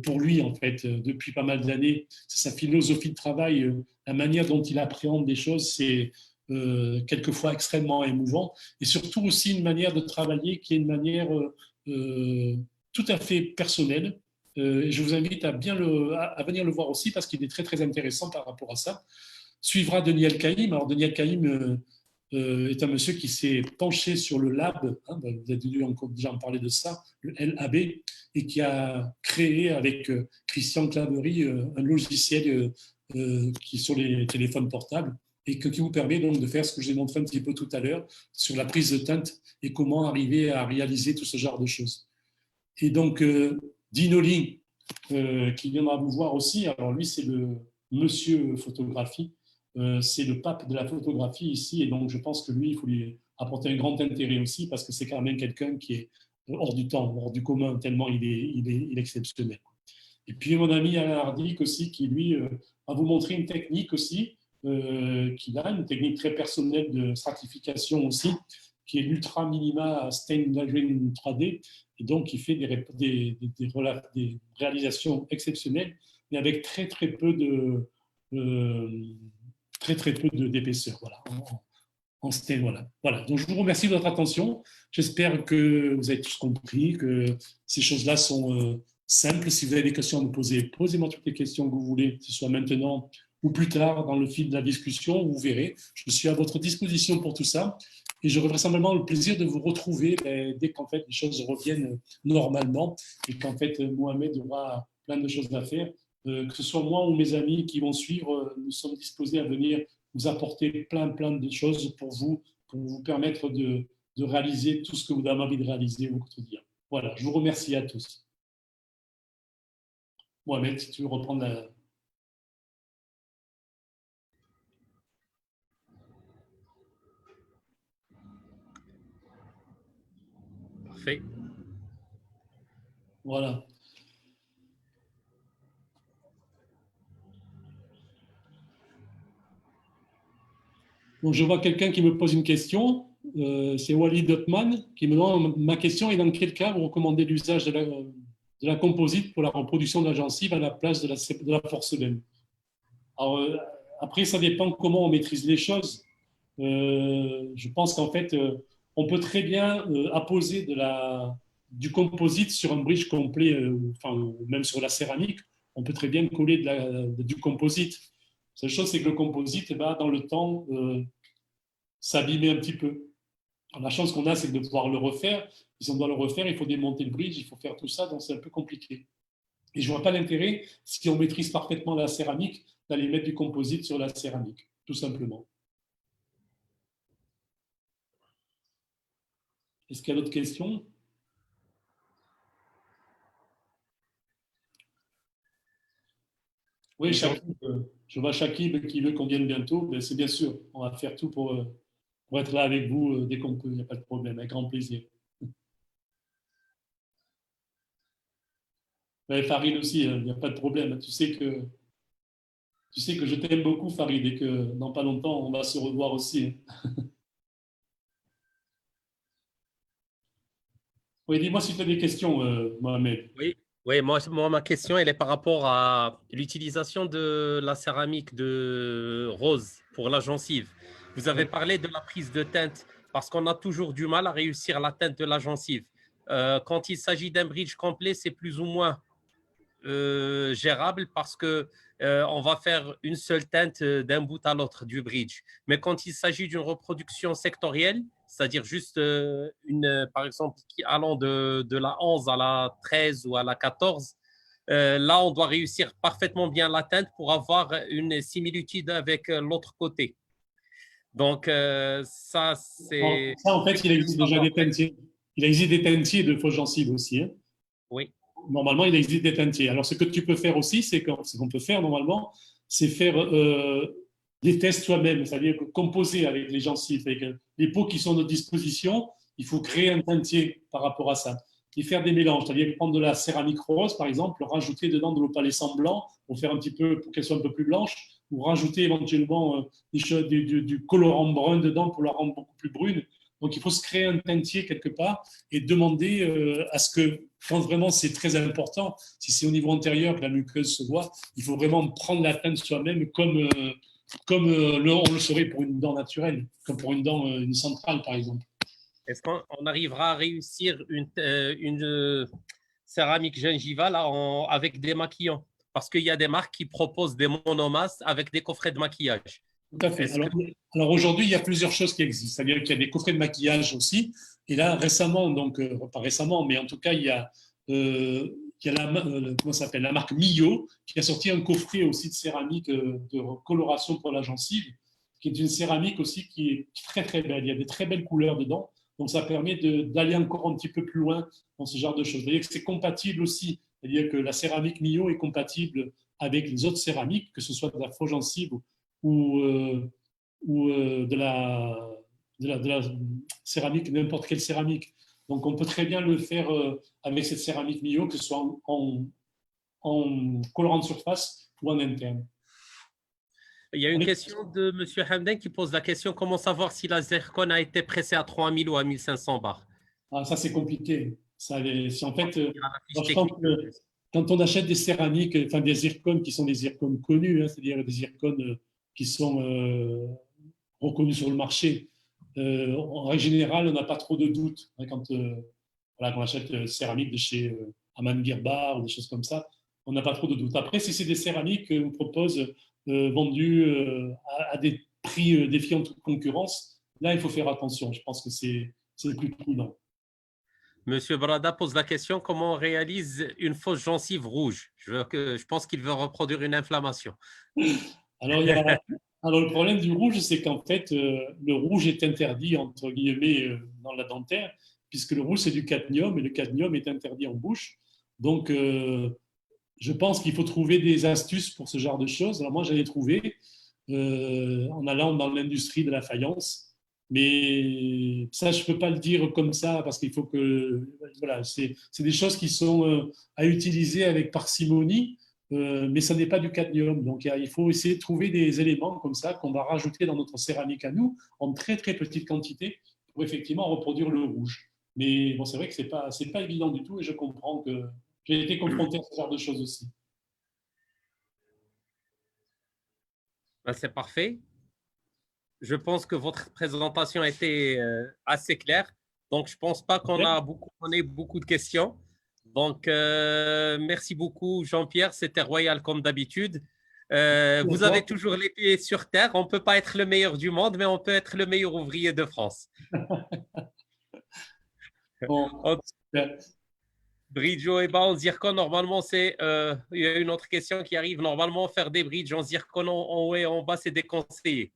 pour lui en fait depuis pas mal d'années. C'est sa philosophie de travail, la manière dont il appréhende des choses, c'est quelquefois extrêmement émouvant. Et surtout aussi une manière de travailler qui est une manière tout à fait personnelle. Je vous invite à venir le voir aussi parce qu'il est très très intéressant par rapport à ça. Suivra Denis El-Kaïm. Alors Denis El-Kaïm est un monsieur qui s'est penché sur le lab, hein, vous avez dû déjà en parler de ça, le LAB, et qui a créé avec Christian Claverie un logiciel qui est sur les téléphones portables et qui vous permet donc de faire ce que je vous ai montré un petit peu tout à l'heure sur la prise de teinte et comment arriver à réaliser tout ce genre de choses. Et donc, Dinoli, qui viendra vous voir aussi, alors lui, c'est le monsieur photographie, c'est le pape de la photographie ici, et donc je pense que lui, il faut lui apporter un grand intérêt aussi, parce que c'est quand même quelqu'un qui est hors du temps, hors du commun, tellement il est exceptionnel. Et puis mon ami Alain Hardic aussi, qui lui va vous montrer une technique aussi, qu'il a, une technique très personnelle de stratification aussi, qui est l'Ultra Minima Stain Layering 3D, et donc il fait des réalisations exceptionnelles, mais avec très très peu d'épaisseur, voilà, en stain, voilà. Donc je vous remercie de votre attention. J'espère que vous avez tous compris que ces choses-là sont simples. Si vous avez des questions à me poser, posez-moi toutes les questions que vous voulez, que ce soit maintenant ou plus tard dans le fil de la discussion, vous verrez. Je suis à votre disposition pour tout ça. Et j'aurai vraisemblablement le plaisir de vous retrouver dès qu'en fait les choses reviennent normalement et qu'en fait Mohamed aura plein de choses à faire. Que ce soit moi ou mes amis qui vont suivre, nous sommes disposés à venir vous apporter plein de choses pour vous permettre de réaliser tout ce que vous avez envie de réaliser au quotidien. Voilà, je vous remercie à tous. Mohamed, si tu veux reprendre la...
Parfait.
Voilà. Donc, je vois quelqu'un qui me pose une question. C'est Walid Othman qui me demande, ma question est dans quel cas vous recommandez l'usage de la composite pour la reproduction de la gencive à la place de la porcelaine? Alors, après, ça dépend comment on maîtrise les choses. Je pense qu'en fait, on peut très bien apposer du composite sur un bridge complet, enfin, même sur la céramique. On peut très bien coller du composite. La seule chose, c'est que le composite va, dans le temps, s'abîmer un petit peu. La chance qu'on a, c'est de pouvoir le refaire. Si on doit le refaire, il faut démonter le bridge, il faut faire tout ça, donc c'est un peu compliqué. Et je ne vois pas l'intérêt, si on maîtrise parfaitement la céramique, d'aller mettre du composite sur la céramique, tout simplement. Est-ce qu'il y a d'autres questions? Oui, Shakib, je vois Shakib qui veut qu'on vienne bientôt. Ben, c'est bien sûr, on va faire tout pour être là avec vous dès qu'on peut, il n'y a pas de problème, avec grand plaisir. Ben, Farid aussi, il n'y a pas de problème. Tu sais que je t'aime beaucoup, Farid, et que dans pas longtemps, on va se revoir aussi. Oui, dis-moi si tu as des questions, Mohamed.
Oui, oui, moi, ma question, elle est par rapport à l'utilisation de la céramique de rose pour la gencive. Vous avez
Oui.
parlé de la prise de teinte parce qu'on a toujours du mal à réussir la teinte de la gencive. Quand il s'agit d'un bridge complet, c'est plus ou moins gérable parce que on va faire une seule teinte d'un bout à l'autre du bridge. Mais quand il s'agit d'une reproduction sectorielle, c'est-à-dire juste par exemple, allant de la 11 à la 13 ou à la 14, là, on doit réussir parfaitement bien la teinte pour avoir une similitude avec l'autre côté. Donc, ça, c'est...
Ça, en fait, il existe déjà des teintiers. Il existe des teintiers de faux gencives aussi. Hein.
Oui.
Normalement, il existe des teintiers. Alors, ce que tu peux faire aussi, ce qu'on peut faire normalement, c'est faire des tests toi-même, c'est-à-dire composer avec les gencives, avec les pots qui sont à notre disposition. Il faut créer un teintier par rapport à ça et faire des mélanges, c'est-à-dire prendre de la céramique rose, par exemple, rajouter dedans de l'opalescent blanc pour faire un petit peu, pour qu'elle soit un peu plus blanche, ou rajouter éventuellement du colorant brun dedans pour la rendre beaucoup plus brune. Donc, il faut se créer un teintier quelque part et demander à ce que, quand vraiment c'est très important, si c'est au niveau antérieur que la muqueuse se voit, il faut vraiment prendre la teinte soi-même comme on le ferait pour une dent naturelle, comme pour une dent une centrale, par exemple.
Est-ce qu'on arrivera à réussir une céramique gingivale avec des maquillants? Parce qu'il y a des marques qui proposent des monomasses avec des coffrets de maquillage.
Tout à fait. Alors aujourd'hui, il y a plusieurs choses qui existent. C'est-à-dire qu'il y a des coffrets de maquillage aussi. Et là, récemment, donc, pas récemment, mais en tout cas, il y a comment ça s'appelle, la marque Mio qui a sorti un coffret aussi de céramique de coloration pour la gencive, qui est une céramique aussi qui est très, très belle. Il y a des très belles couleurs dedans. Donc, ça permet d'aller encore un petit peu plus loin dans ce genre de choses. Vous voyez que c'est compatible aussi. C'est-à-dire que la céramique Mio est compatible avec les autres céramiques, que ce soit de la faux gencive ou de la céramique, n'importe quelle céramique. Donc, on peut très bien le faire avec cette céramique Mio, que ce soit en colorant de surface ou en interne.
Il y a une question de M. Hamden qui pose la question comment savoir si la zircone a été pressée à 3000 ou à 1500 bars?
Ah, ça, c'est compliqué. Ça, en fait, je pense que quand on achète des céramiques, enfin des zircones qui sont des zircones connus, hein, c'est-à-dire des zircones qui sont reconnus sur le marché, en règle générale, on n'a pas trop de doutes hein, quand on achète céramique de chez Aman Girbar ou des choses comme ça. On n'a pas trop de doutes. Après, si c'est des céramiques qu'on propose vendues à des prix défiant toute concurrence, là, il faut faire attention. Je pense que c'est le plus prudent.
Monsieur Brada pose la question comment on réalise une fausse gencive rouge? Je pense qu'il veut reproduire une inflammation.
Alors, Alors, le problème du rouge, c'est qu'en fait, le rouge est interdit, entre guillemets, dans la dentaire, puisque le rouge, c'est du cadmium, et le cadmium est interdit en bouche. Donc, je pense qu'il faut trouver des astuces pour ce genre de choses. Alors, moi, j'en ai trouvé en allant dans l'industrie de la faïence. Mais ça, je ne peux pas le dire comme ça, parce qu'il faut que… Voilà, c'est des choses qui sont à utiliser avec parcimonie. Mais ça n'est pas du cadmium. Donc, il faut essayer de trouver des éléments comme ça qu'on va rajouter dans notre céramique à nous en très, très petite quantité pour effectivement reproduire le rouge. Mais bon, c'est vrai que ce n'est pas évident du tout et je comprends que j'ai été confronté à ce genre de choses aussi.
Ben, c'est parfait. Je pense que votre présentation était assez claire. Donc, je ne pense pas qu'on ait beaucoup de questions. Donc, merci beaucoup, Jean-Pierre. C'était royal comme d'habitude. Vous avez toujours les pieds sur terre. On ne peut pas être le meilleur du monde, mais on peut être le meilleur ouvrier de France.
Bon,
bridge et bas en zircon, normalement, il y a une autre question qui arrive. Normalement, faire des bridges en zircon en haut et en bas, c'est déconseillé.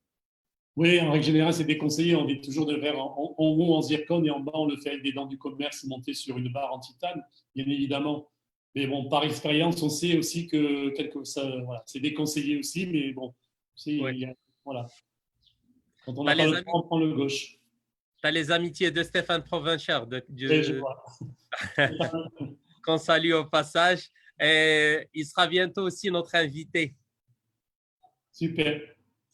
Oui, en règle générale, c'est déconseillé. On dit toujours de le faire en haut en zircon et en bas, on le fait avec des dents du commerce montées sur une barre en titane, bien évidemment. Mais bon, par expérience, on sait aussi que voilà, c'est déconseillé aussi. Mais bon, voilà. Quand on n'a pas le temps, on prend le gauche.
Tu as les amitiés de Stéphane Provencher.
Je vois.
Qu'on salue au passage. Et il sera bientôt aussi notre invité.
Super.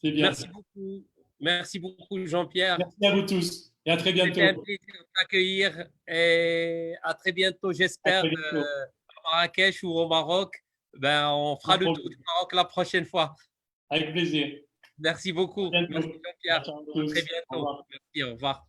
C'est bien.
Merci beaucoup. Merci beaucoup, Jean-Pierre.
Merci à vous tous et à très bientôt.
C'était un plaisir de t'accueillir et à très bientôt, j'espère, à Marrakech ou au Maroc. Ben, on fera le tour du Maroc la prochaine fois.
Avec plaisir.
Merci beaucoup. Merci, Jean-Pierre. À très bientôt. Merci, au revoir.